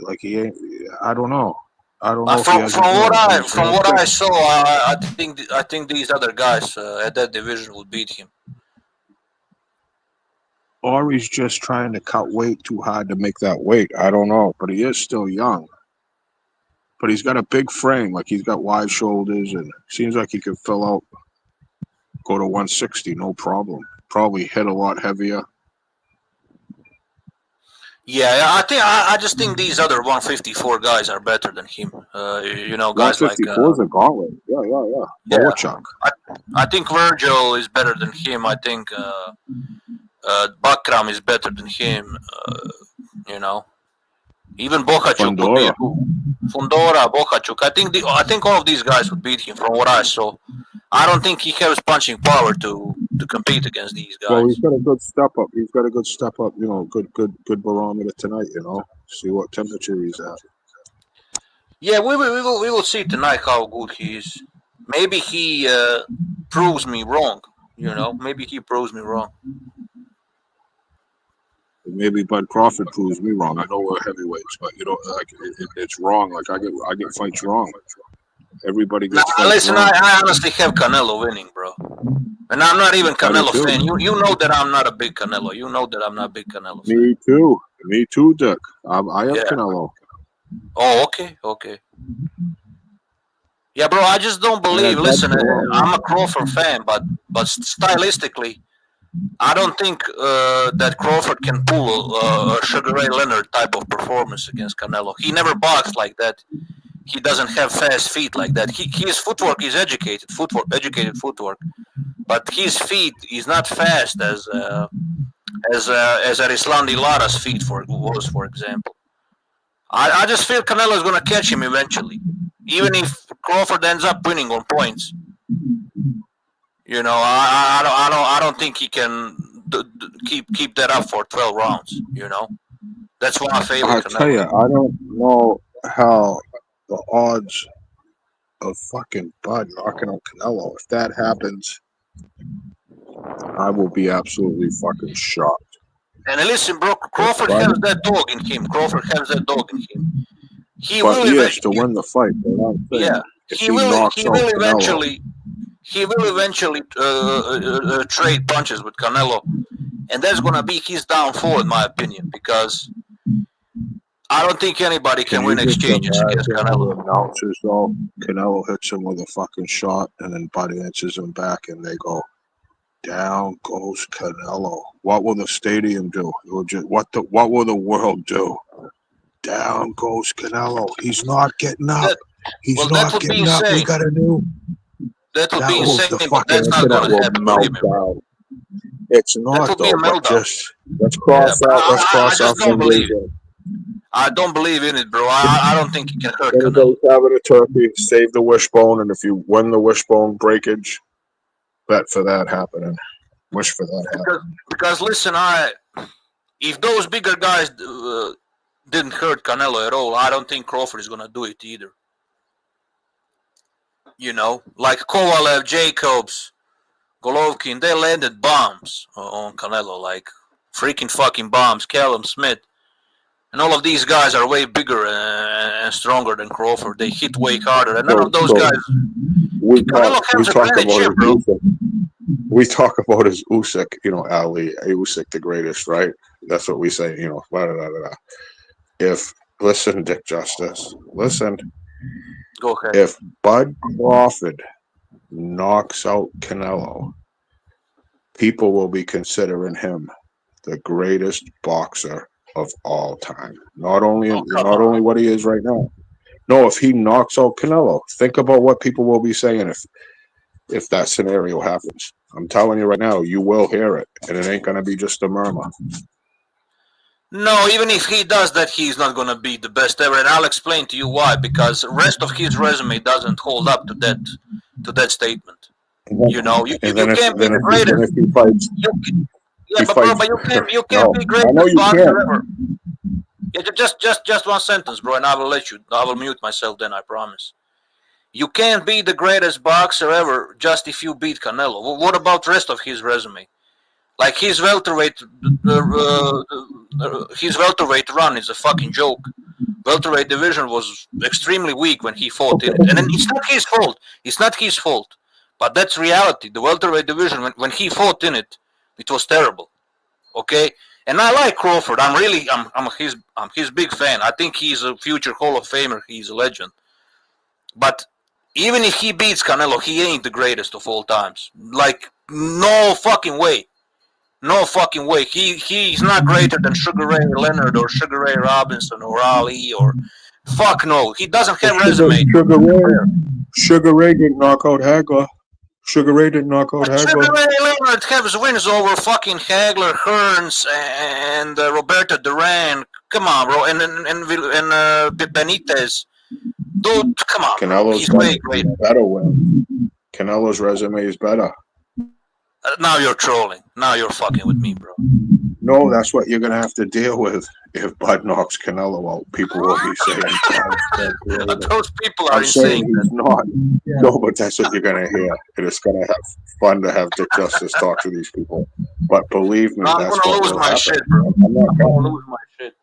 Like he ain't, I don't know. I don't know. From what I saw, I think these other guys at that division would beat him. Or he's just trying to cut weight too hard to make that weight. I don't know, but he is still young. But he's got a big frame, like he's got wide shoulders, and seems like he could fill out, go to 160, no problem. Probably hit a lot heavier. Yeah, I just think these other 154 guys are better than him. Guys like 154 is a gauntlet. Yeah. Bochuk. I think Virgil is better than him. I think Bakram is better than him. Even Bohachuk would beat Fundora, Bohachuk. I think all of these guys would beat him from what I saw. I don't think he has punching power to compete against these guys. Well, he's got a good step up. Good barometer tonight. See what temperature he's at. Yeah, we will see tonight how good he is. Maybe he proves me wrong. Maybe he proves me wrong. Maybe Bud Crawford proves me wrong. I know we're heavyweights, but it's wrong. Like I get fights wrong. Everybody gets fights listen, wrong. I honestly have Canelo winning, bro. And I'm not even Canelo fan. You know that I'm not a big Canelo. You know that I'm not a big Canelo fan. Me too, Dick. I have Canelo. Oh, okay. Yeah, bro, I just don't believe. And that's Listen, wrong. I'm a Crawford fan, but stylistically, I don't think that Crawford can pull a Sugar Ray Leonard type of performance against Canelo. He never boxed like that. He doesn't have fast feet like that. His footwork is educated footwork, but his feet is not fast as Arislandi Lara's feet was, for example. I just feel Canelo is going to catch him eventually, even if Crawford ends up winning on points. You know, I don't think he can keep that up for 12 rounds. You know, that's why I favor I Canelo. tell you, I don't know how the odds of fucking Bud knocking out Canelo. If that happens, I will be absolutely fucking shocked. And listen, bro, Crawford has that dog in him. He But will he has to win the fight. Yeah, he will eventually trade punches with Canelo, and that's gonna be his downfall, in my opinion, because I don't think anybody can win exchanges against Canelo. Announcers though, Canelo hits him with a fucking shot, and then Bud answers him back, and they go, "Down goes Canelo." What will the stadium do? It will just, what will the world do? Down goes Canelo. He's not getting up. He's not getting up. We got to do. That would be was insane, the but that's not internet going to will happen. melt believe me, bro. down. It's not would be though. a But meltdown. just let's cross Yeah, out. Let's I cross just out don't believe fingers. it. I don't believe in it, bro. I don't think he can hurt Canelo. Everybody's having a turkey. Save the wishbone, and if you win the wishbone breakage, bet for that happening. Wish for that happening. Because listen, if those bigger guys didn't hurt Canelo at all, I don't think Crawford is gonna do it either. You know, like Kovalev, Jacobs, Golovkin, they landed bombs on Canelo, like freaking fucking bombs. Callum Smith, and all of these guys are way bigger and stronger than Crawford. They hit way harder, and none of those guys. We talk about his Usyk, Ali Usyk the greatest, right? That's what we say, blah, blah, blah, blah. Listen, Dick Justice, listen. Go ahead. If Bud Crawford knocks out Canelo, people will be considering him the greatest boxer of all time. Not only what he is right now. No, if he knocks out Canelo, think about what people will be saying if that scenario happens. I'm telling you right now, you will hear it, and it ain't gonna be just a murmur. No, even if he does that, he's not going to be the best ever, and I'll explain to you why. Because the rest of his resume doesn't hold up to that statement. You know, you can't be the greatest. You can't be greatest boxer ever. Yeah, just one sentence, bro, and I will mute myself. Then I promise. You can't be the greatest boxer ever just if you beat Canelo. Well, what about the rest of his resume? Like his welterweight run is a fucking joke. Welterweight division was extremely weak when he fought in it, and then it's not his fault. It's not his fault, but that's reality. The welterweight division when he fought in it, it was terrible. Okay, and I like Crawford. I'm his big fan. I think he's a future Hall of Famer. He's a legend. But even if he beats Canelo, he ain't the greatest of all times. Like no fucking way. No fucking way. He's not greater than Sugar Ray Leonard or Sugar Ray Robinson or Ali or fuck no. He doesn't have resume. Sugar Ray didn't knock out Hagler. Sugar Ray Leonard has wins over fucking Hagler, Hearns, and Roberto Duran. Come on, bro, and Benitez. Dude, come on. Canelo's way greater. Better win. Canelo's resume is better. Now you're trolling. Now you're fucking with me, bro. No, that's what you're going to have to deal with if Bud knocks Canelo out. People will be saying those people are I'm saying insane. he's not. Yeah. No, but that's what you're going to hear. And it's going to have fun to have Dick Justice talk to these people. But believe me, I'm going to lose my shit, bro. I'm going to lose my shit.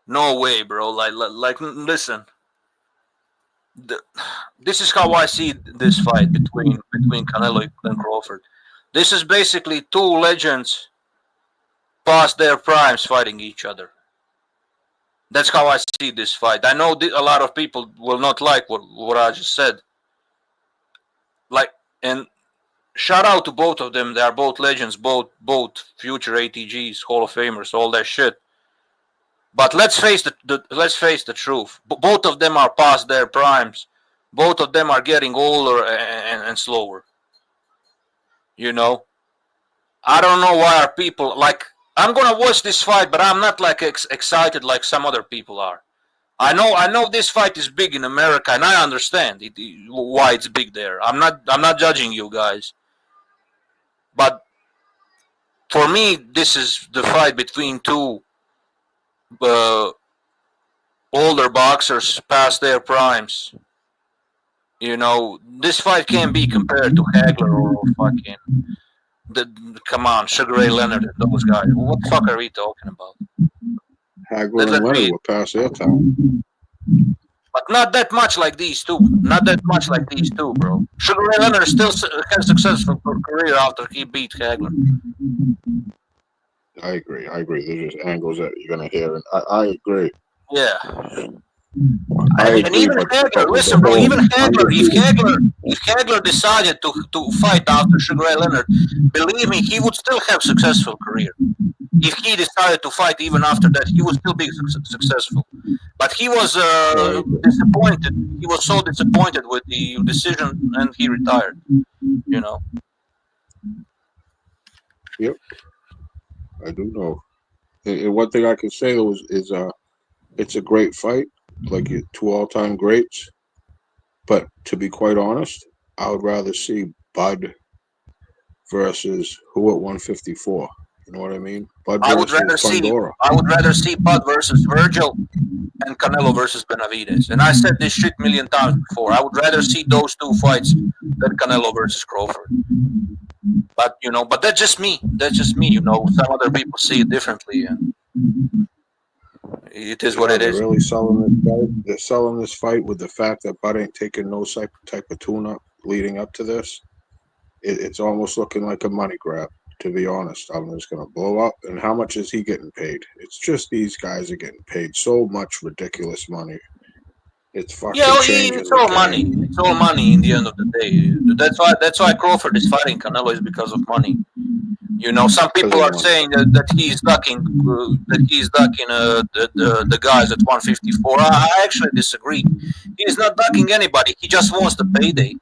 No way, bro. Like, listen. This is how I see this fight between Canelo and Crawford. This is basically two legends past their primes fighting each other. That's how I see this fight. I know a lot of people will not like what I just said. Like, and shout out to both of them. They are both legends, both future ATGs, Hall of Famers, all that shit. But let's face the truth. Both of them are past their primes. Both of them are getting older and slower. You know, I don't know why are people like. I'm gonna watch this fight, but I'm not like excited like some other people are. I know this fight is big in America, and I understand why it's big there. I'm not judging you guys, but for me, this is the fight between two older boxers past their primes. You know, this fight can't be compared to Hagler or fucking come on, Sugar Ray Leonard and those guys. What the fuck are we talking about? Hagler and Leonard were past their time. But not that much like these two. Not that much like these two, bro. Sugar Ray Leonard still has a successful career after he beat Hagler. I agree. There's just angles that you're gonna hear, and I agree. Yeah. And even Hagler, listen, bro. Even Hagler, if Hagler decided to fight after Sugar Ray Leonard, believe me, he would still have a successful career. If he decided to fight even after that, he would still be successful. But he was disappointed. He was so disappointed with the decision, and he retired. You know. Yep, I do know. And one thing I can say though is it's a great fight, like two all-time greats. But to be quite honest, I would rather see Bud versus who at 154. You know what I mean? Bud I would rather see Bud versus Virgil and Canelo versus Benavidez. And I said this shit a million times before. I would rather see those two fights than Canelo versus Crawford. But you know, but that's just me. You know, some other people see it differently, and it is what it is. They're really selling this fight. They're selling this fight with the fact that Bud ain't taking no type of tune-up leading up to this. It's almost looking like a money grab. To be honest, I'm just going to blow up. And how much is he getting paid? It's just these guys are getting paid so much ridiculous money. It's fucking it's all money. It's all money in the end of the day. That's why Crawford is fighting Canelo is because of money. You know, some people are saying that he's ducking the guys at 154. I actually disagree. He's not ducking anybody. He just wants the payday.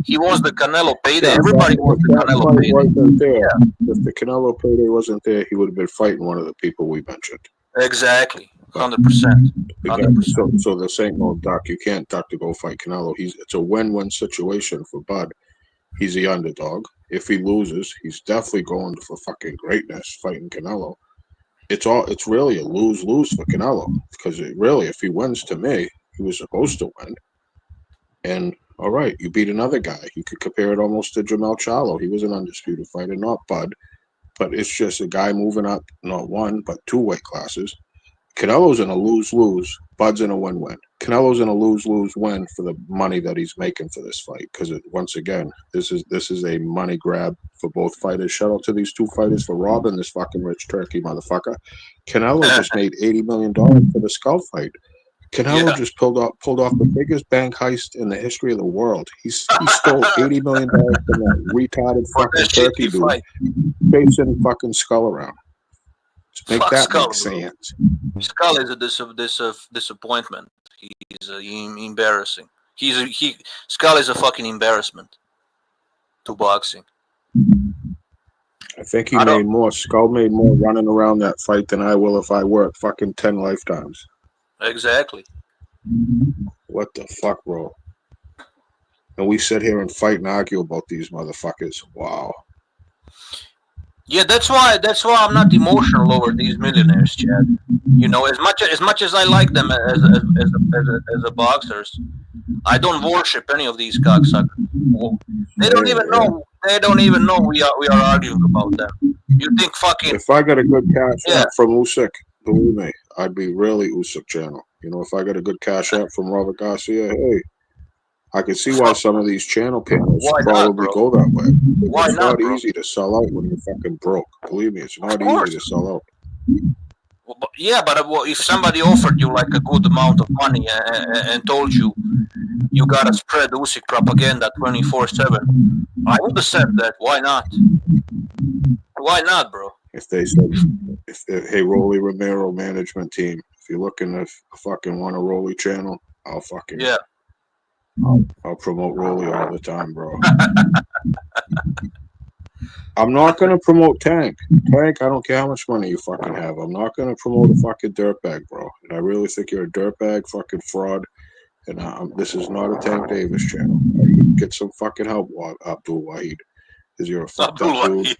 He wants the Canelo payday. Everybody wants the Canelo payday. If the Canelo payday wasn't there, he would have been fighting one of the people we mentioned. Exactly. 100%. So this ain't no duck. You can't duck to go fight Canelo. It's a win-win situation for Bud. He's the underdog. If he loses, he's definitely going for fucking greatness fighting Canelo. It's really a lose-lose for Canelo because if he wins, to me, he was supposed to win. And all right, you beat another guy. You could compare it almost to Jamel Charlo. He was an undisputed fighter, not Bud. But it's just a guy moving up, not one, but two weight classes. Canelo's in a lose-lose. Bud's in a win-win. Canelo's in a lose-lose win for the money that he's making for this fight. Because once again, this is a money grab for both fighters. Shout out to these two fighters for robbing this fucking rich turkey motherfucker. Canelo just made $80 million for the Skull fight. Canelo just pulled off the biggest bank heist in the history of the world. He stole $80 million from that retarded fucking turkey dude chasing fucking Skull around. Make that Skull, make sense. Skull is a disappointment. He's embarrassing. Skull is a fucking embarrassment to boxing. I think Skull made more running around that fight than I will if I work fucking 10 lifetimes. Exactly. What the fuck, bro? And we sit here and fight and argue about these motherfuckers. Wow. Yeah, that's why I'm not emotional over these millionaires, Chad. You know, as much as I like them as a boxers, I don't worship any of these cocksuckers. They don't even know. They don't even know we are arguing about them. You think fucking? If I got a good cash app from Usyk, believe me, I'd be really Usyk channel. You know, if I got a good cash app from Robert Garcia, hey, I can see why some of these channel panels probably go that way. It's not easy to sell out when you're fucking broke. Believe me, it's not easy to sell out. Yeah, but if somebody offered you like a good amount of money and told you gotta spread Usyk propaganda 24/7, I would have said that. Why not? Why not, bro? If they said, hey, Rolly Romero management team, if you're looking to fucking want a Rolly channel, I'll fucking I'll promote Rolly all the time, bro. I'm not gonna promote Tank. Tank, I don't care how much money you fucking have. I'm not gonna promote a fucking dirtbag, bro. And I really think you're a dirtbag, fucking fraud. And this is not a Tank Davis channel. Get some fucking help, Abdul Wahid. Because you're a fucked up dude.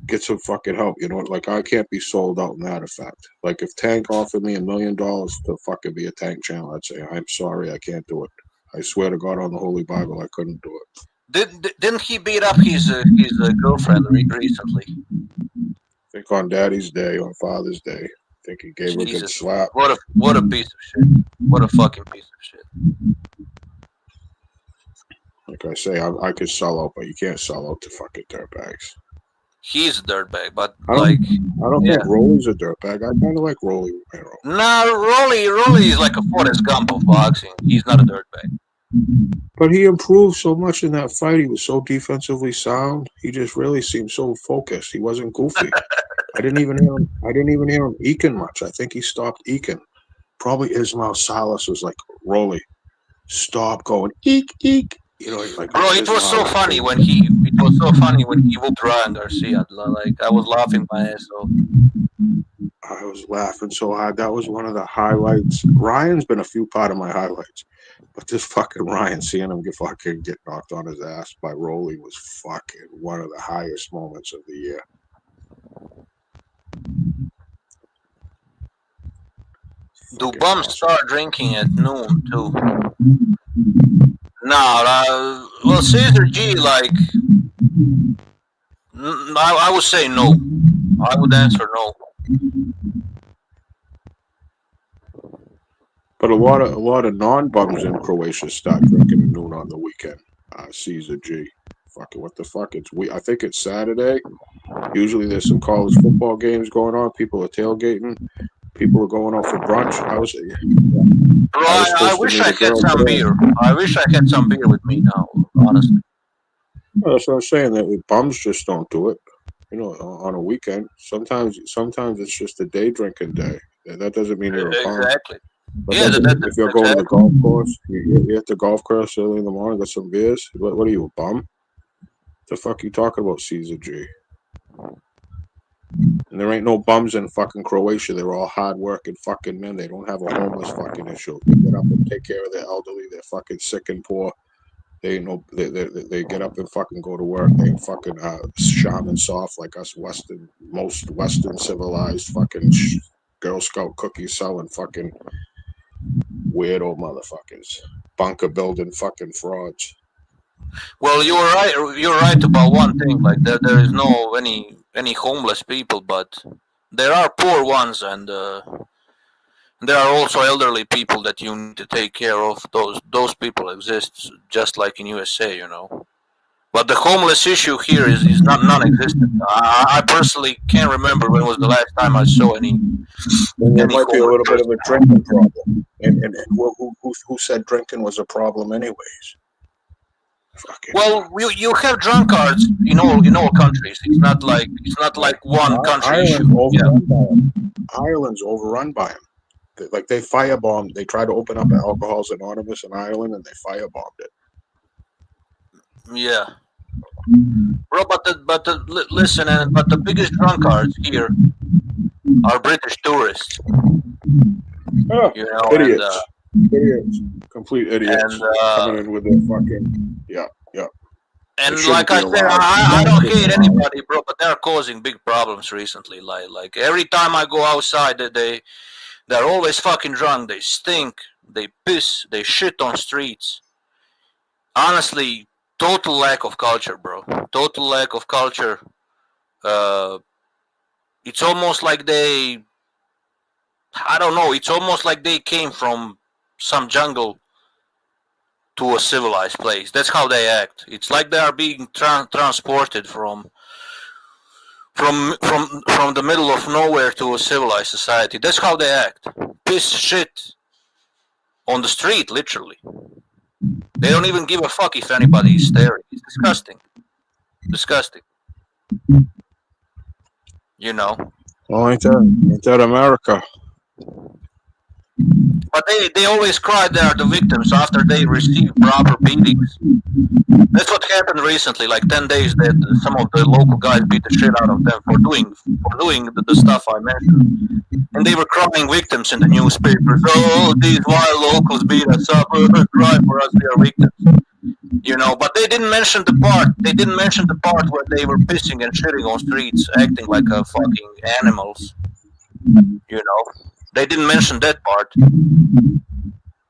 Get some fucking help. You know what? Like, I can't be sold out in that effect. Like, if Tank offered me $1 million to fucking be a Tank channel, I'd say, I'm sorry, I can't do it. I swear to God on the Holy Bible, I couldn't do it. Didn't he beat up his girlfriend recently? I think on Daddy's Day, on Father's Day, I think he gave her a good slap. What a piece of shit. What a fucking piece of shit. Like I say, I could sell out, but you can't sell out to fucking dirtbags. He's a dirtbag, but I don't think Rolly's a dirtbag. I kind of like Rolly Romero. Nah, Rolly is like a Forrest Gump of boxing. He's not a dirtbag. But he improved so much in that fight. He was so defensively sound. He just really seemed so focused. He wasn't goofy. I didn't even hear him eking much. I think he stopped eking. Probably Ismail Salas was like, Rolly, stop going eek eek. You know, like, bro, it was so funny when he whooped Ryan Garcia. Like, I was laughing my ass off. I was laughing so hard. That was one of the highlights. Ryan's been a few part of my highlights, but this fucking Ryan, seeing him get knocked on his ass by Rolly was fucking one of the highest moments of the year. Do bums start drinking at noon too? No, well, Caesar G, like, I would say no. I would answer no. But a lot of non-bums in Croatia start drinking at noon on the weekend. Caesar G. Fucking what the fuck? I think it's Saturday. Usually there's some college football games going on. People are tailgating. People are going out for brunch. Bro, I wish I had some beer. I wish I had some beer with me now, honestly. Well, that's what I'm saying. That bums just don't do it. You know, on a weekend. Sometimes it's just a day drinking day. That doesn't mean you're a bum. Exactly. But if you're going to the golf course, you're at the golf course early in the morning, got some beers. What are you, a bum? The fuck you talking about, Caesar G? And there ain't no bums in fucking Croatia. They're all hard-working fucking men. They don't have a homeless fucking issue. They get up and take care of their elderly. They're fucking sick and poor. They get up and fucking go to work. They ain't fucking shaman soft like us most Western civilized fucking Girl Scout cookies selling fucking weirdo motherfuckers. Bunker building fucking frauds. Well, you're right about one thing. Like there is no any homeless people, but there are poor ones, and there are also elderly people that you need to take care of. Those people exist just like in USA, you know. But the homeless issue here is non-existent. I personally can't remember when was the last time I saw any. There might be a little bit of a drinking problem, and who said drinking was a problem anyways? Well, you have drunkards in all countries. It's not like one country issue. Ireland's overrun by them. Like they firebombed. They tried to open up Alcoholics Anonymous in Ireland, and they firebombed it. Yeah, bro. But the biggest drunkards here are British tourists. Oh, you know, idiots. Idiots, complete idiots, coming in with their fucking yeah. And like I said, I don't hate anybody, bro, but they're causing big problems recently. Like every time I go outside, they're always fucking drunk. They stink. They piss. They shit on streets. Honestly, total lack of culture, bro. Total lack of culture. It's almost like I don't know. It's almost like they came from some jungle to a civilized place. That's how they act. It's like they are being transported from from the middle of nowhere to a civilized society. That's how they act. Piss shit on the street, literally. They don't even give a fuck if anybody is staring. It's disgusting. Disgusting. You know. Well, ain't that America? But they always cry they are the victims after they receive proper beatings. That's what happened recently. Like 10 days, that some of the local guys beat the shit out of them for doing the stuff I mentioned, and they were crying victims in the newspapers. Oh, these wild locals beat us up. Cry for us, they are victims. You know, but they didn't mention the part. They didn't mention the part where they were pissing and shitting on streets, acting like a fucking animals. You know, they didn't mention that part.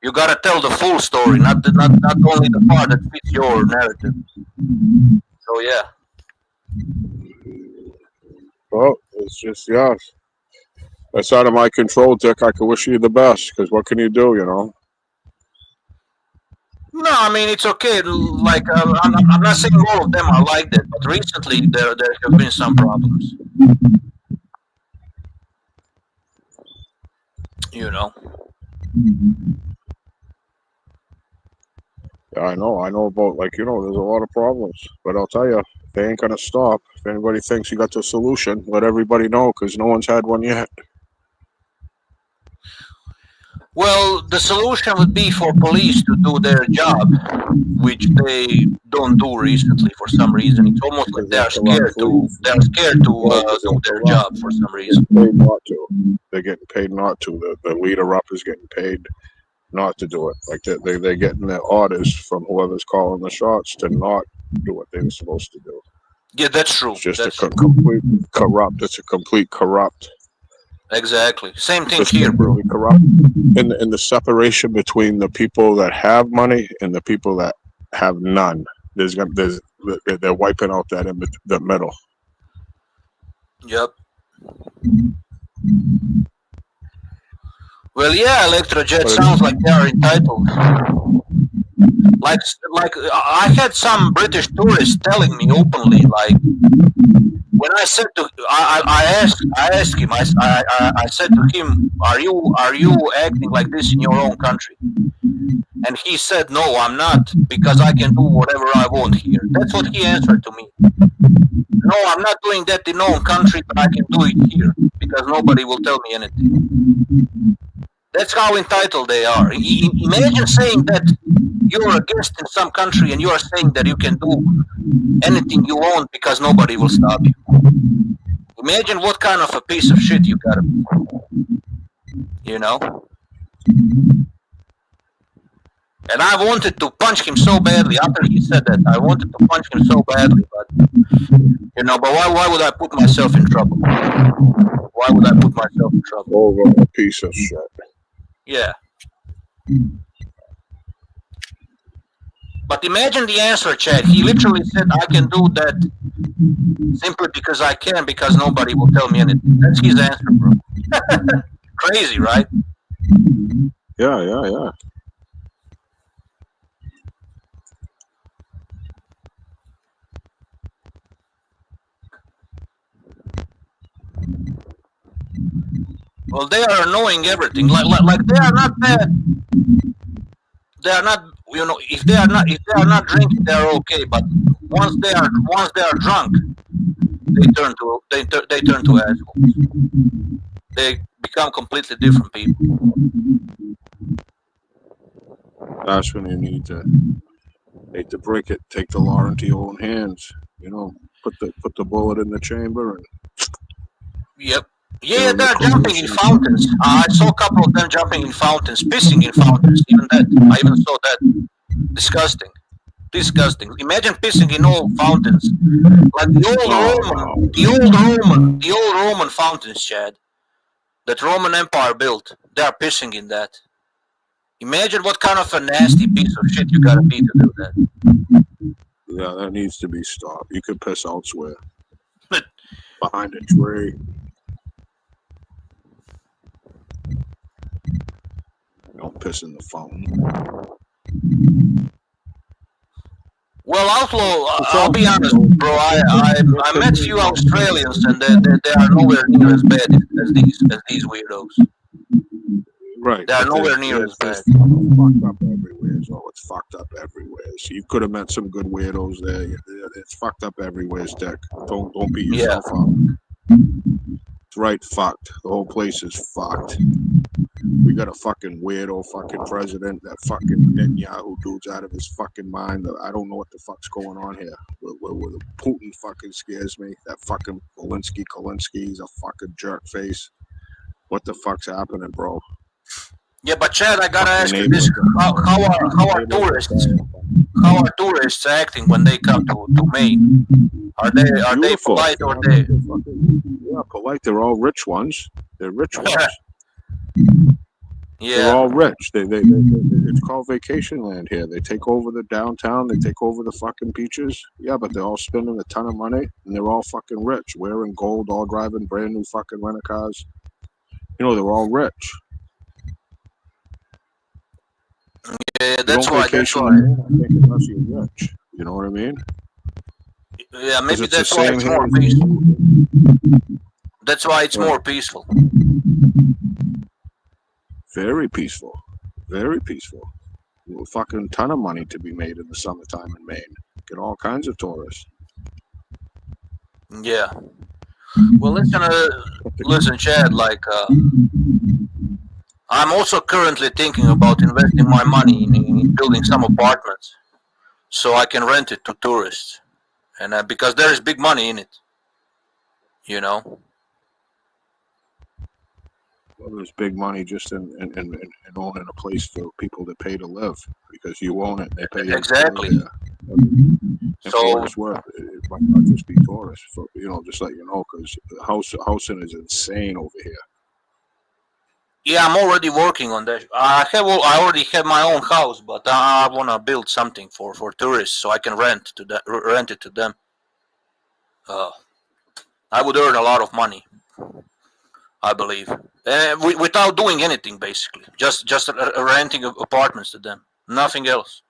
You gotta tell the full story, not only the part that fits your narrative. So yeah. Well, it's just, yeah. That's out of my control, Dick. I can wish you the best, because what can you do, you know? No, I mean it's okay. Like I'm not saying all of them are like that, but recently there have been some problems. You know. Yeah, I know about, like, you know, there's a lot of problems, but I'll tell you, they ain't gonna stop. If anybody thinks you got the solution, let everybody know, because no one's had one yet. Well, the solution would be for police to do their job, which they don't do recently for some reason. It's almost like they're scared to do their job for some reason. Paid not to. They're getting paid not to. The leader up is getting paid not to do it. Like they're getting their orders from whoever's calling the shots to not do what they were supposed to do. Yeah, that's true. It's just that's complete corrupt. It's a complete corrupt. Exactly. Same thing here, bro. Corrupt. In the separation between the people that have money and the people that have none, they're wiping out that in the middle. Yep. Well, yeah, Electrojet sounds like they are entitled. Like I had some British tourists telling me openly, like, when I said to I asked him, I said to him, are you acting like this in your own country? And he said, no, I'm not, because I can do whatever I want here. That's what he answered to me. No, I'm not doing that in my own country, but I can do it here because nobody will tell me anything. That's how entitled they are. Imagine saying that you're a guest in some country and you are saying that you can do anything you want because nobody will stop you. Imagine what kind of a piece of shit you gotta be. You know? And I wanted to punch him so badly after he said that. I wanted to punch him so badly, but you know, but why would I put myself in trouble? Why would I put myself in trouble? Over a piece of shit. Yeah. But imagine the answer, Chad. He literally said, I can do that simply because I can, because nobody will tell me anything. That's his answer, bro. Crazy, right? Yeah. Well, they are knowing everything. Like they are not bad. They are not, you know, if they are not drinking, they are okay. But once they are drunk, they turn to assholes. They become completely different people. That's when you need to break it, take the law into your own hands. You know, put the bullet in the chamber and. Yep. Yeah, they're jumping in fountains. I saw a couple of them jumping in fountains, pissing in fountains. I even saw that. Disgusting. Imagine pissing in old fountains, like the old Roman fountains, Chad. That Roman Empire built. They are pissing in that. Imagine what kind of a nasty piece of shit you gotta be to do that. Yeah, that needs to be stopped. You could piss elsewhere. Behind a tree. Don't piss in the fountain. Well, Outlaw, I'll be honest, bro. I met few Australians, and they are nowhere near as bad as these weirdos. Right. They are nowhere near as bad. It's fucked up everywhere. So it's fucked up everywhere. So you could have met some good weirdos there. It's fucked up everywhere, Dick. Don't beat yourself up. It's right fucked. The whole place is fucked. We got a fucking weirdo fucking president. That fucking Netanyahu dude's out of his fucking mind. I don't know what the fuck's going on here. With Putin fucking scares me. That fucking Kolinsky, he's a fucking jerk face. What the fuck's happening, bro? Yeah, but Chad, I gotta ask you this: how are tourists acting when they come to Maine? Are they polite or they? Yeah, polite. They're all rich ones. They're rich ones. Yeah, they're all rich. They it's called vacation land here. They take over the downtown. They take over the fucking beaches. Yeah, but they're all spending a ton of money, and they're all fucking rich, wearing gold, all driving brand new fucking rental cars. You know, they're all rich. Yeah, that's why. Unless you're rich. You know what I mean? Yeah, maybe it's that's why it's more peaceful. That's why it's more peaceful. Very peaceful. Very peaceful. A fucking ton of money to be made in the summertime in Maine. Get all kinds of tourists. Yeah. Well, listen, Chad. Like, I'm also currently thinking about investing my money in building some apartments, so I can rent it to tourists, and because there is big money in it, you know. Well, there's big money just in owning a place for people to pay to live, because you own it, they pay you. Exactly. So it's worth it might not just be tourists, for, you know, just let you know, because housing is insane over here. Yeah, I'm already working on that. I already have my own house, but I want to build something for tourists so I can rent it to them. I would earn a lot of money, I believe, without doing anything, basically. Just renting apartments to them, nothing else.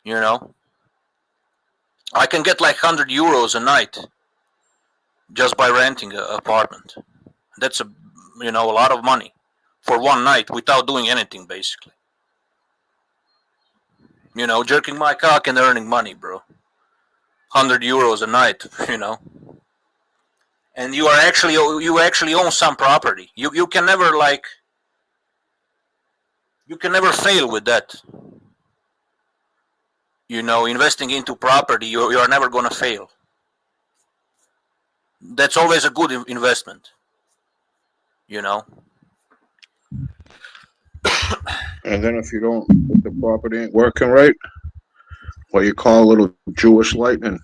You know, I can get like €100 a night just by renting an apartment. That's a lot of money for one night without doing anything, basically. You know, jerking my cock and earning money, bro. €100 a night, you know. And you actually own some property. You can never fail with that. You know, investing into property, you are never gonna fail. That's always a good investment. You know. And then if you don't, if the property ain't working right, what you call a little Jewish lightning.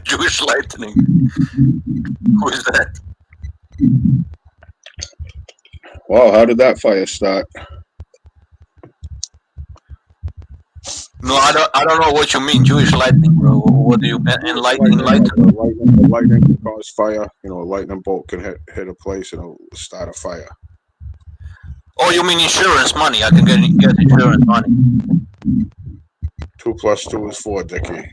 Jewish lightning. Who is that? Wow, how did that fire start? No, I don't know what you mean, Jewish lightning, bro. What do you mean? Lightning? The lightning can cause fire. You know, a lightning bolt can hit a place and it'll start a fire. Oh, you mean insurance money? I can get insurance money. 2 + 2 is 4, Dickie.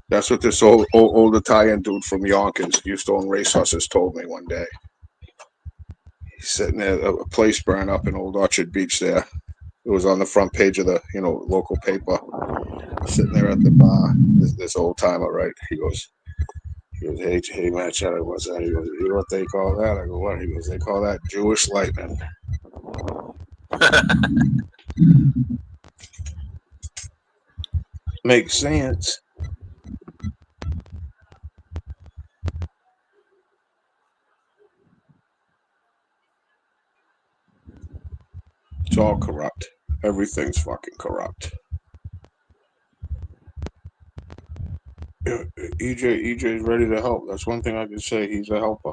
That's what this old Italian dude from Yonkers, used to own race horses, told me one day. He's sitting there, a place burned up in Old Orchard Beach there. It was on the front page of the, local paper. Sitting there at the bar, this old timer, right? He goes, hey man, Charlie, what's that? He goes, you know what they call that? I go, what? He goes, they call that Jewish lightning. Makes sense. It's all corrupt. Everything's fucking corrupt. EJ's ready to help. That's one thing I can say. He's a helper.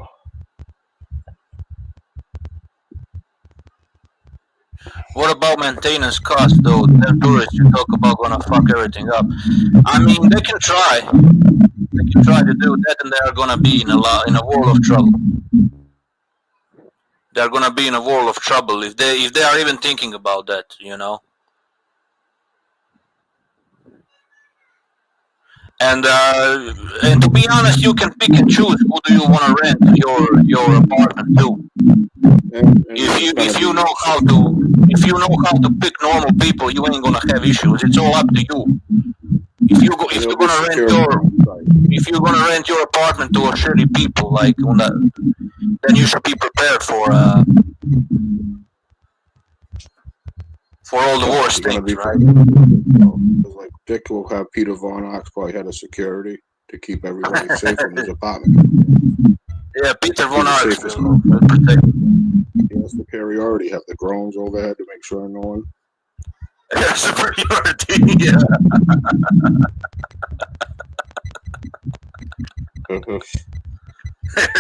What about maintenance costs, though? The tourists you talk about gonna fuck everything up. I mean, they can try. They can try to do that, and they are gonna be in a world of trouble. they're gonna be in a world of trouble if they are even thinking about that, you know. And to be honest, you can pick and choose who do you want to rent your apartment to. If you know how to pick normal people, you ain't gonna have issues. It's all up to you. If you're gonna rent your apartment to a shitty people like on that, then you should be prepared for all the worst things, right? Like Dick will have Peter Von Ox probably had a security to keep everybody safe in his apartment. Yeah, Peter Von Ox will protect. He has superiority, have the drones overhead to make sure no one. Yeah, superiority, yeah.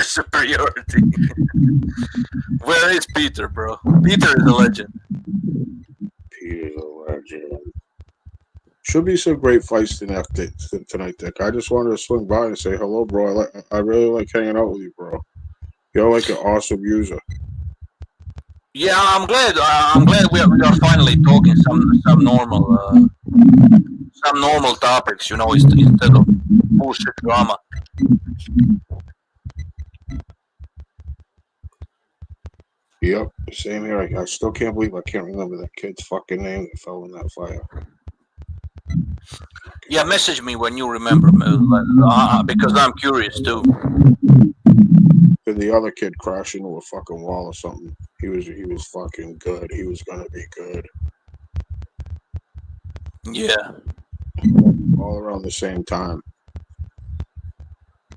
Superiority. Where is Peter, bro? Peter is a legend. Peter's a legend. Should be some great fights tonight, Dick. I just wanted to swing by and say hello, bro. I really like hanging out with you, bro. You're like an awesome user. Yeah, I'm glad we are finally talking some normal topics, you know, instead of bullshit drama. Yep, same here. I still can't believe I can't remember that kid's fucking name that fell in that fire. Yeah, message me when you remember, because I'm curious too. Did the other kid crash into a fucking wall or something? He was fucking good. He was gonna be good. Yeah. All around the same time.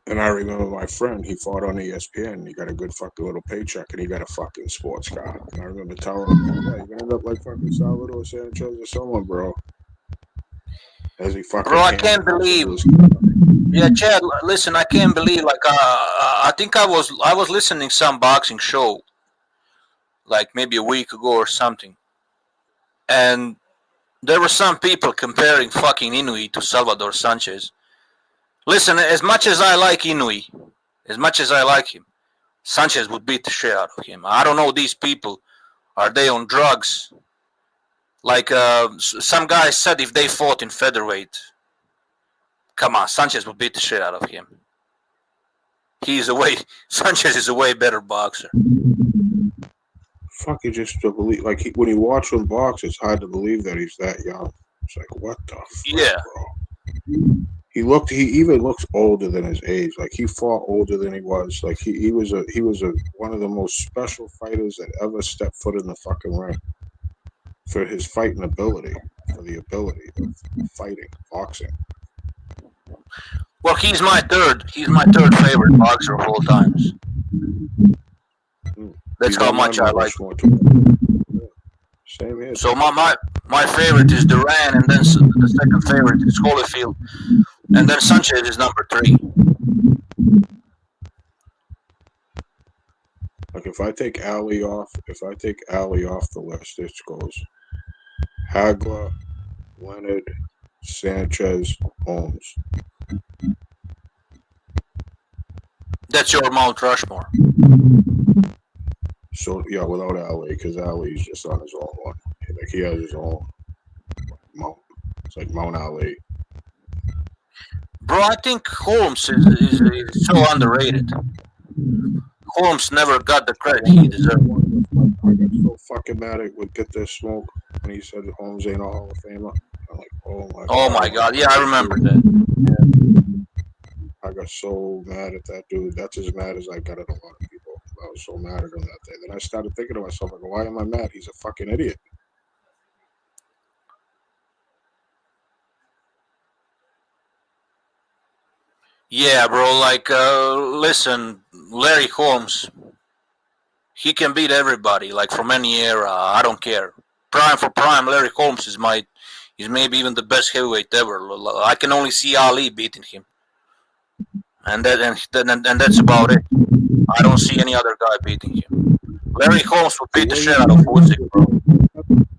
And I remember my friend, he fought on ESPN. He got a good fucking little paycheck, and he got a fucking sports car. And I remember telling him, "Yeah, you're gonna end up like fucking Salvador Sanchez or someone, bro." As he fucking. Bro, I can't believe. Yeah, Chad. Listen, I can't believe. Like, I think I was listening some boxing show, like maybe a week ago or something, and there were some people comparing fucking Inoue to Salvador Sanchez. Listen, as much as I like Inoue, as much as I like him, Sanchez would beat the shit out of him. I don't know these people. Are they on drugs? Like some guy said, if they fought in featherweight, come on, Sanchez would beat the shit out of him. Sanchez is a way better boxer. Fuck, you just to believe, like when you watch him box, it's hard to believe that he's that young. It's like, what the fuck, yeah, bro? He even looks older than his age. Like he fought older than he was. Like he was one of the most special fighters that ever stepped foot in the fucking ring. For his fighting ability, for the ability of fighting, boxing. Well, he's my third favorite boxer of all times. That's how much I like him. Same here. So my favorite is Duran, and then the second favorite is Holyfield, and then Sanchez is number 3. Like if I take Ali off the list, it goes Hagler, Leonard, Sanchez, Holmes. That's your Mount Rushmore. So yeah, without Ali, because Ali's just on his own one. Like he has his own Mount. It's like Mount Ali. Bro, I think Holmes is so underrated. Holmes never got the credit he deserved. I got so fucking mad with Get This Smoke when he said Holmes ain't a Hall of Famer. I'm like, oh my god. Yeah, I remember that. I got so mad at that dude. That's as mad as I got at a lot of people. I was so mad at him that day. Then I started thinking to myself, like, why am I mad? He's a fucking idiot. Yeah, bro, like, listen, Larry Holmes, he can beat everybody, like, from any era. I don't care. Prime for prime, Larry Holmes is maybe even the best heavyweight ever. I can only see Ali beating him. And that's about it. I don't see any other guy beating him. Larry Holmes would beat the shit out of Usyk, bro.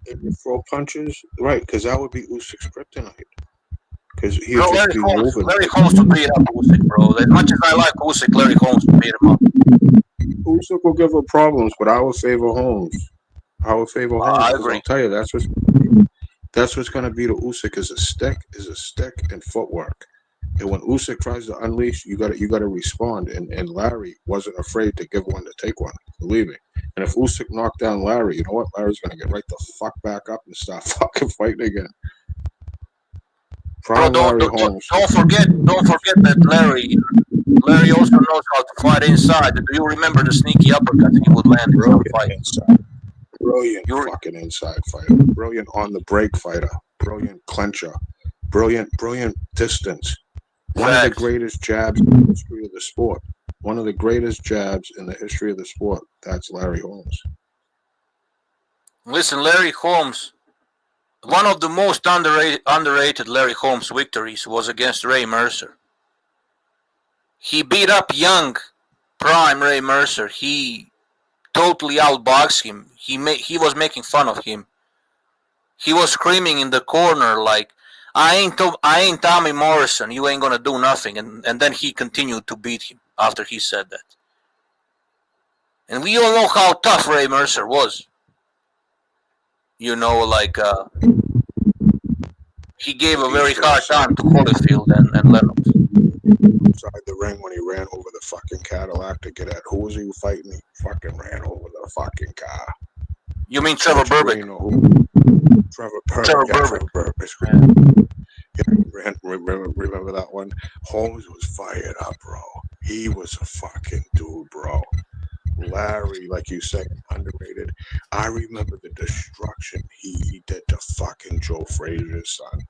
If you throw punches, right, because that would be Usyk's kryptonite. Because Larry Holmes would beat up Usyk, bro. As much as I like Usyk, Larry Holmes would beat him up. Usyk will give her problems, but I would favor Holmes. I would favor Holmes. I 'cause agree. I'll tell you, that's what's going to be to Usyk is a stick and footwork. And when Usyk tries to unleash, you got to respond. And Larry wasn't afraid to give one to take one. Believe me. And if Usyk knocked down Larry, you know what? Larry's going to get right the fuck back up and start fucking fighting again. Bro, don't forget that Larry also knows how to fight inside. Do you remember the sneaky uppercut he would land in some fights? Brilliant fucking inside fighter. Brilliant on the break fighter. Brilliant clencher. Brilliant distance. One of the greatest jabs in the history of the sport. One of the greatest jabs in the history of the sport. That's Larry Holmes. Listen, Larry Holmes, one of the most underrated Larry Holmes victories was against Ray Mercer. He beat up young, prime Ray Mercer. He totally outboxed him. He was making fun of him. He was screaming in the corner like, I ain't Tommy Morrison. You ain't gonna do nothing. And then he continued to beat him after he said that. And we all know how tough Ray Mercer was. You know, like he gave a very hard time to Holyfield and Lennox. Inside the ring when he ran over the fucking Cadillac to get at who was he fighting? He fucking ran over the fucking car. You mean Trevor Berbick? Trevor Berbick. Yeah, remember that one? Holmes was fired up, bro. He was a fucking dude, bro. Larry, like you said, underrated. I remember the destruction he did to fucking Joe Frazier's son.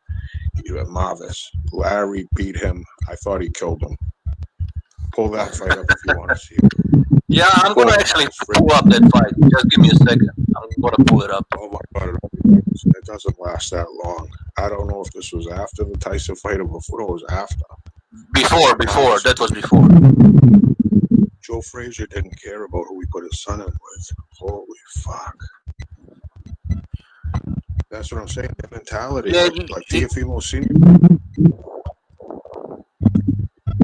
Marvis. Larry beat him. I thought he killed him. Pull that fight up if you want to see it. Yeah, I'm going to actually pull up that fight. Just give me a second. I'm going to pull it up. Oh, my God. It doesn't last that long. I don't know if this was after the Tyson fight or before. It was after. Before. That was before. Joe Frazier didn't care about who he put his son in with. Holy fuck. That's what I'm saying. The mentality. Yeah, like Teofimo Senior.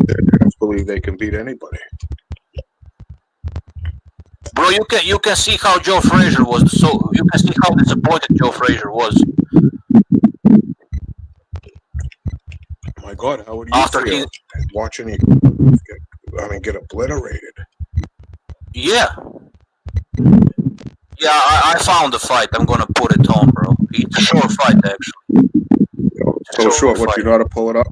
They just believe they can beat anybody. Bro, you can see how Joe Frazier was. So you can see how disappointed Joe Frazier was. My God, how would you feel watching him get obliterated? Yeah. Yeah, I found the fight. I'm gonna put it on, bro. It's a short fight, actually. So short. What, you gotta pull it up?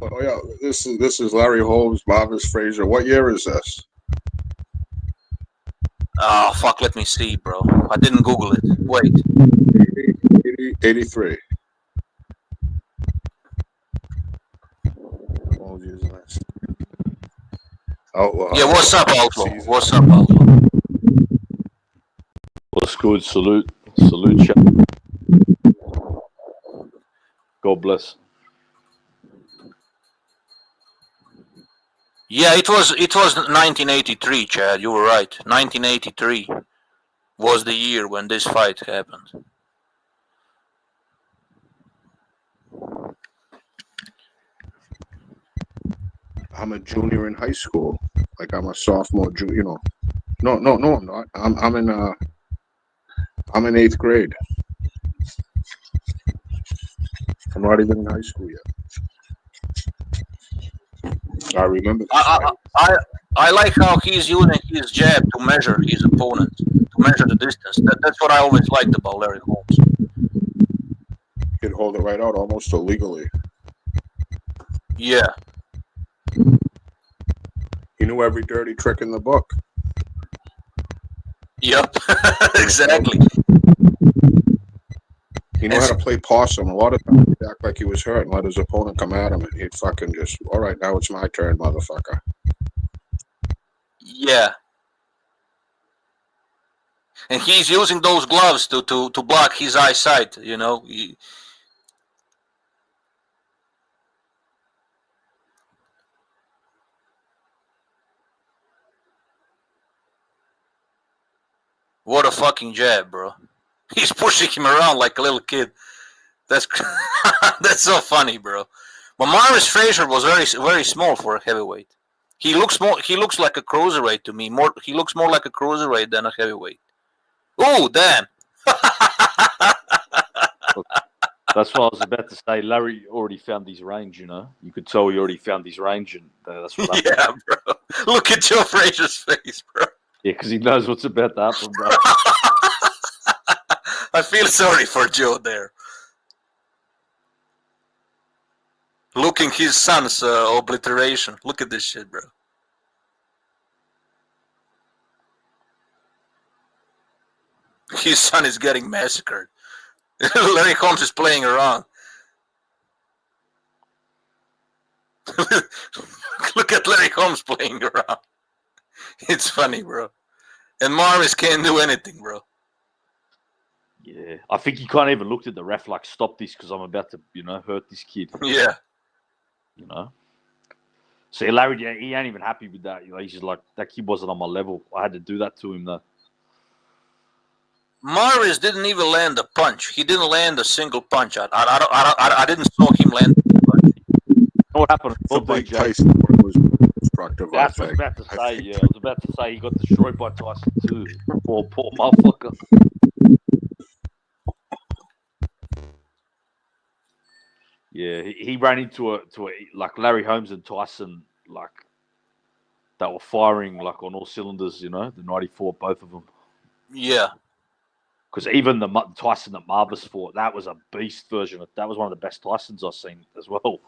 Oh yeah, this is Larry Holmes, Marvis Frazier. What year is this? Oh fuck, let me see, bro. I didn't Google it. Wait. 83. Outlaw. Yeah, what's up, Outlaw? What's up, Outlaw? What's good? Salute, chat. God bless. Yeah, it was 1983, Chad. You were right. 1983 was the year when this fight happened. I'm a junior in high school. Like I'm a sophomore, you know. No, I'm not. I'm in 8th grade. I'm not even in high school yet. I remember. I like how he's using his jab to measure his opponent, to measure the distance. That's what I always liked about Larry Holmes. He could hold it right out almost illegally. Yeah. He knew every dirty trick in the book. Yep, exactly. He knew how to play possum. A lot of times he'd act like he was hurt and let his opponent come at him, and he'd fucking just, all right, now it's my turn, motherfucker. Yeah. And he's using those gloves to block his eyesight, you know. What a fucking jab, bro. He's pushing him around like a little kid. That's that's so funny, bro. But Marvis Frazier was very, very small for a heavyweight. He looks like a cruiserweight to me. He looks more like a cruiserweight than a heavyweight. Oh, damn. That's what I was about to say. Larry already found his range, you know. You could tell he already found his range, and that's what happened. Yeah, bro. Look at Joe Frazier's face, bro. Yeah, because he knows what's about to happen, bro. I feel sorry for Joe there. Looking his son's obliteration. Look at this shit, bro. His son is getting massacred. Larry Holmes is playing around. Look at Larry Holmes playing around. It's funny, bro. And Marvis can't do anything, bro. Yeah, I think he can't even looked at the ref like, stop this because I'm about to, hurt this kid. Yeah. You know? So Larry, he ain't even happy with that. He's just like, that kid wasn't on my level. I had to do that to him, though. Marvis didn't even land a punch. He didn't land a single punch. I didn't saw him land a punch. What happened? The big Tyson was destructive. That's what I was about to say. Yeah, I was about to say he got destroyed by Tyson too. Poor motherfucker. Yeah, he ran into a like Larry Holmes and Tyson, like they were firing like on all cylinders. The 94, both of them. Yeah. Because even the Tyson that Marvis fought, that was a beast version. That was one of the best Tysons I've seen as well.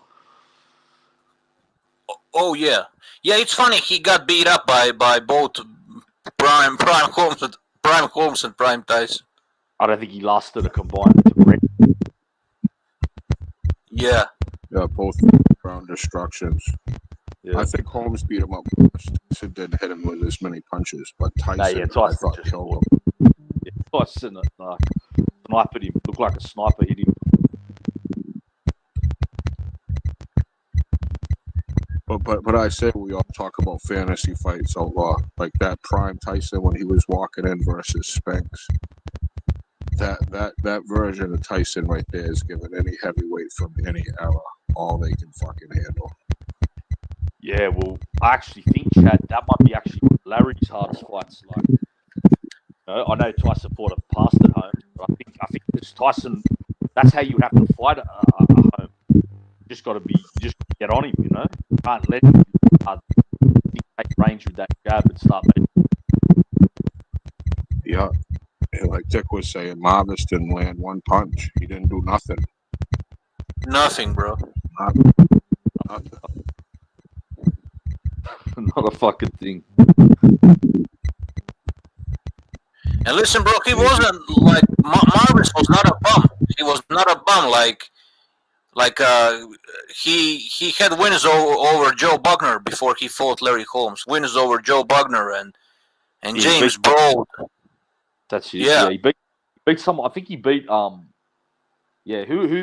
Oh yeah, yeah. It's funny he got beat up by both Prime Holmes and Prime Tyson. I don't think he lasted a combined 3. Yeah. Yeah, both ground destructions. Yeah. I think Holmes beat him up. Tyson didn't hit him with as many punches, but Tyson, Tyson I thought just killed him. Yeah, Tyson sniped him. Looked like a sniper hit him. But I say we all talk about fantasy fights a lot, like that Prime Tyson when he was walking in versus Spinks. That version of Tyson right there is giving any heavyweight from any era all they can fucking handle. Yeah, well, I actually think, Chad, that might be actually Larry's hardest fights. Like, I know Tyson fought a past at home, but I think it's Tyson. That's how you have to fight at home. Just got to get on him, Can't let him take range with that jab and start making. Yeah. And like Dick was saying, Marvis didn't land one punch. He didn't do nothing. Nothing, bro. Nothing. Not a fucking thing. And listen, bro, he wasn't like Marvis was not a bum. He was not a bum. He had wins over Joe Buckner before he fought Larry Holmes. Wins over Joe Buckner and James Broad. That's it. Yeah. He beat someone. I think he beat who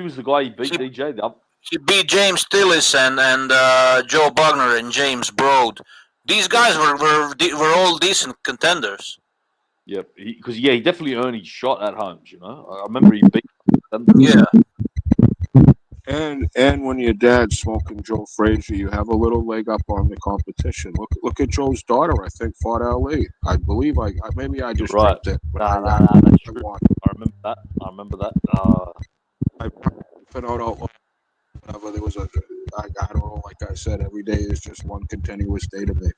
was the guy he beat? DJ. He beat James Tillis and Joe Buckner and James Broad. These guys were all decent contenders. Yeah, because he definitely earned his shot at Holmes. I remember he beat them. Yeah. And when your dad's smoking Joe Frazier, you have a little leg up on the competition. Look at Joe's daughter. I think fought Ali. I believe maybe I just dropped it. Nah, that's true. I remember that. I put out whatever there was I don't know. Like I said, every day is just one continuous day to me.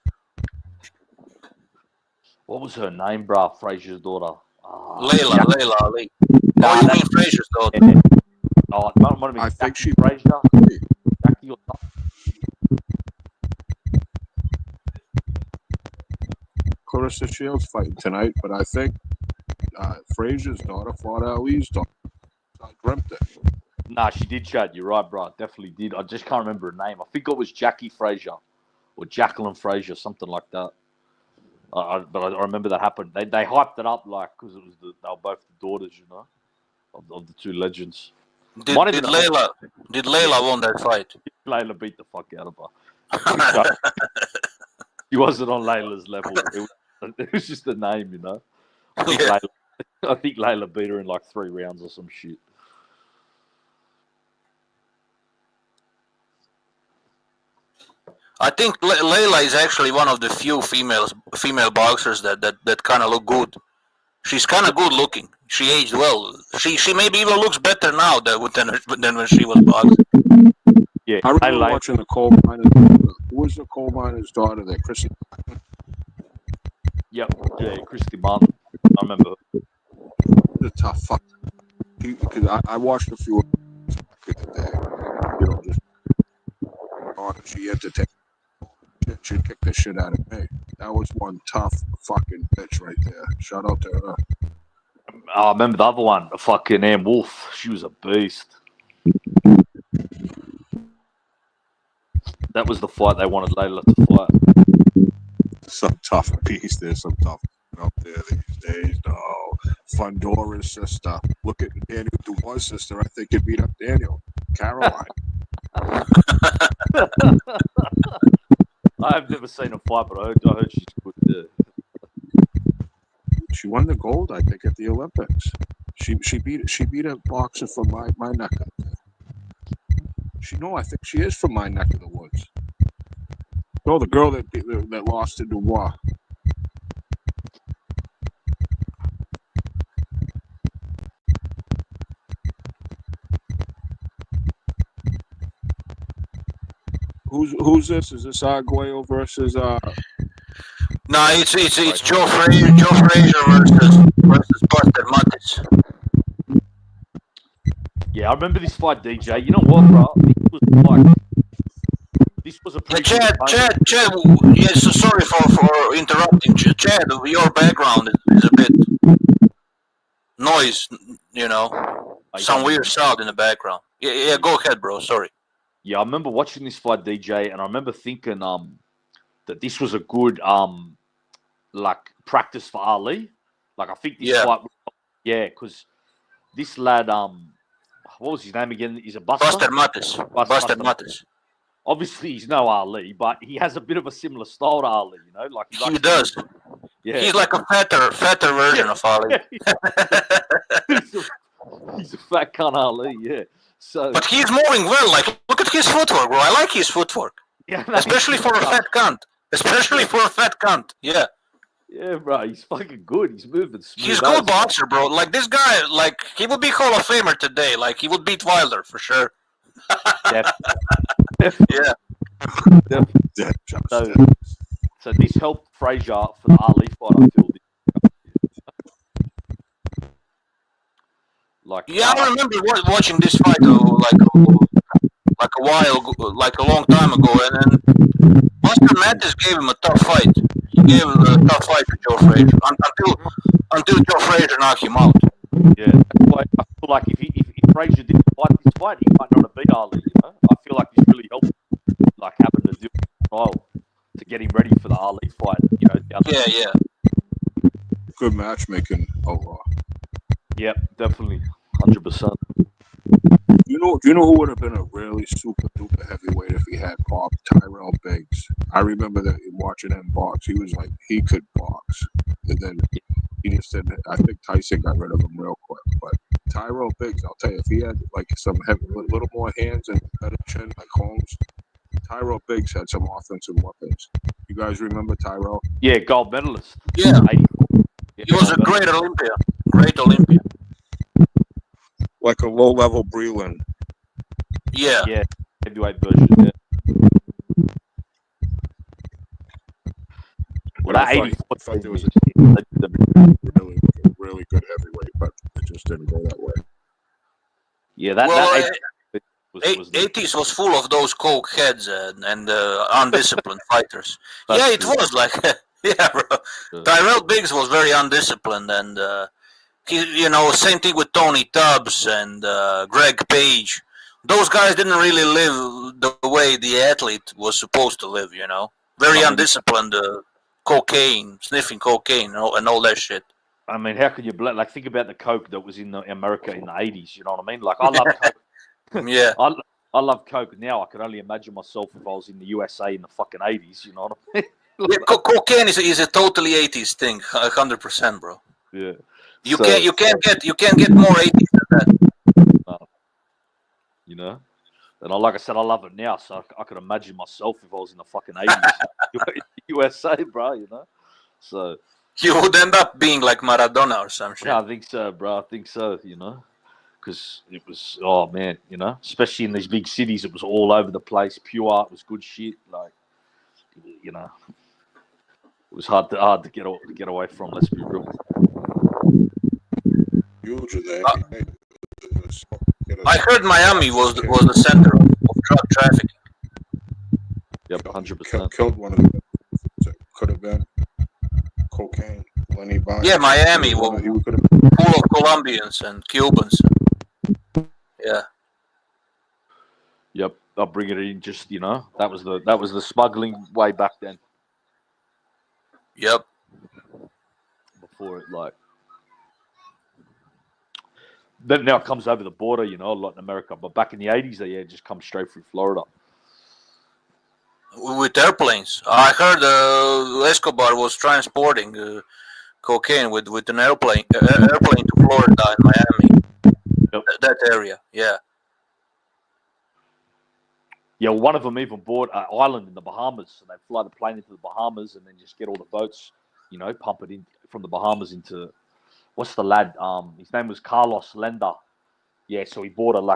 What was her name, bruh? Frazier's daughter. Layla Ali. You mean Frazier's daughter? Yeah. I think she Frazier. Jackie or something. Clarissa Shields fighting tonight, but I think Frazier's daughter fought Ali's daughter. I dreamt it. Nah, she did, Chad. You're right, bro. Definitely did. I just can't remember her name. I think it was Jackie Frazier or Jacqueline Frazier, something like that. But I remember that happened. They hyped it up because it was they were both the daughters, of the two legends. Did Layla won that fight? Layla beat the fuck out of her. He wasn't on Layla's level. It was just a name, I think Layla beat her in like 3 rounds or some shit. I think Layla is actually one of the few female boxers that kind of look good. She's kind of good looking. She aged well. She maybe even looks better now than when she was boxing. Yeah, I remember watching the coal miner's. Who was the coal miner's daughter there? Chrissy. Yep, yeah, Christy Martin. I remember. The tough fuck. Because I watched a few back in the day. You know, just she entertained. She'd kick the shit out of me. That was one tough fucking bitch right there. Shout out to her. I remember the other one, fucking Ann Wolf. She was a beast. That was the fight they wanted Layla to fight. Some tough piece. There's some tough out there these days. No, Fundora's sister. Look at Daniel Dubois' sister. I think it beat up Daniel. Caroline. I've never seen her fight, but I heard she's good. She won the gold, I think, at the Olympics. She beat a boxer from my neck of the I think she is from my neck of the woods. No, the girl that lost to Dubois. Who's this? Is this Arguello versus No, it's Joe Frazier versus Buster Matis. Yeah, I remember this fight, DJ. You know what, bro? This was a pretty Chad. Yes, so sorry for interrupting. Chad, your background is a bit noise. You know, some weird sound in the background. Yeah. Go ahead, bro. Sorry. Yeah, I remember watching this fight, DJ, and I remember thinking that this was a good like practice for Ali. Like I think this fight, because this lad, what was his name again? Is it Buster? Buster Matis. Buster Matis. Obviously, he's no Ali, but he has a bit of a similar style to Ali. You know, like he does. Yeah, he's like a fatter version of Ali. He's a fat cunt Ali. Yeah. So, but he's moving well. Like, look at his footwork, bro. I like his footwork. Yeah, especially for a fat cunt. Yeah. Yeah, bro. He's fucking good. He's moving smooth. He's a good boxer, bro. Like this guy, like he would be Hall of Famer today. Like he would beat Wilder for sure. Yeah. So this helped Frazier for the Ali fight. I feel. I remember watching this fight like a long time ago, and then Buster Matis gave him a tough fight. He gave him a tough fight to Joe Frazier until Joe Frazier knocked him out. Yeah, I feel like if Frazier didn't fight this fight, he might not have beat Ali. You know, I feel like he's really helped, like having to do trial to get him ready for the Ali fight. You know, yeah. Good matchmaking overall. Yep, definitely, 100%. Do you know who would have been a really super duper heavyweight if he had Pop? Tyrell Biggs. I remember that watching him box. He was like he could box, and then he just didn't. I think Tyson got rid of him real quick. But Tyrell Biggs, I'll tell you, if he had like some heavy, little more hands and better chin like Holmes, Tyrell Biggs had some offensive weapons. You guys remember Tyrell? Yeah, gold medalist. Yeah, he was a great Olympian. Like a low-level Breland. Yeah. Yeah, heavyweight version, yeah. Well, I thought there was a really good heavyweight, but it just didn't go that way. Yeah, that 80s was full of those coke heads and undisciplined fighters. Yeah, it was like, yeah, bro. Tyrell Biggs was very undisciplined, and same thing with Tony Tubbs and Greg Page. Those guys didn't really live the way the athlete was supposed to live, you know. Very undisciplined, sniffing cocaine and all that shit. I mean, how could you think about the coke that was in America in the 80s, you know what I mean? Like, I love coke. Yeah. I love coke now. I can only imagine myself if I was in the USA in the fucking 80s, you know what I mean? Yeah, cocaine is a totally 80s thing, 100%, bro. Yeah. You can't get more 80s than that. You know, And like I said, I love it now. So I could imagine myself if I was in the fucking 80s, USA, bro. You know, so You would end up being like Maradona or some shit. yeah, I think so, bro. I think so. You know, because it was, oh man, you know, especially in these big cities, it was all over the place. Pure, it was good shit. Like, you know, it was hard to get away from. Let's be real. Huge of that. I heard Miami was the center of drug trafficking. Yep, 100%. Killed one of them. Could have been cocaine. Lenny Bonds. Yeah, Miami was full of Colombians and Cubans. Yeah. Yep, I'll bring it in. Just, you know, that was the smuggling way back then. Yep. Before it, like, then now it comes over the border, you know, a lot in America. But back in the 80s, they just come straight through Florida. With airplanes. I heard Escobar was transporting cocaine with an airplane to Florida and Miami. Yep. That area, yeah. Yeah, one of them even bought an island in the Bahamas. So they fly the plane into the Bahamas and then just get all the boats, you know, pump it in from the Bahamas into, what's the lad? His name was Carlos Lenda. Yeah, so he bought an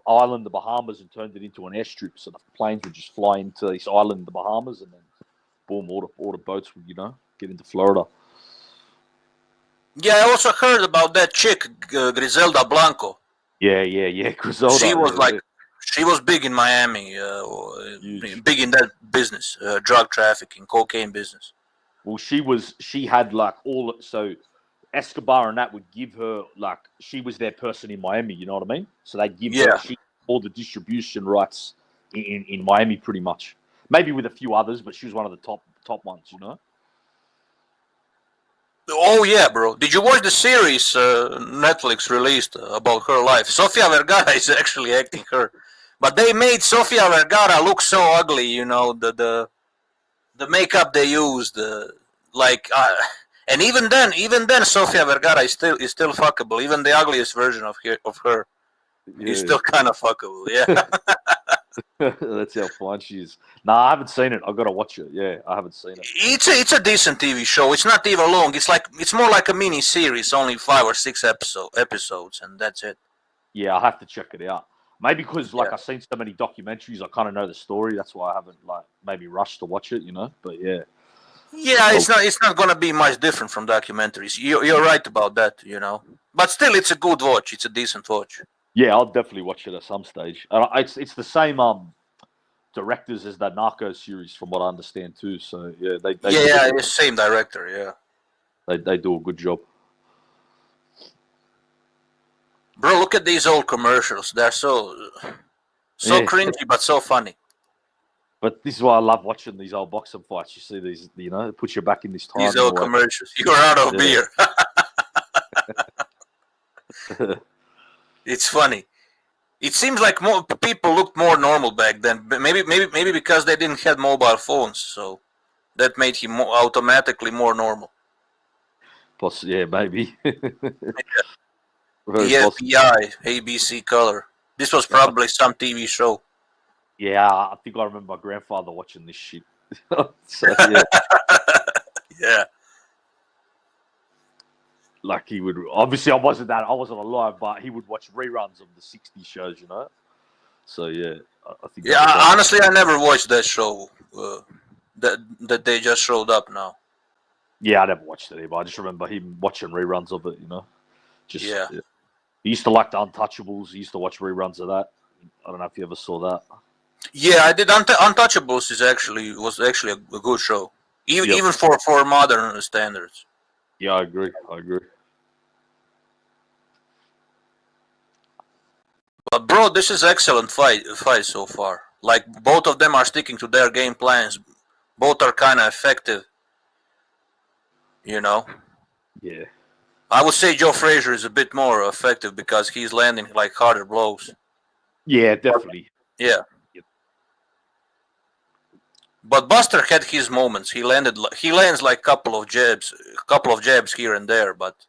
island in the Bahamas and turned it into an airstrip. So the planes would just fly into this island in the Bahamas and then boom, all the boats would, you know, get into Florida. Yeah, I also heard about that chick, Griselda Blanco. Yeah, Griselda. She was she was big in Miami, big in that business, drug trafficking, cocaine business. Well, she had like so Escobar and that would give her, like, she was their person in Miami, you know what I mean? So they give her all the distribution rights in Miami pretty much. Maybe with a few others, but she was one of the top ones, you know? Oh yeah, bro. Did you watch the series Netflix released about her life? Sofia Vergara is actually acting her. But they made Sofia Vergara look so ugly, you know, the makeup they used, and even then, Sofia Vergara is still fuckable. Even the ugliest version of her is still kind of fuckable. Yeah. That's how fine she is. Nah, I haven't seen it. I've got to watch it. Yeah, I haven't seen it. It's a decent TV show. It's not even long. It's more like a mini series, only 5 or 6 episodes, and that's it. Yeah, I'll have to check it out. Maybe because I've seen so many documentaries, I kind of know the story. That's why I haven't maybe rushed to watch it, you know. But yeah. Yeah, it's not gonna be much different from documentaries. You're right about that, you know. But still, it's a good watch. It's a decent watch. Yeah, I'll definitely watch it at some stage. It's the same directors as that Narcos series, from what I understand too. So yeah, they it's same director. Yeah, they do a good job. Bro, look at these old commercials. They're so cringy, but so funny. But this is why I love watching these old boxing fights. You see these, you know, it puts you back in this time. These old commercials. You're out of beer. It's funny. It seems like more people looked more normal back then. Maybe because they didn't have mobile phones, so that made him automatically more normal. Yeah, maybe. The FBI, ABC Color. This was probably some TV show. Yeah, I think I remember my grandfather watching this shit. So, yeah. Yeah. Like he would, obviously I wasn't alive, but he would watch reruns of the 60s shows, you know? So yeah, I think. Yeah, honestly, I never watched that show that they just showed up now. Yeah, I never watched it either. I just remember him watching reruns of it, you know? Yeah. He used to like the Untouchables. He used to watch reruns of that. I don't know if you ever saw that. Yeah, I did. Untouchables was actually a good show, even for modern standards. Yeah, I agree. But bro, this is excellent fight so far. Like, both of them are sticking to their game plans. Both are kind of effective. You know. Yeah. I would say Joe Frazier is a bit more effective because he's landing like harder blows. Yeah, definitely. Yeah. But Buster had his moments. He lands like couple of jabs here and there, but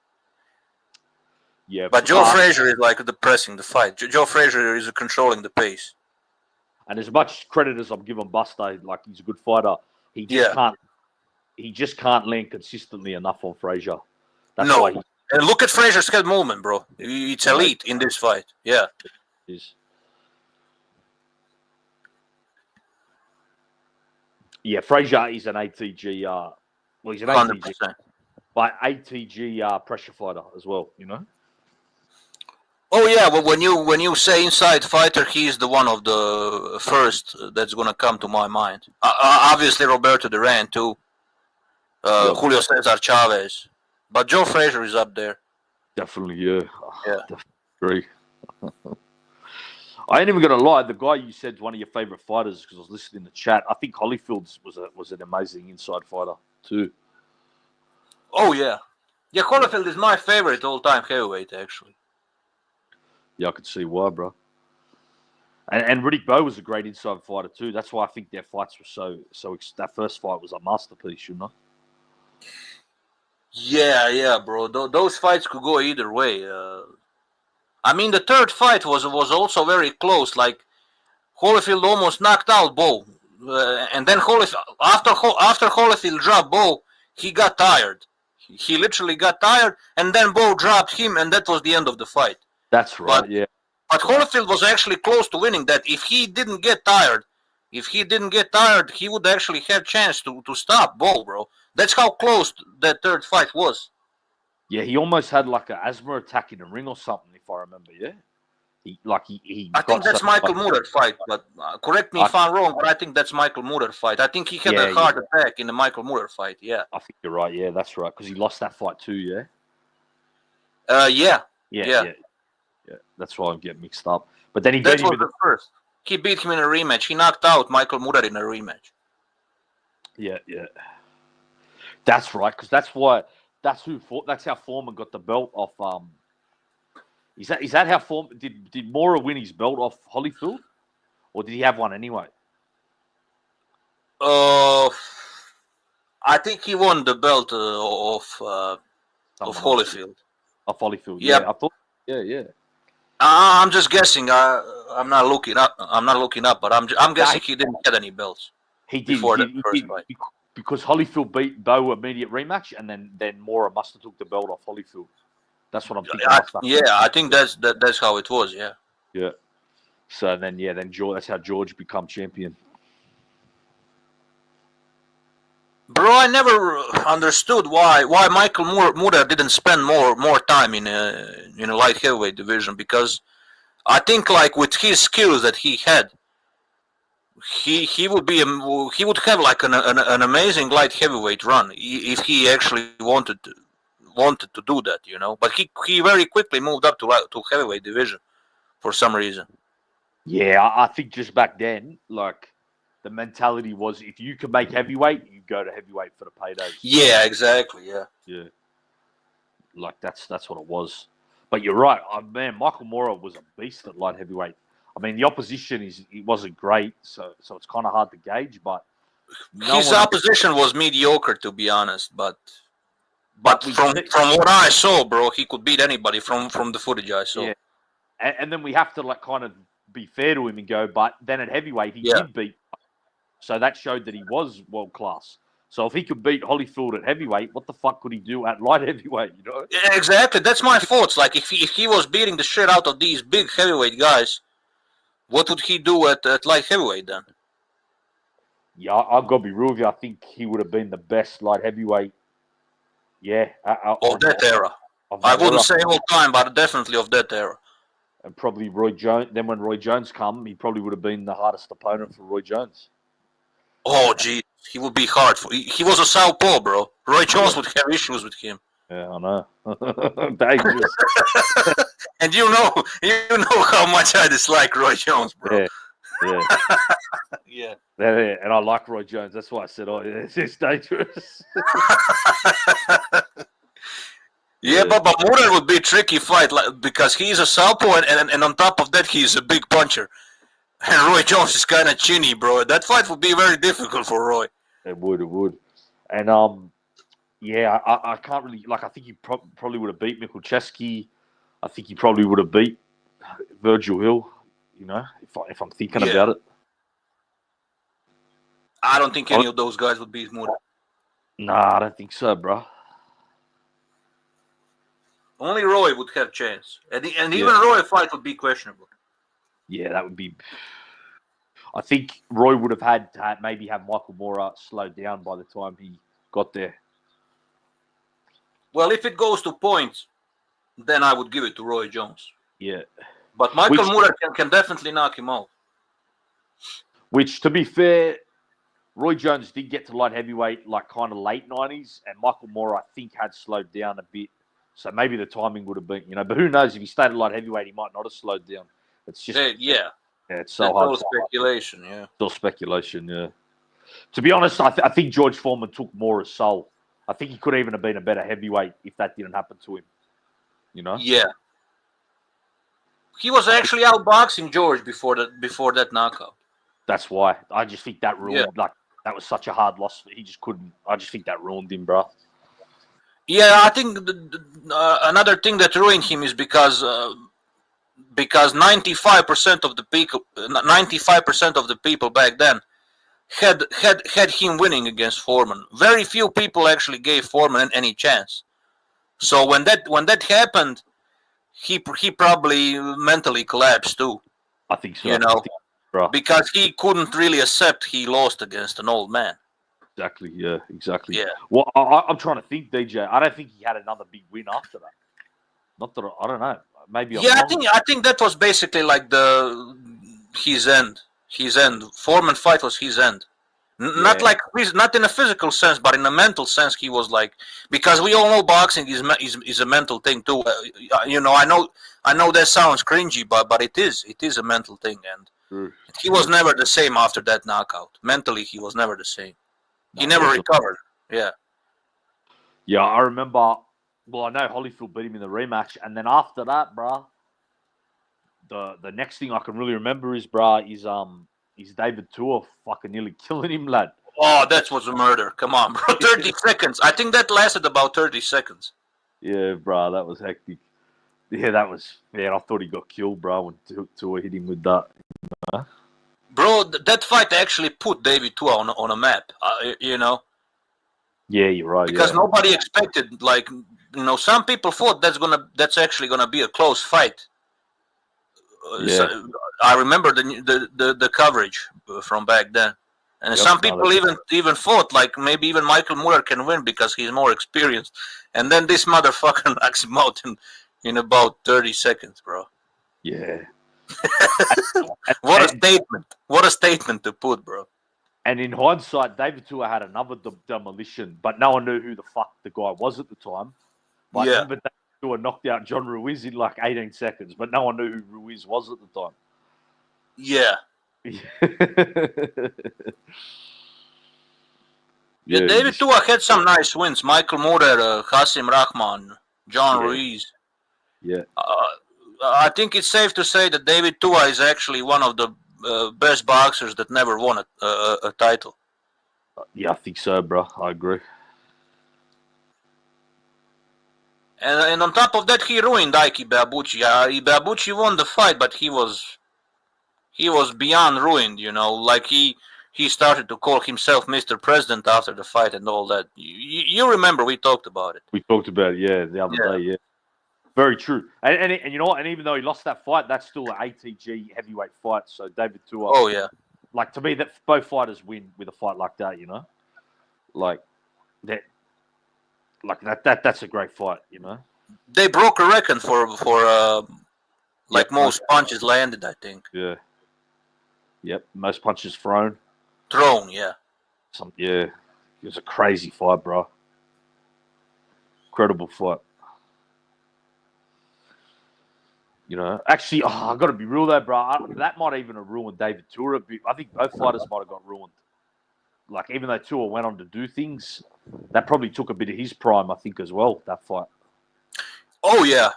yeah. But Joe Frazier is like pressing the fight. Joe Frazier is controlling the pace. And as much credit as I'm giving Buster, like he's a good fighter, he just can't land consistently enough on Frazier. That's why and look at Frazier's head movement, bro. It's elite in this fight. Yeah. It is. Yeah, Frazier is an ATG. Well, he's an 100%. ATG, but ATG pressure fighter as well. You know. Oh yeah, well when you say inside fighter, he's the one of the first that's gonna come to my mind. Obviously Roberto Duran too, Julio Cesar Chavez, but Joe Frazier is up there. Definitely, yeah. Yeah. Agree. I ain't even gonna lie. The guy you said is one of your favorite fighters because I was listening to chat. I think Holyfield was an amazing inside fighter too. Oh yeah, Holyfield is my favorite all-time heavyweight actually. Yeah, I could see why, bro. And Riddick Bowe was a great inside fighter too. That's why I think their fights were so. That first fight was a masterpiece, you know. Yeah, bro. Those fights could go either way. I mean, the third fight was also very close. Like Holyfield almost knocked out Bowe, and then after Holyfield dropped Bowe, he got tired. He literally got tired, and then Bowe dropped him, and that was the end of the fight. That's right. But Holyfield was actually close to winning that. If he didn't get tired, he would actually have chance to stop Bowe, bro. That's how close that third fight was. Yeah, he almost had like an asthma attack in the ring or something, if I remember. Yeah, I think that's Michael Moorer fight, but correct me if I'm wrong. But I think that's Michael Moorer fight. I think he had a heart attack in the Michael Moorer fight. Yeah, I think you're right. Yeah, that's right because he lost that fight too. Yeah. Yeah. That's why I'm getting mixed up. But then he that beat him was the first. He beat him in a rematch. He knocked out Michael Moorer in a rematch. Yeah. That's right because that's how Foreman got the belt off. Is that how Foreman did Moorer win his belt off Holyfield, or did he have one anyway? I think he won the belt of Holyfield. Of Holyfield. Yep. Yeah, I thought. Yeah. I'm just guessing. I'm not looking up, but I'm guessing he didn't get any belts. He did before the first fight. Because Holyfield beat Bowe immediate rematch, and then Moorer must have took the belt off Holyfield. That's what I'm thinking. I think that's how it was. Yeah. Yeah. So then that's how George become champion. Bro, I never understood why Michael Moorer didn't spend more time in a light heavyweight division, because I think like with his skills that he had, he would have like an amazing light heavyweight run if he actually wanted to do that, you know. But he very quickly moved up to heavyweight division for some reason. Yeah, I think just back then, like, the mentality was if you can make heavyweight, you go to heavyweight for the paydays. Yeah, exactly. Yeah. Like that's what it was. But you're right, man. Michael Moorer was a beast at light heavyweight. I mean, the opposition it wasn't great, so it's kind of hard to gauge. But his opposition was mediocre, to be honest. But from what I saw, bro, he could beat anybody from the footage I saw. Yeah. And then we have to like kind of be fair to him and go, but then at heavyweight he did beat. So that showed that he was world class. So if he could beat Holyfield at heavyweight, what the fuck could he do at light heavyweight? You know? Yeah, exactly. That's my thoughts. Like if he was beating the shit out of these big heavyweight guys, what would he do at light heavyweight then? Yeah, I've got to be real with you. I think he would have been the best light heavyweight. Yeah, of that era. I wouldn't say all time, but definitely of that era. And probably Roy Jones. Then when Roy Jones come, he probably would have been the hardest opponent for Roy Jones. Oh, gee, he would be hard. He was a southpaw, bro. Roy Jones would have issues with him. Yeah, I know. Dangerous. And you know how much I dislike Roy Jones, bro. Yeah. And I like Roy Jones. That's why I said, it's dangerous. Yeah, but Moorer would be a tricky fight, because he's a southpaw, and on top of that, he's a big puncher. And Roy Jones is kind of chinny, bro. That fight would be very difficult for Roy. It would. And, I can't really, like, I think he probably would have beat Mikucheski. I think he probably would have beat Virgil Hill, you know, if I'm thinking about it. I don't think any of those guys would beat Muda. Nah, I don't think so, bro. Only Roy would have chance, and even Roy fight would be questionable. Yeah, that would be. I think Roy would have had to maybe have Michael Moorer slowed down by the time he got there. Well, if it goes to points, then I would give it to Roy Jones. Yeah. But Michael Moorer can definitely knock him out. Which, to be fair, Roy Jones did get to light heavyweight like kind of late 90s, and Michael Moorer, I think, had slowed down a bit. So maybe the timing would have been, but who knows? If he stayed at light heavyweight, he might not have slowed down. It's just, it's so hard. Still speculation, yeah. Still speculation, yeah. To be honest, I think George Foreman took Moorer's soul. I think he could even have been a better heavyweight if that didn't happen to him. Yeah. He was actually outboxing George before that knockout. That's why. I just think that ruined, that was such a hard loss. He just couldn't. I just think that ruined him, bro. Yeah, I think another thing that ruined him is because 95% of the people back then had him winning against Foreman. Very few people actually gave Foreman any chance. So when that happened, he probably mentally collapsed too. I think so. Because he couldn't really accept he lost against an old man. Exactly. Yeah. Exactly. Yeah. Well, I'm trying to think, DJ. I don't think he had another big win after that. Not that I don't know. Maybe. I think that was basically like his end. His end. Foreman fight was his end. Not in a physical sense, but in a mental sense, he was like, because we all know boxing is a mental thing too. I know that sounds cringy, but it is a mental thing, and he was never the same after that knockout. Mentally, he was never the same. He never recovered. Yeah. Yeah, I remember. Well, I know Holyfield beat him in the rematch, and then after that, bruh, the next thing I can really remember is David Tua fucking nearly killing him, lad. Oh, that was a murder. Come on, bro. 30 seconds. I think that lasted about 30 seconds. Yeah, bro, that was hectic. Yeah, that was. Man, I thought he got killed, bro, when Tua hit him with that. Bro, that fight actually put David Tua on a map. Yeah, you're right. Because nobody expected, some people thought that's actually gonna be a close fight. So I remember the coverage from back then, and some people even thought maybe even Michael Moorer can win because he's more experienced, and then this motherfucker knocks him out in about 30 seconds, bro. Yeah. What a statement! What a statement to put, bro. And in hindsight, David Tua had another demolition, but no one knew who the fuck the guy was at the time. But remember, David Tua knocked out John Ruiz in 18 seconds, but no one knew who Ruiz was at the time. Yeah. David Tua had some nice wins. Michael Moorer, Hasim Rahman, John Ruiz. Yeah. I think it's safe to say that David Tua is actually one of the best boxers that never won a title. Yeah, I think so, bro. I agree. And on top of that, he ruined Ike Ibeabuchi. Ibeabuchi won the fight, but he was beyond ruined. He started to call himself Mr. President after the fight and all that. You remember we talked about it. We talked about it, the other day. Yeah. Very true. And you know what? And even though he lost that fight, that's still an ATG heavyweight fight. So David Tua. Oh yeah. To me, that both fighters win with a fight like that. That's a great fight. They broke a record for most punches landed. I think. Yeah. Yep. Most punches thrown. Yeah. It was a crazy fight, bro. Incredible fight. Actually, I got to be real though, bro. That might even have ruined David Tua a bit. I think both fighters might have got ruined. Even though Tua went on to do things, that probably took a bit of his prime, I think, as well, that fight. Oh, yeah.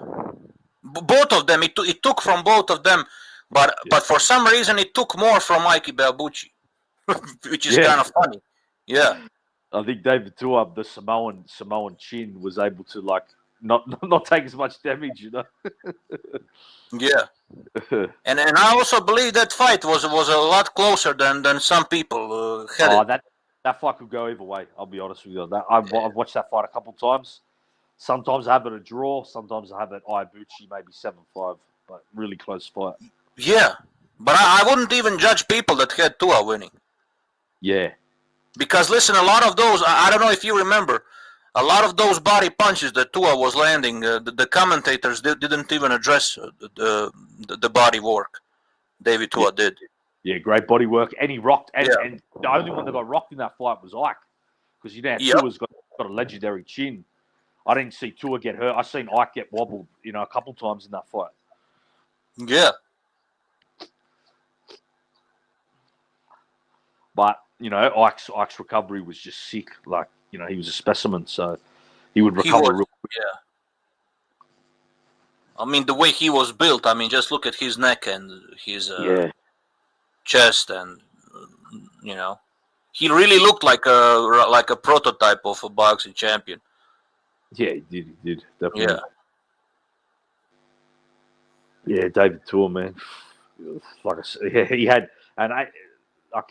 Both of them. It took from both of them, but for some reason it took more from Mikey Belbucci, which is kind of funny. Yeah. I think David Tua, the Samoan chin, was able to, not take as much damage, Yeah. And I also believe that fight was a lot closer than some people had it. That fight could go either way. I'll be honest with you. I've watched that fight a couple times. Sometimes I have it a draw. Sometimes I have it Ibuchi, maybe 7-5, but really close fight. Yeah, but I wouldn't even judge people that had Tua winning. Yeah. Because listen, a lot of those, I don't know if you remember, a lot of those body punches that Tua was landing, the commentators didn't even address the body work. David Tua did. Yeah, great body work. And he rocked. And the only one that got rocked in that fight was Ike. Because Tua's got a legendary chin. I didn't see Tua get hurt. I seen Ike get wobbled, a couple times in that fight. Yeah. But, Ike's recovery was just sick. Like, he was a specimen, so he would recover real quick. Yeah. I mean, the way he was built, just look at his neck and his chest and, he really looked like a prototype of a boxing champion. Yeah, he did, definitely. Yeah. Yeah, David Tua, man. Like I said, he had a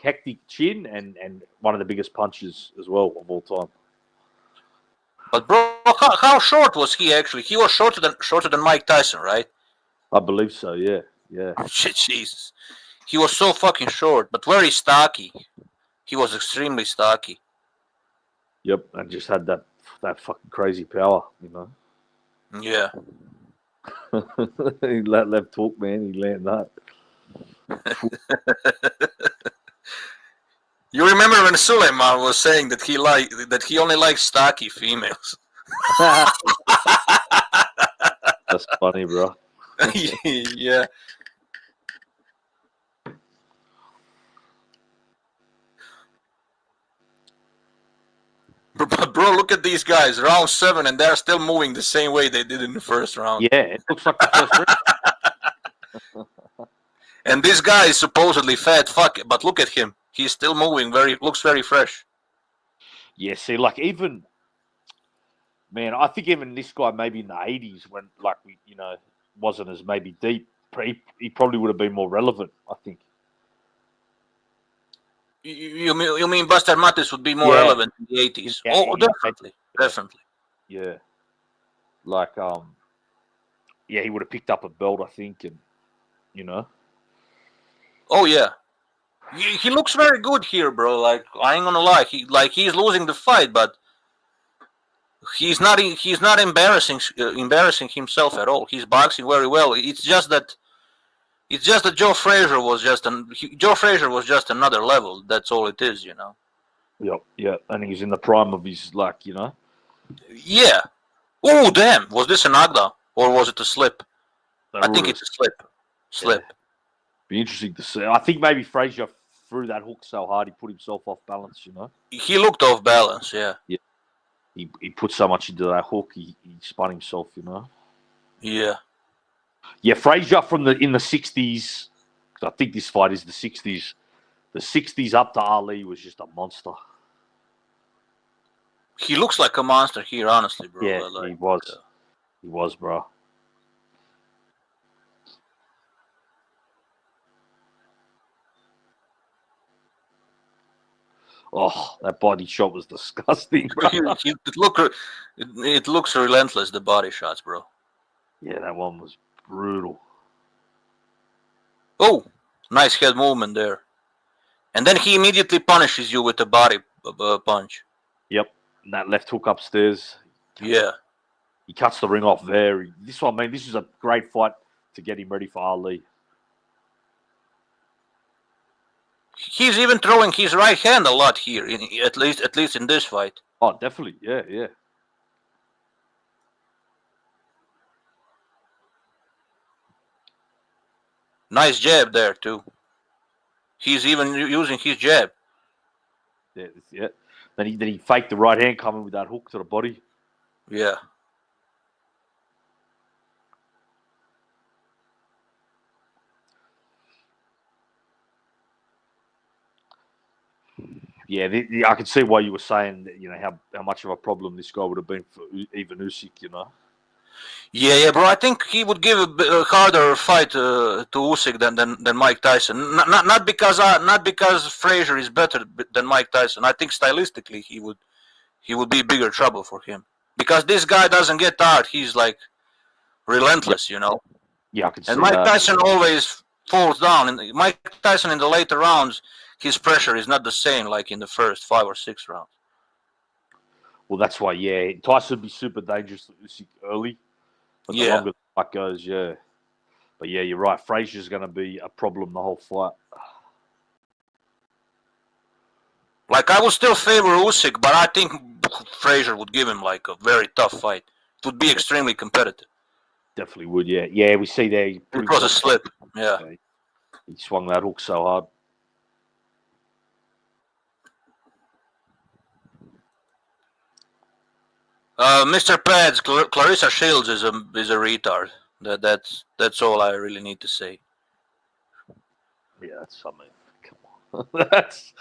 hectic chin and one of the biggest punches as well of all time. But bro, how short was he actually? He was shorter than Mike Tyson, right? I believe so. Yeah. Jesus, he was so fucking short, but very stocky. He was extremely stocky. Yep, and just had that fucking crazy power, Yeah. He left hook, man. He landed that. You remember when Suleiman was saying that he only likes stocky females? That's funny, bro. Yeah. Bro, look at these guys. Round 7, and they're still moving the same way they did in the first round. Yeah, it looks like the first round. And this guy is supposedly fat fuck, but look at him. He's still moving. Looks very fresh. Yeah, see, I think even this guy maybe in the 80s when, wasn't as maybe deep, he probably would have been more relevant, I think. You mean Buster Mattis would be more relevant in the 80s? Yeah, definitely. Definitely. Yeah. He would have picked up a belt, I think, and, Oh, yeah. He looks very good here, bro. Like, I ain't gonna lie. He's losing the fight, but he's not embarrassing himself at all. He's boxing very well. It's just that Joe Frazier was just another level. That's all it is, Yep. And he's in the prime of his Yeah. Oh, damn. Was this a knockdown or was it a slip? I think it's a slip. Slip. Yeah. Be interesting to see. I think maybe Frazier threw that hook so hard he put himself off balance, He looked off balance, yeah. Yeah. He put so much into that hook, he spun himself, Yeah. Yeah, Frazier in the 60s, I think this fight is the 60s. The 60s up to Ali was just a monster. He looks like a monster here, honestly, bro. Yeah, he was. He was, bro. Oh, that body shot was disgusting, bro. It looks relentless, the body shots, bro. Yeah, that one was brutal. Oh, nice head movement there. And then he immediately punishes you with a body punch. Yep, and that left hook upstairs. Yeah. He cuts the ring off there. This is a great fight to get him ready for Ali. He's even throwing his right hand a lot here, at least in this fight. Oh, definitely, yeah. Nice jab there too. He's even using his jab. Yeah. Then he faked the right hand coming with that hook to the body. Yeah. Yeah, I could see why you were saying that, how much of a problem this guy would have been for even Usyk, Yeah, bro. I think he would give a harder fight to Usyk than Mike Tyson. Not because Frazier is better than Mike Tyson. I think stylistically he would be bigger trouble for him because this guy doesn't get tired. He's like relentless, you know. Yeah, I can see And Mike that. Tyson always falls down. And Mike Tyson in the later rounds, his pressure is not the same like in the first 5 or 6 rounds. Well, that's why, yeah, Tyson would be super dangerous to Usyk early. But the longer the fight goes, yeah. But yeah, you're right. Frazier's going to be a problem the whole fight. Like, I would still favor Usyk, but I think Frazier would give him like a very tough fight. It would be extremely competitive. Definitely would, yeah. Yeah, we see there. It was a slip, yeah. He swung that hook so hard. Mr. Pads, Clarissa Shields is a retard. That's all I really need to say. Yeah, that's something. Come on, that's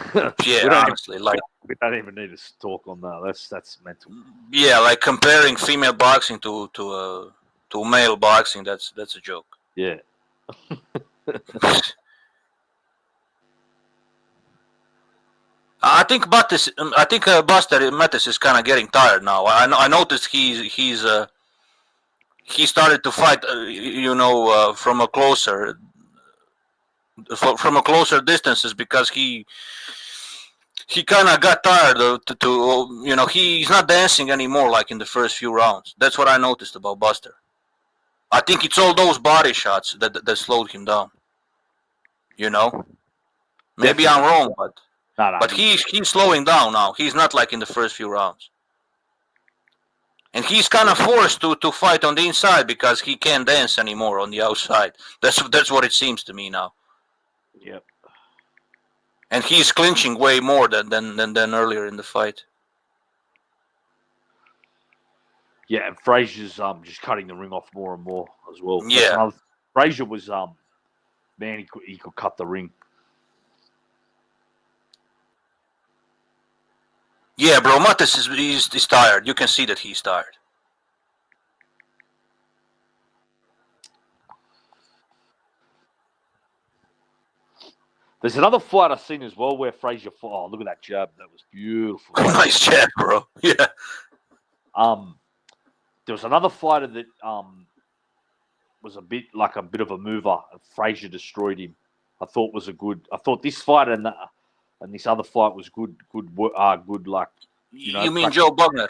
honestly, like we don't even need to talk on that. That's mental. Yeah, like comparing female boxing to male boxing. That's a joke. Yeah. I think Buster Mattis is kind of getting tired now. I noticed he started to fight, from a closer distances because he kind of got tired he's not dancing anymore like in the first few rounds. That's what I noticed about Buster. I think it's all those body shots that slowed him down. You know, maybe I'm wrong, but he's slowing down now. He's not like in the first few rounds. And he's kind of forced to fight on the inside because he can't dance anymore on the outside. That's what it seems to me now. Yep. And he's clinching way more than earlier in the fight. Yeah, and Frazier's just cutting the ring off more and more as well. Yeah. Frazier was man, he could cut the ring. Yeah, bro, Mattis is tired. You can see that he's tired. There's another fight I've seen as well where Frazier fought. Oh, look at that jab. That was beautiful. Nice jab, bro. Yeah. There was another fighter that was a bit of a mover, and Frazier destroyed him. I thought this fight and this other fight was good. Like you mean Joe Bugner?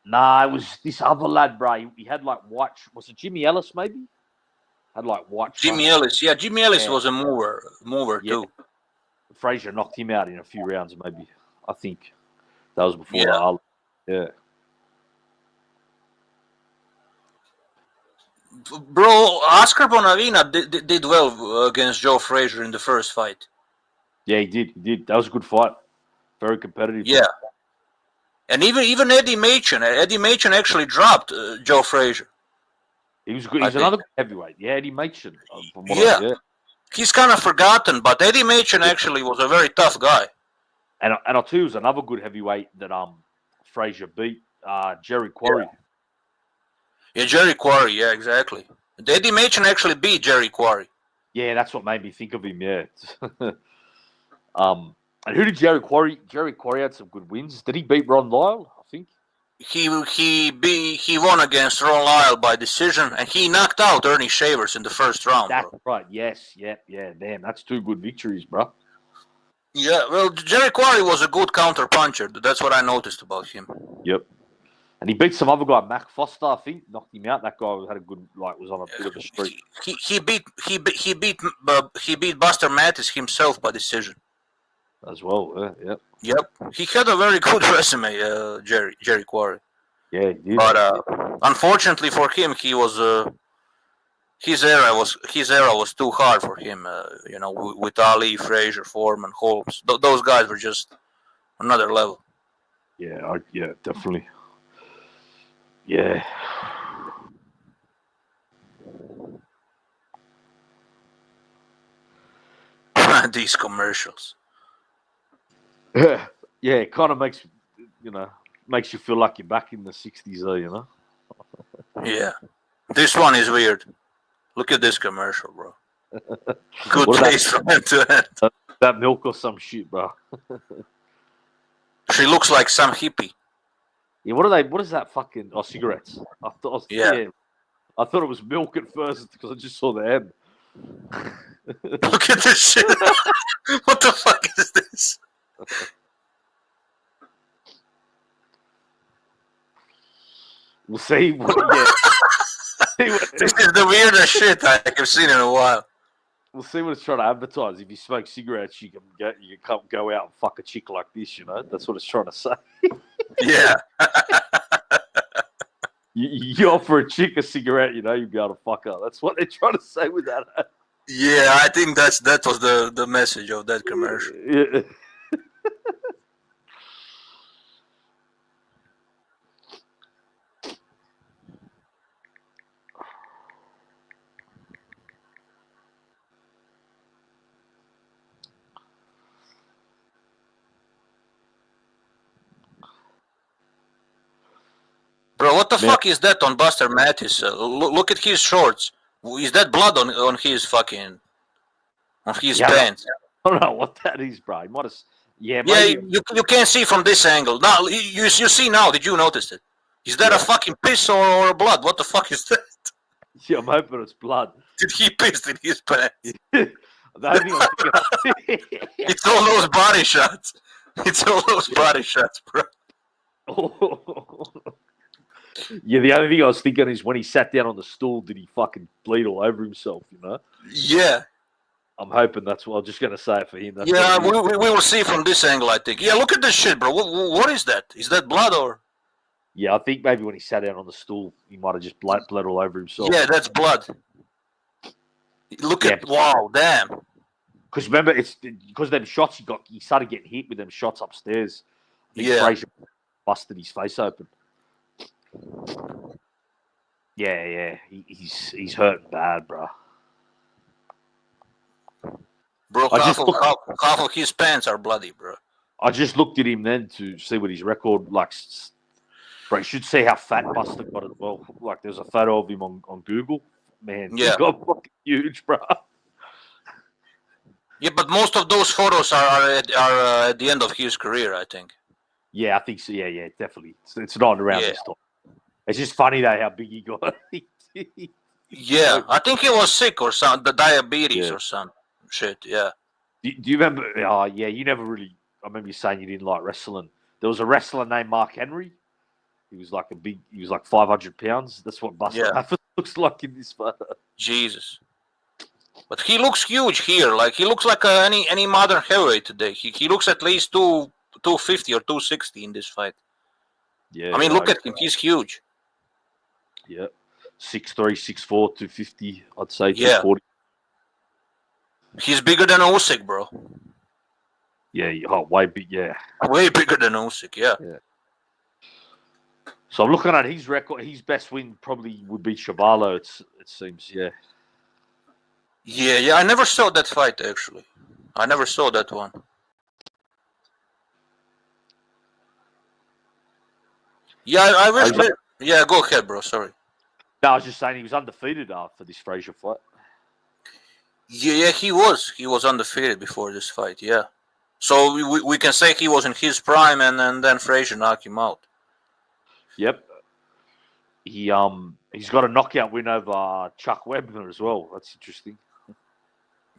Nah, it was this other lad, bro. He had like white. Was it Jimmy Ellis? Maybe had like white. Jimmy Ellis, yeah. Jimmy Ellis was a mover too. Frazier knocked him out in a few rounds, maybe. I think that was before. Yeah. Bro, Oscar Bonavina did well against Joe Frazier in the first fight. Yeah, he did. That was a good fight. Very competitive. Yeah. And even Eddie Machen. Eddie Machen actually dropped Joe Frazier. He was good. He's another heavyweight. Yeah, Eddie Machen. Yeah. He's kind of forgotten, but Eddie Machen actually was a very tough guy. And I'll tell you, was another good heavyweight that Frazier beat, Jerry Quarry. Yeah, Jerry Quarry. Yeah, exactly. Eddie Machen actually beat Jerry Quarry. Yeah, that's what made me think of him. Yeah. And who did Jerry Quarry? Jerry Quarry had some good wins. Did he beat Ron Lyle? I think he won against Ron Lyle by decision, and he knocked out Ernie Shavers in the first round. That's bro. right. Yes. Yeah. Damn, that's 2 good victories, bro. Yeah. Well, Jerry Quarry was a good counter puncher. That's what I noticed about him. Yep. And he beat some other guy, Mac Foster, I think, knocked him out. That guy had a good, was on a bit of a streak. He beat Buster Mattis himself by decision. As well, yeah. Yep, he had a very good resume, Jerry Quarry. Yeah, he did. But unfortunately for him, he was his era was too hard for him. With Ali, Frazier, Foreman, Holmes, those guys were just another level. Yeah, definitely. Yeah. These commercials. Yeah, it kind of makes you feel like you're back in the 60s, though, Yeah. This one is weird. Look at this commercial, bro. Good What about- taste from end to end. That milk or some shit, bro. She looks like some hippie. Yeah, what is that fucking... Oh, cigarettes. Yeah. I thought it was milk at first because I just saw the M. Look at this shit. What the fuck is this? We'll see what... Yeah. This is the weirdest shit I've seen in a while. We'll see what it's trying to advertise. If you smoke cigarettes, you can go out and fuck a chick like this, you know? That's what it's trying to say. Yeah. You offer a chick a cigarette, you know, you'll be able to fuck her. That's what they're trying to say with that. Yeah, I think that was the message of that commercial. Yeah. Bro, what the fuck is that on Buster Mattis? Look at his shorts. Is that blood on his fucking... on his pants? I don't know what that is, bro. Might have, yeah, Yeah, you can't see from this angle. Now, you see now. Did you notice it? Is that a fucking piss or blood? What the fuck is that? Yeah, I'm hoping it's blood. Did he piss in his pants? It's all those body shots. It's all those body shots, bro. Yeah, the only thing I was thinking is when he sat down on the stool, did he fucking bleed all over himself, you know? Yeah. I'm hoping that's what I'm just going to say it for him. That's Yeah, we will see from this angle, I think. Yeah, look at this shit, bro. What is that? Is that blood or... Yeah, I think maybe when he sat down on the stool, he might have just bled all over himself. Yeah, that's blood. Look at... Wow, damn. Because remember, it's because of them shots he started getting hit with them shots upstairs. Yeah. Frazier busted his face open. Yeah, he's hurting bad, bro. Bro, half of his pants are bloody, bro. I just looked at him then to see what his record like. Bro, you should see how fat Buster got as well. Like, there's a photo of him on Google. Man, Yeah. he got fucking huge, bro. Yeah, but most of those photos are at the end of his career, I think. Yeah, I think so. Yeah, definitely. It's not around this time. It's just funny though how big he got. Yeah, I think he was sick or something, the diabetes or some shit. Yeah. Do you remember? Oh, yeah, you never really. I remember you saying you didn't like wrestling. There was a wrestler named Mark Henry. He was like he was like 500 pounds. That's what Buster Mattis looks like in this photo. Jesus. But he looks huge here. Like, he looks like any modern heavyweight today. He looks at least 250 or 260 in this fight. Yeah. I mean, look at him. He's huge. Yeah. 6'3", 6'4", 250, I'd say, Yeah. 240. He's bigger than Usyk, bro. Yeah, way big, yeah. Way bigger than Usyk, yeah. So I'm looking at his record. His best win probably would be Chuvalo, it seems, yeah. Yeah, I never saw that fight, actually. I never saw that one. Yeah, I wish... Yeah, go ahead, bro, sorry. No, I was just saying he was undefeated after this Frazier fight. Yeah, he was. He was undefeated before this fight, yeah. So we can say he was in his prime and then Frazier knocked him out. Yep. He's got a knockout win over Chuck Webner as well. That's interesting.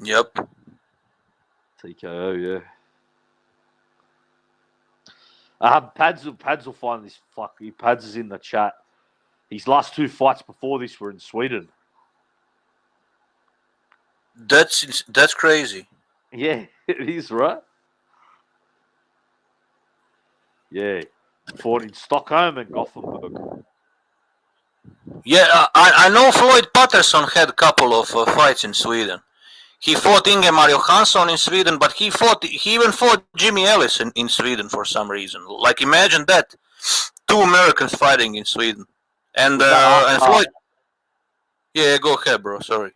Yep. TKO, yeah. Pads will find this fuck. Pads is in the chat. His last two fights before this were in Sweden. That's crazy. Yeah, it is, right? Yeah. Fought in Stockholm and Gothenburg. Yeah, I know Floyd Patterson had a couple of fights in Sweden. He fought Ingemar Johansson in Sweden, but he even fought Jimmy Ellis in Sweden for some reason. Like, imagine that. 2 Americans fighting in Sweden. And Floyd... Yeah, go ahead, bro, sorry.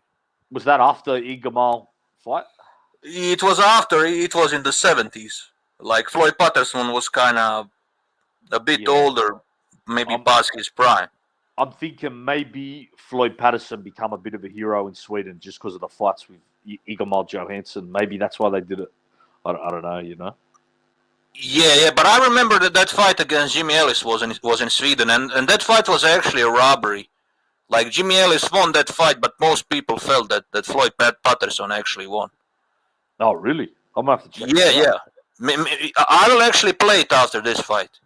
Was that after Ingemar fight? It was after. It was in the 70s. Like, Floyd Patterson was kind of a bit older, maybe past his prime. I'm thinking maybe Floyd Patterson become a bit of a hero in Sweden just because of the fights with Ingemar Johansson. Maybe that's why they did it. I don't know, you know. Yeah, but I remember that fight against Jimmy Ellis was in Sweden, and that fight was actually a robbery. Like, Jimmy Ellis won that fight, but most people felt that Floyd Patterson actually won. Oh, really? I'm going to have to check Yeah. I will actually play it after this fight.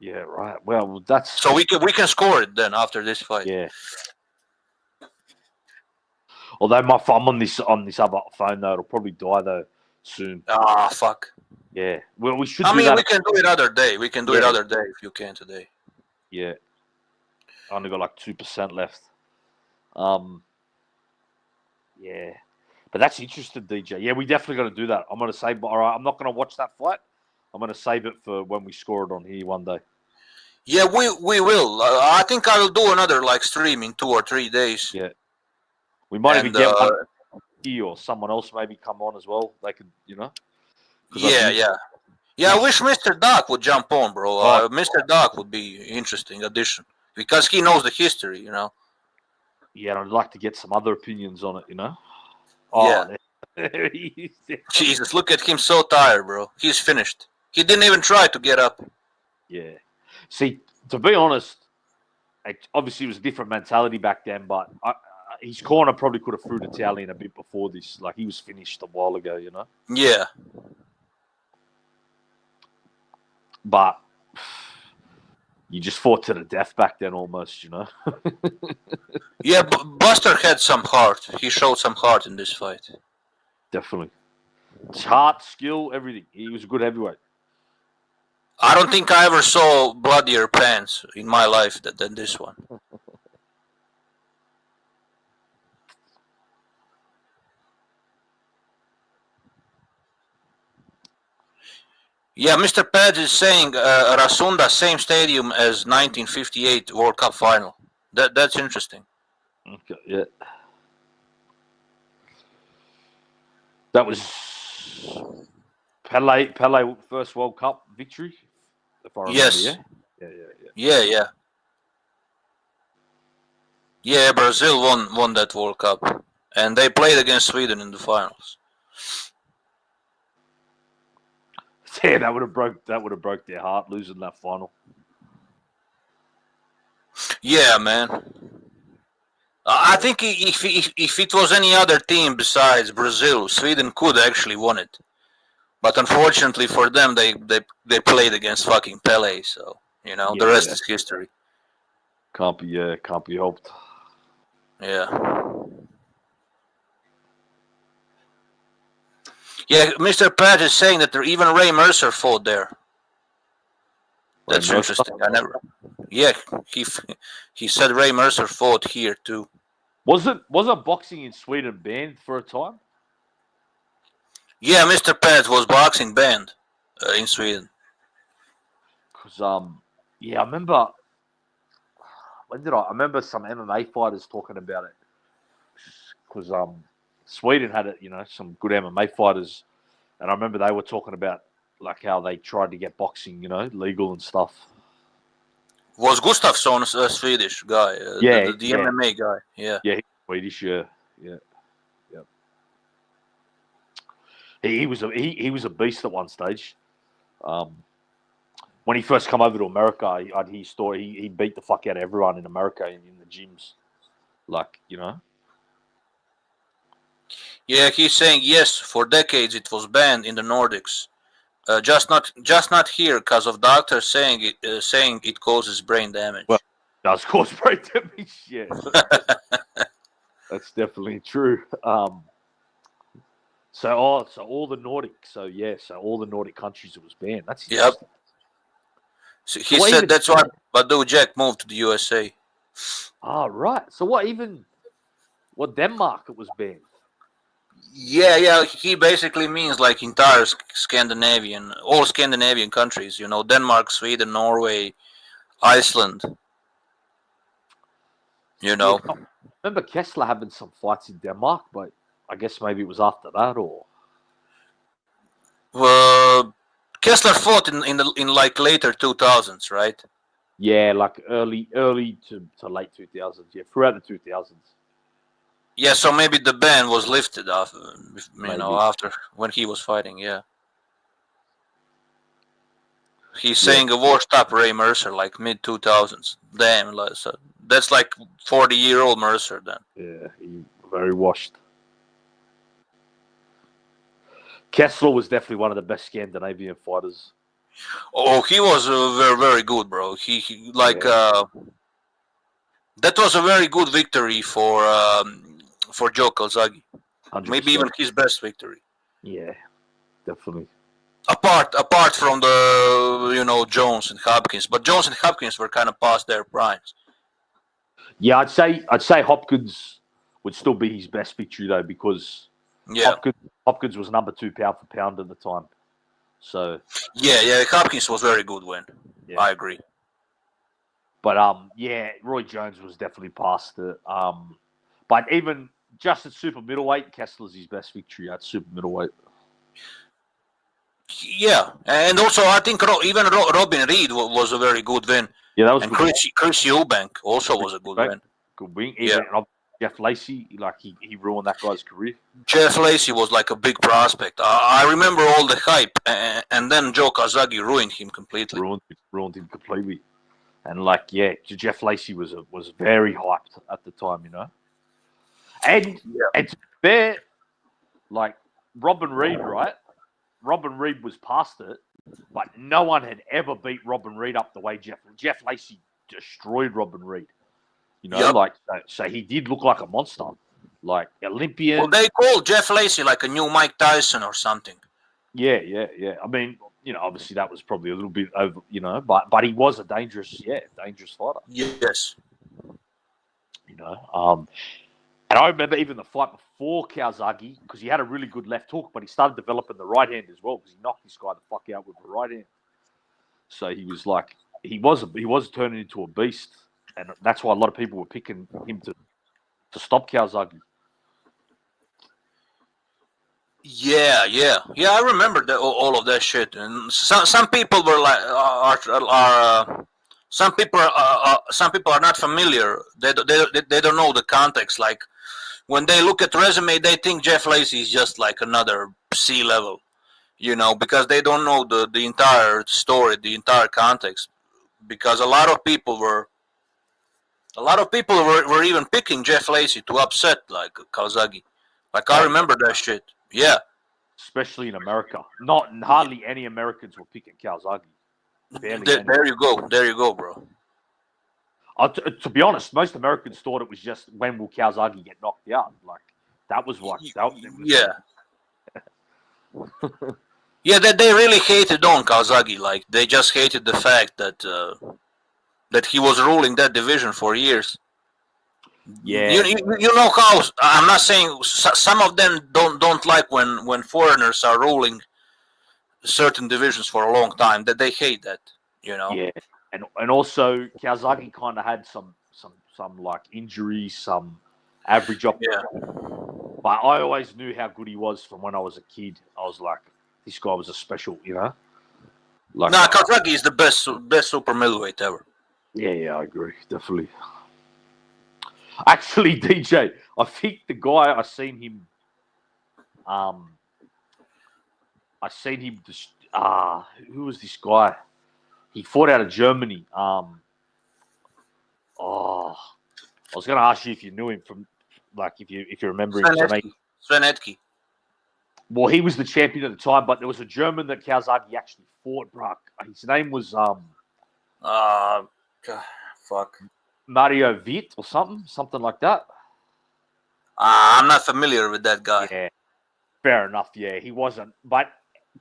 Yeah, right. Well, that's... So we can score it then after this fight. Yeah. Although I'm on this other phone, though. It'll probably die, though, soon. Ah, fuck. Yeah. Well, we should I do mean, that. we can do it other day. We can do it Yeah. other day if you can today. Yeah. I only got like 2% left. Yeah. But that's interesting, DJ. Yeah, we definitely got to do that. I'm going to save... All right, I'm not going to watch that fight. I'm going to save it for when we score it on here one day. Yeah, we will. I think I will do another like stream in 2 or 3 days. Yeah. We might even get one here or someone else maybe come on as well. They could, you know. Yeah. I wish Mr. Doc would jump on, bro. Mr. Doc would be an interesting addition because he knows the history, you know. Yeah, and I'd like to get some other opinions on it, you know. Yeah. Jesus, look at him, so tired, bro. He's finished. He didn't even try to get up. Yeah. See, to be honest, obviously it was a different mentality back then, but his corner probably could have threw the towel in a bit before this. Like, he was finished a while ago, you know? Yeah. But you just fought to the death back then almost, you know? Yeah, Buster had some heart. He showed some heart in this fight. Definitely. It's heart, skill, everything. He was a good heavyweight. I don't think I ever saw bloodier pants in my life than this one. Yeah, Mr. Pads is saying Rasunda, same stadium as 1958 World Cup final. That's interesting. Okay, yeah. That was Pele first World Cup victory, if I remember. Yes. Yeah. Yeah, Brazil won that World Cup, and they played against Sweden in the finals. Yeah, that would have broke their heart losing that final. Yeah, man. I think if it was any other team besides Brazil, Sweden could actually won it. But unfortunately for them, they played against fucking Pele, so you know the rest is history. Can't be helped. Yeah. Yeah, Mr. Pat is saying that even Ray Mercer fought there. That's interesting. I never. Yeah, he said Ray Mercer fought here too. Wasn't boxing in Sweden banned for a time? Yeah, Mr. Pat was boxing banned in Sweden. Because I remember. I remember some MMA fighters talking about it. Because Sweden had it, you know, some good MMA fighters, and I remember they were talking about like how they tried to get boxing, you know, legal and stuff. Was Gustafsson a Swedish guy? The MMA guy. Yeah. Yeah, he's Swedish. Yeah. He was a beast at one stage. When he first come over to America, I'd hear his story. He beat the fuck out of everyone in America in the gyms, like, you know. Yeah, he's saying yes. For decades, it was banned in the Nordics. Just not here, because of doctors saying it causes brain damage. Well, it does cause brain damage. Yeah, that's definitely true. So all the Nordic, all the Nordic countries it was banned. That's interesting. So he said that's why Badu Jack moved to the USA. Ah, right. So what Denmark it was banned? Yeah. He basically means like entire all Scandinavian countries. You know, Denmark, Sweden, Norway, Iceland. You know. I remember Kessler having some fights in Denmark, but I guess maybe it was after that, or. Well, Kessler fought in like later 2000s, right? Yeah, like early to late 2000s. Yeah, throughout the 2000s. Yeah, so maybe the ban was lifted after, Maybe. after when he was fighting. Yeah. He's saying a washed up Ray Mercer, like mid 2000s. Damn, so that's like 40-year-old Mercer then. Yeah, he very washed. Kessler was definitely one of the best Scandinavian fighters. Oh, he was very, very good, bro. He like that was a very good victory for Joe Calzaghe. 100%. Maybe even his best victory. Yeah, definitely. Apart from the Jones and Hopkins, but Jones and Hopkins were kind of past their primes. Yeah, I'd say Hopkins would still be his best victory though, because Hopkins was number 2 pound for pound at the time. So yeah, Hopkins was very good win. Yeah. I agree. But Roy Jones was definitely past it. But even just at super middleweight, Kessler's his best victory at super middleweight. Yeah, and also I think even Robin Reed was a very good win. Yeah, that was. And Chris Eubank also was a good win. Good win. Even Jeff Lacey, like he ruined that guy's career. Jeff Lacey was like a big prospect. I remember all the hype, and then Joe Calzaghe ruined him completely. Ruined him completely. And Jeff Lacey was very hyped at the time, And to be fair, like Robin Reed, right? Robin Reed was past it, but no one had ever beat Robin Reed up the way Jeff Lacey destroyed Robin Reed. So he did look like a monster, like Olympian. Well, they called Jeff Lacey like a new Mike Tyson or something. Yeah. I mean, obviously that was probably a little bit over, but he was a dangerous fighter. Yes. And I remember even the fight before Calzaghe, because he had a really good left hook, but he started developing the right hand as well, because he knocked this guy the fuck out with the right hand. So he was like, he was turning into a beast, and that's why a lot of people were picking him to stop Calzaghe. Yeah. I remember all of that shit, and some people were like, some people are not familiar. They don't know the context. Like when they look at resume, they think Jeff Lacey is just like another C level, because they don't know the entire story, the entire context. Because a lot of people were even picking Jeff Lacey to upset like Calzaghe. Like I remember that shit. Yeah. Especially in America. Hardly any Americans were picking Calzaghe. There you go, bro. To be honest, most Americans thought it was just when will Calzaghe get knocked out. Like that was like yeah, they really hated on Calzaghe. Like they just hated the fact that he was ruling that division for years. Yeah, you know how I'm not saying some of them don't like when foreigners are ruling certain divisions for a long time. That they hate that, Yeah, and also Calzaghe kind of had some like injuries, some average up. Yeah. But I always knew how good he was from when I was a kid. I was like, this guy was a special, Like, Calzaghe is the best super middleweight ever. Yeah, I agree, definitely. Actually, DJ, I think the guy I seen him who was this guy? He fought out of Germany. I was going to ask you if you knew him from, like, if you remember him. Sven Edke. Well, he was the champion at the time, but there was a German that Calzaghe actually fought, bro. His name was fuck. Mario Witt or something like that. I'm not familiar with that guy. Yeah, fair enough. Yeah, he wasn't. But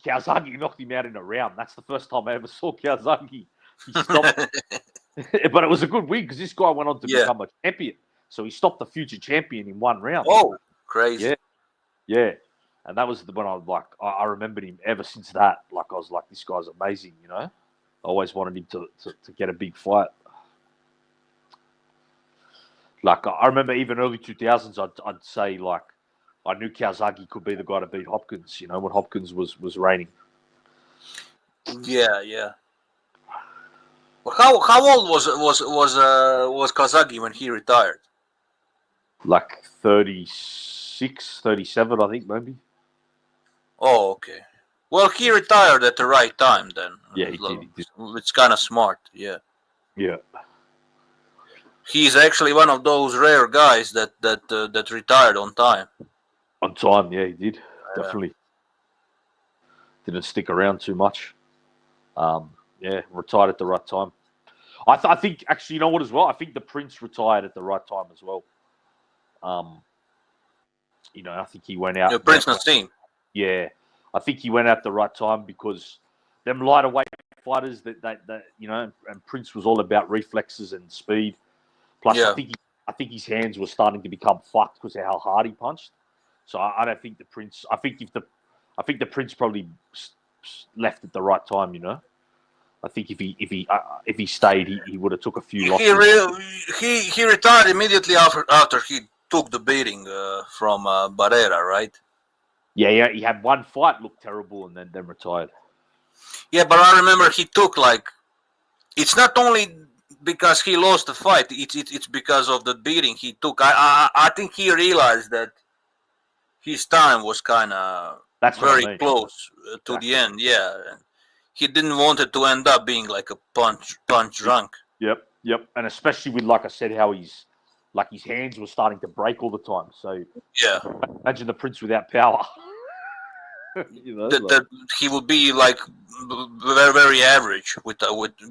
Calzaghe knocked him out in a round. That's the first time I ever saw Calzaghe. He stopped. But it was a good win because this guy went on to become a champion. So he stopped the future champion in one round. Oh, crazy. Yeah. And that was when I was like, I remembered him ever since that. Like, I was like, this guy's amazing, I always wanted him to get a big fight. Like, I remember even early 2000s, I'd say, like, I knew Calzaghe could be the guy to beat Hopkins, when Hopkins was reigning. Yeah. How old was Kazagi when he retired? Like 36, 37, I think, maybe. Oh, okay. Well, he retired at the right time then. Yeah, he did. It's kind of smart. Yeah. Yeah. He's actually one of those rare guys that retired on time. On time, yeah, he did. Definitely. Didn't stick around too much. Yeah, retired at the right time. I think, actually, you know what as well? I think the Prince retired at the right time as well. You know, I think he went out. Yeah, Prince Nassim. Yeah, I think he went out at the right time because them lighter weight fighters that you know, and Prince was all about reflexes and speed. Plus, Yeah. I think his hands were starting to become fucked because of how hard he punched. So I don't think the Prince. I think the Prince probably left at the right time. You know, I think if he stayed, he would have took a few losses. He retired immediately after he took the beating from Barrera, right? Yeah, he had one fight, looked terrible, and then retired. Yeah, but I remember he took it's not only because he lost the fight; it's because of the beating he took. I think he realized that his time was kind of very close to the end. Yeah, he didn't want it to end up being like a punch drunk. Yep, and especially with, like I said, how his hands were starting to break all the time. So yeah, imagine the Prince without power. You know, that he would be like very, very average with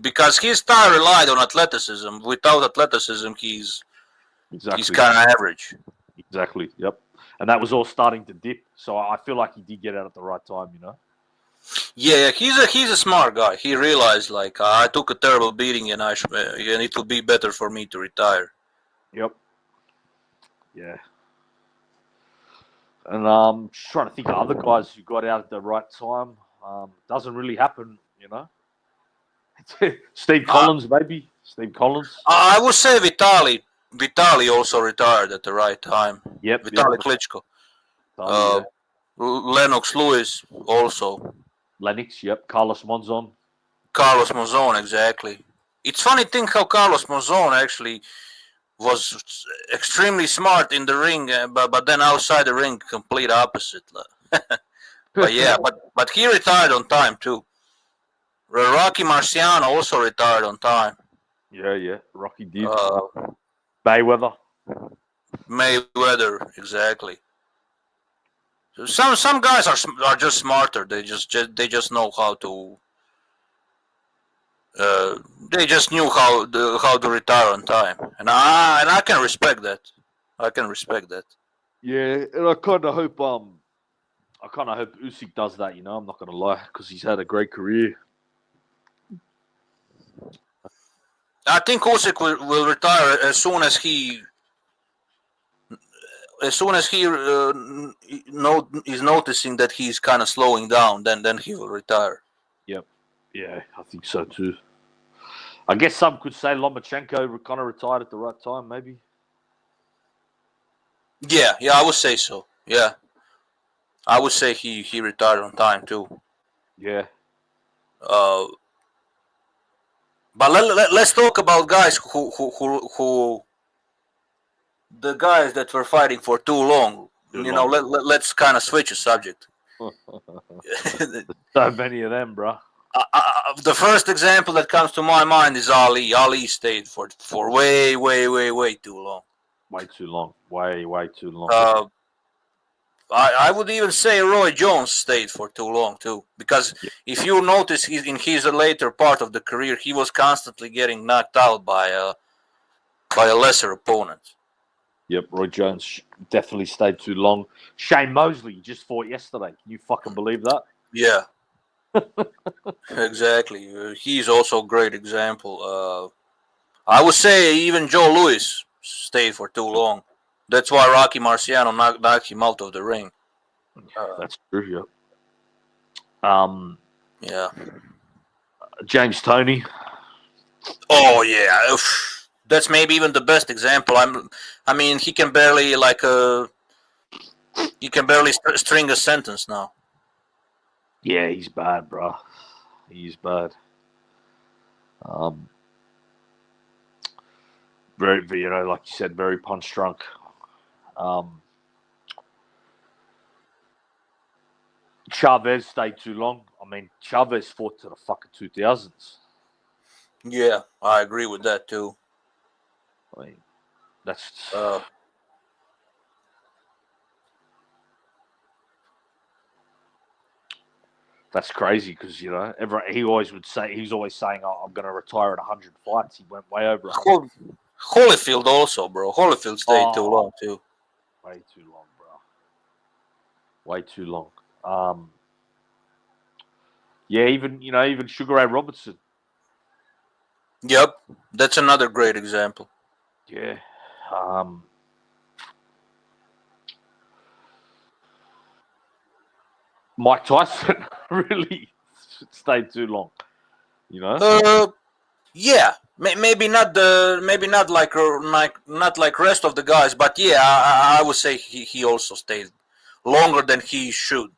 because his style relied on athleticism. Without athleticism, he's kind of average. Exactly. Yep. And that was all starting to dip. So I feel like he did get out at the right time. You know. Yeah, he's a smart guy. He realized I took a terrible beating and it will be better for me to retire. Yep. Yeah. And just trying to think of other guys who got out at the right time. Doesn't really happen, you know. Steve Collins, maybe. Steve Collins. I would say Vitali. Vitali also retired at the right time. Yep. Vitali Klitschko. Lennox Lewis also. Lennox, yep. Carlos Monzon. Carlos Monzon, exactly. It's funny thing how Carlos Monzon actually was extremely smart in the ring, but then outside the ring, complete opposite. But yeah, but he retired on time too. Rocky Marciano also retired on time. Yeah, Rocky did. Mayweather, exactly. So some guys are just smarter. They just know how to. They just knew how to retire on time, and I can respect that. Yeah, and I kind of hope Usyk does that. You know, I'm not gonna lie, because he's had a great career. I think Usyk will retire as soon as he is noticing that he's kind of slowing down. Then he will retire. Yep. Yeah, I think so too. I guess some could say Lomachenko kind of retired at the right time, maybe. Yeah, I would say so. Yeah, I would say he retired on time too. Yeah. But let's talk about guys who the guys that were fighting for too long. Let's kind of switch the subject. So many of them, bro. The first example that comes to my mind is Ali. Ali stayed for way too long. Way too long. Way too long. I would even say Roy Jones stayed for too long too, because if you notice, in his later part of the career, he was constantly getting knocked out by a lesser opponent. Yep, Roy Jones definitely stayed too long. Shane Mosley just fought yesterday. Can you fucking believe that? Yeah. Exactly. He's also a great example. I would say even Joe Louis stayed for too long. That's why Rocky Marciano knocked him out of the ring. That's true, yeah. Yeah. James Toney. Oh, yeah. That's maybe even the best example. I mean, he can barely string a sentence now. Yeah, he's bad, bro. He's bad. Very, like you said, very punch drunk. Chavez stayed too long. I mean, Chavez fought to the fucking 2000s. Yeah, I agree with that too. I mean, that's crazy because he always would say he's always saying, "Oh, I'm going to retire at 100 fights." He went way over. Holyfield also, bro. Holyfield stayed too long too. Way too long, bro. Way too long. Yeah, even Sugar Ray Robertson. Yep, that's another great example. Yeah. Mike Tyson really stayed too long. Yeah, maybe not like rest of the guys, but yeah, I would say he also stayed longer than he should.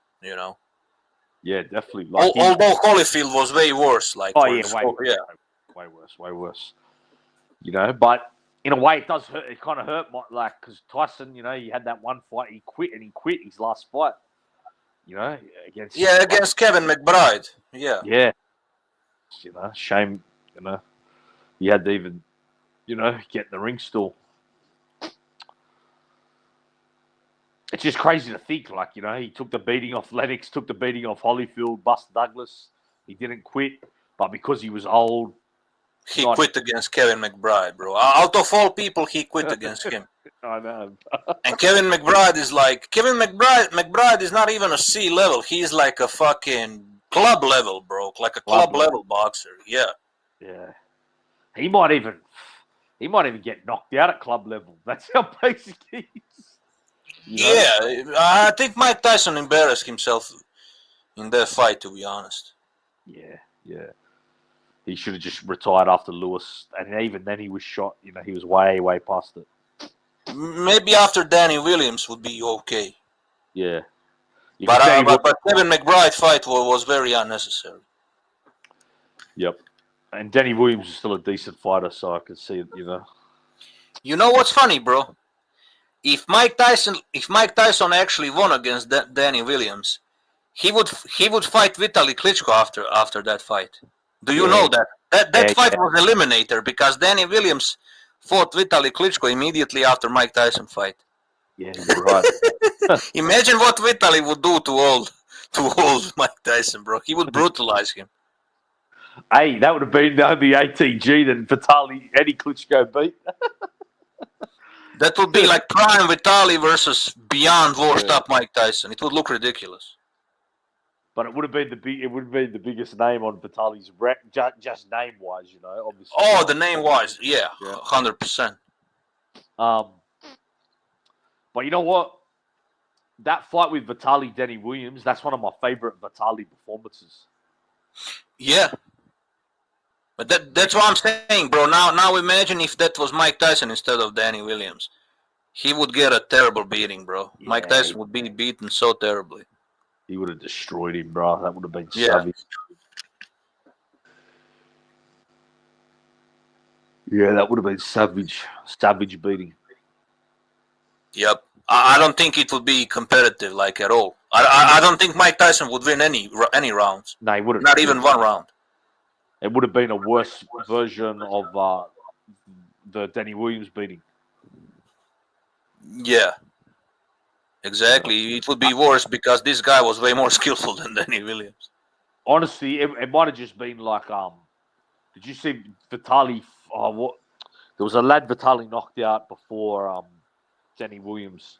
Yeah, definitely. Although Holyfield was way worse. Like, way worse. But in a way, it does hurt. It kind of hurt, because Tyson, he had that one fight, he quit his last fight. Against Kevin McBride. Yeah. Yeah. Shame. He had to even, get in the ring still. It's just crazy to think, he took the beating off Lennox, took the beating off Holyfield, Buster Douglas. He didn't quit, but because he was old, he quit against Kevin McBride, bro. Out of all people, he quit against him. I know. And Kevin McBride is like McBride is not even a C level. He's like a fucking club level, bro. Like a club level boxer. Yeah. Yeah. He might even get knocked out at club level. That's how basic he is. Yeah, I think Mike Tyson embarrassed himself in that fight, to be honest. Yeah. He should have just retired after Lewis, and even then he was shot. He was way past it. Maybe after Danny Williams would be okay. Yeah. But Kevin McBride fight was very unnecessary. Yep. And Danny Williams is still a decent fighter, so I can see it. You know what's funny, bro? If Mike Tyson actually won against Danny Williams, he would fight Vitaly Klitschko after that fight. Do you know that? That fight was eliminator because Danny Williams fought Vitaly Klitschko immediately after Mike Tyson fight. Yeah, you're right. Imagine what Vitaly would do to old Mike Tyson, bro. He would brutalize him. Hey, that would have been the ATG that Eddie Klitschko beat. That would be like prime Vitaly versus beyond washed up Mike Tyson. It would look ridiculous. But it would have been the biggest name on Vitaly's just name wise, obviously. Oh, the name wise, 100%. But you know what? That fight with Vitaly Danny Williams, that's one of my favorite Vitaly performances. Yeah. But that's what I'm saying, bro. Now imagine if that was Mike Tyson instead of Danny Williams. He would get a terrible beating, bro. Yeah, Mike Tyson would be beaten so terribly. He would have destroyed him, bro. That would have been savage. Yeah, that would have been savage beating. Yep. I don't think it would be competitive, like, at all. I don't think Mike Tyson would win any rounds. No, he wouldn't. Not even one round. It would have been a worse version of the Danny Williams beating. Yeah. Exactly. It would be worse because this guy was way more skillful than Danny Williams. Honestly, it might have just been like, did you see Vitaly? There was a lad Vitaly knocked out before Danny Williams.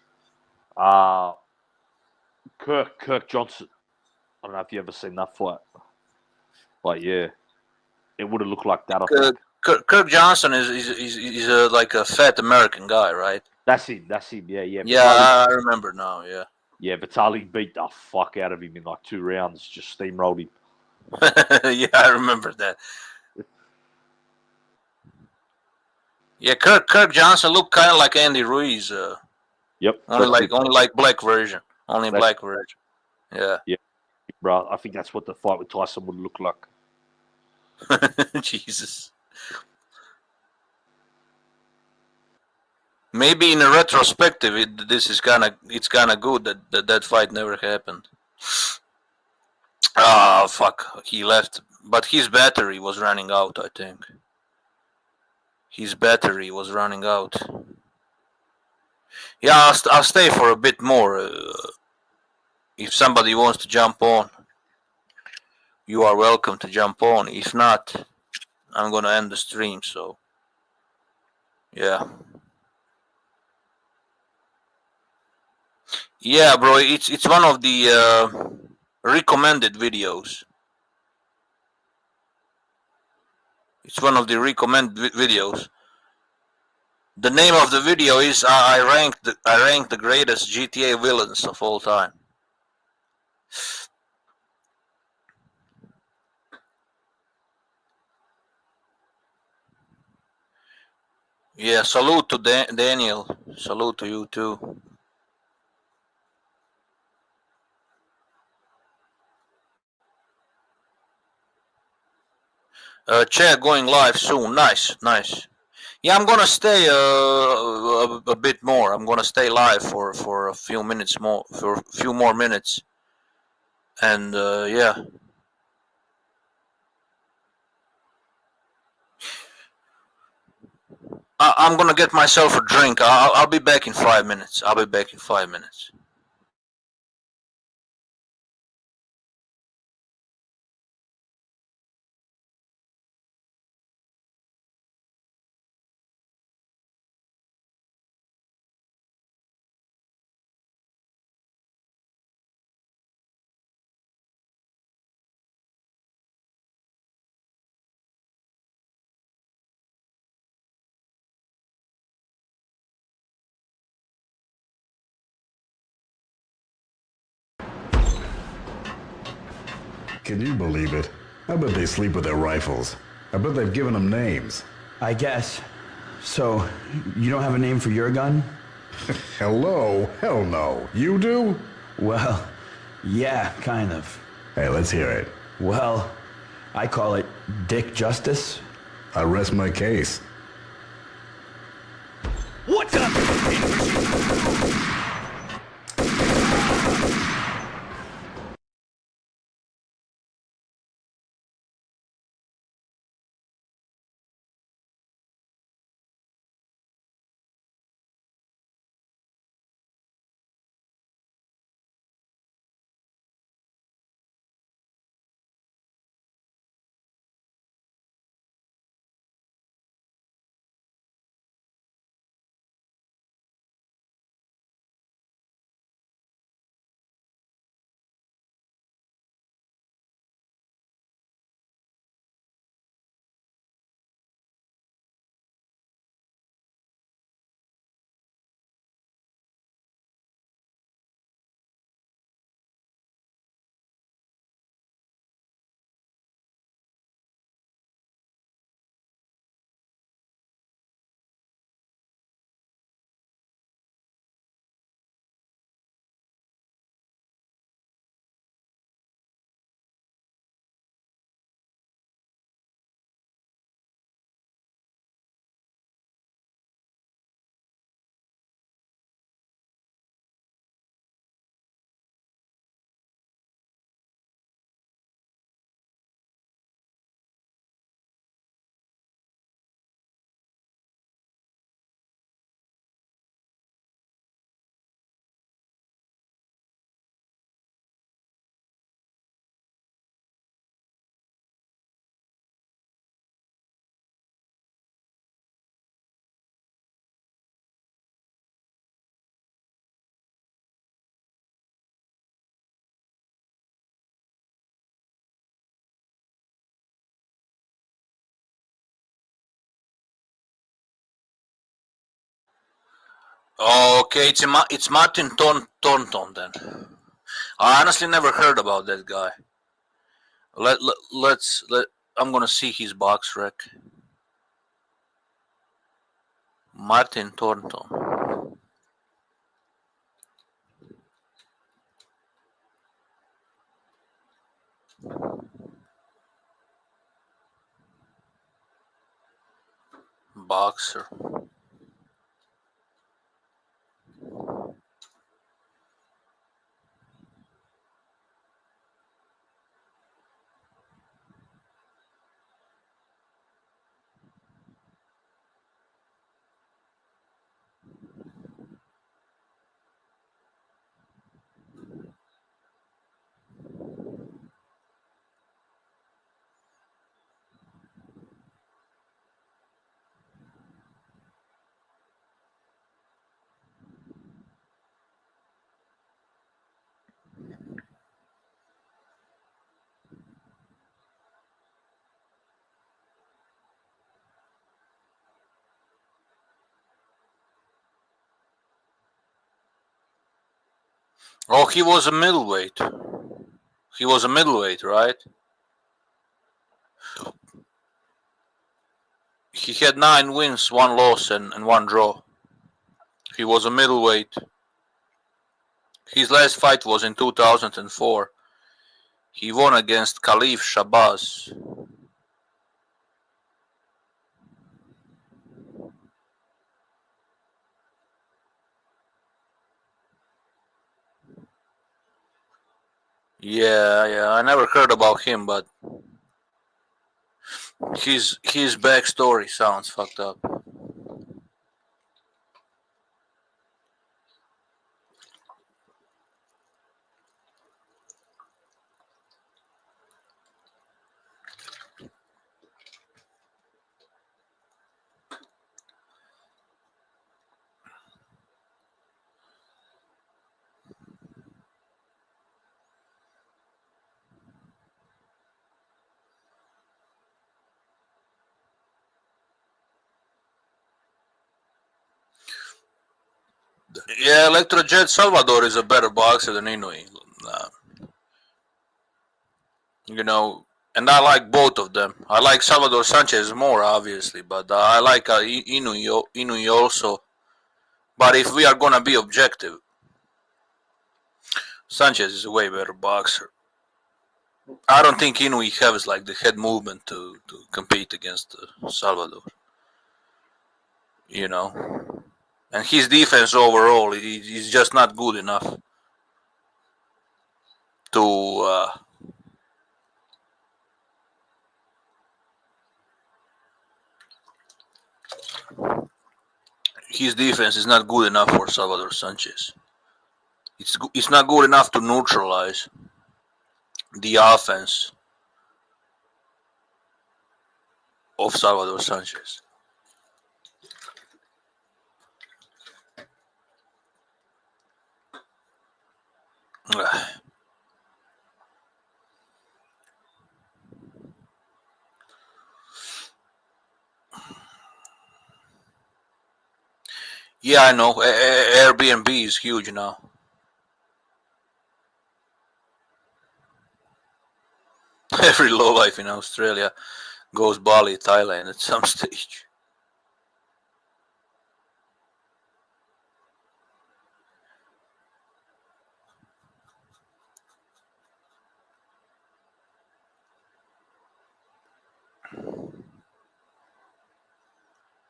Kirk Johnson. I don't know if you ever seen that fight. But yeah, it would have looked like that. Kirk Johnson is like a fat American guy, right? That's him. Yeah. Yeah, I remember now. Yeah. Yeah, Vitaly beat the fuck out of him in like 2 rounds. Just steamrolled him. Yeah, I remember that. Yeah, Kirk Johnson looked kind of like Andy Ruiz. Yep. Only like black version. Only black version. Yeah. Yeah, bro. I think that's what the fight with Tyson would look like. Jesus. Maybe in a retrospective, it's kind of good that fight never happened. Ah, fuck, he left, but his battery was running out. I think his battery was running out. Yeah, I'll stay for a bit more. If somebody wants to jump on, you are welcome to jump on. If not, I'm gonna end the stream. So, yeah. Yeah, bro, it's one of the recommended videos. It's one of the recommended videos. The name of the video is I ranked the greatest GTA villains of all time. Yeah, salute to Daniel. Salute to you too. Chat going live soon. Nice. Yeah, I'm gonna stay a bit more. I'm gonna stay live for a few minutes more, for a few more minutes, and yeah. I'm gonna get myself a drink. I'll be back in 5 minutes. I'll be back in 5 minutes. Can you believe it? I bet they sleep with their rifles. I bet they've given them names. I guess. So, you don't have a name for your gun? Hello? Hell no. You do? Well, yeah, kind of. Hey, let's hear it. Well, I call it Dick Justice. I rest my case. What's up? Okay, it's Martin Thornton then. I honestly never heard about that guy. Let's I'm gonna see his box rec. Martin Thornton. Boxer. Oh, he was a middleweight. He was a middleweight, right? He had 9 wins, 1 loss, and 1 draw. He was a middleweight. His last fight was in 2004. He won against Khalif Shabazz. Yeah, I never heard about him, but his backstory sounds fucked up. Yeah, Electrojet Salvador is a better boxer than Inoue. And I like both of them. I like Salvador Sanchez more, obviously, but I like Inoue also. But if we are gonna be objective, Sanchez is a way better boxer. I don't think Inoue has like the head movement to compete against Salvador. And his defense overall is just not good enough to his defense is not good enough for Salvador Sanchez. It's not good enough to neutralize the offense of Salvador Sanchez. Yeah, I know. Airbnb is huge now. Every lowlife in Australia goes Bali, Thailand at some stage.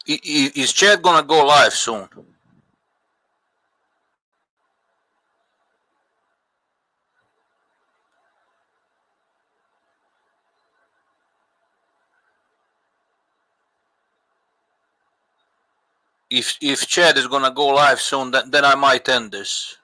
Is Chad gonna go live soon? If Chad is gonna go live soon, then I might end this.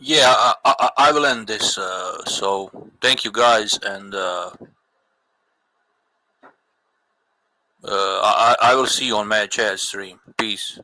Yeah, I will end this. So thank you guys, and I will see you on Mad Chat stream. Peace.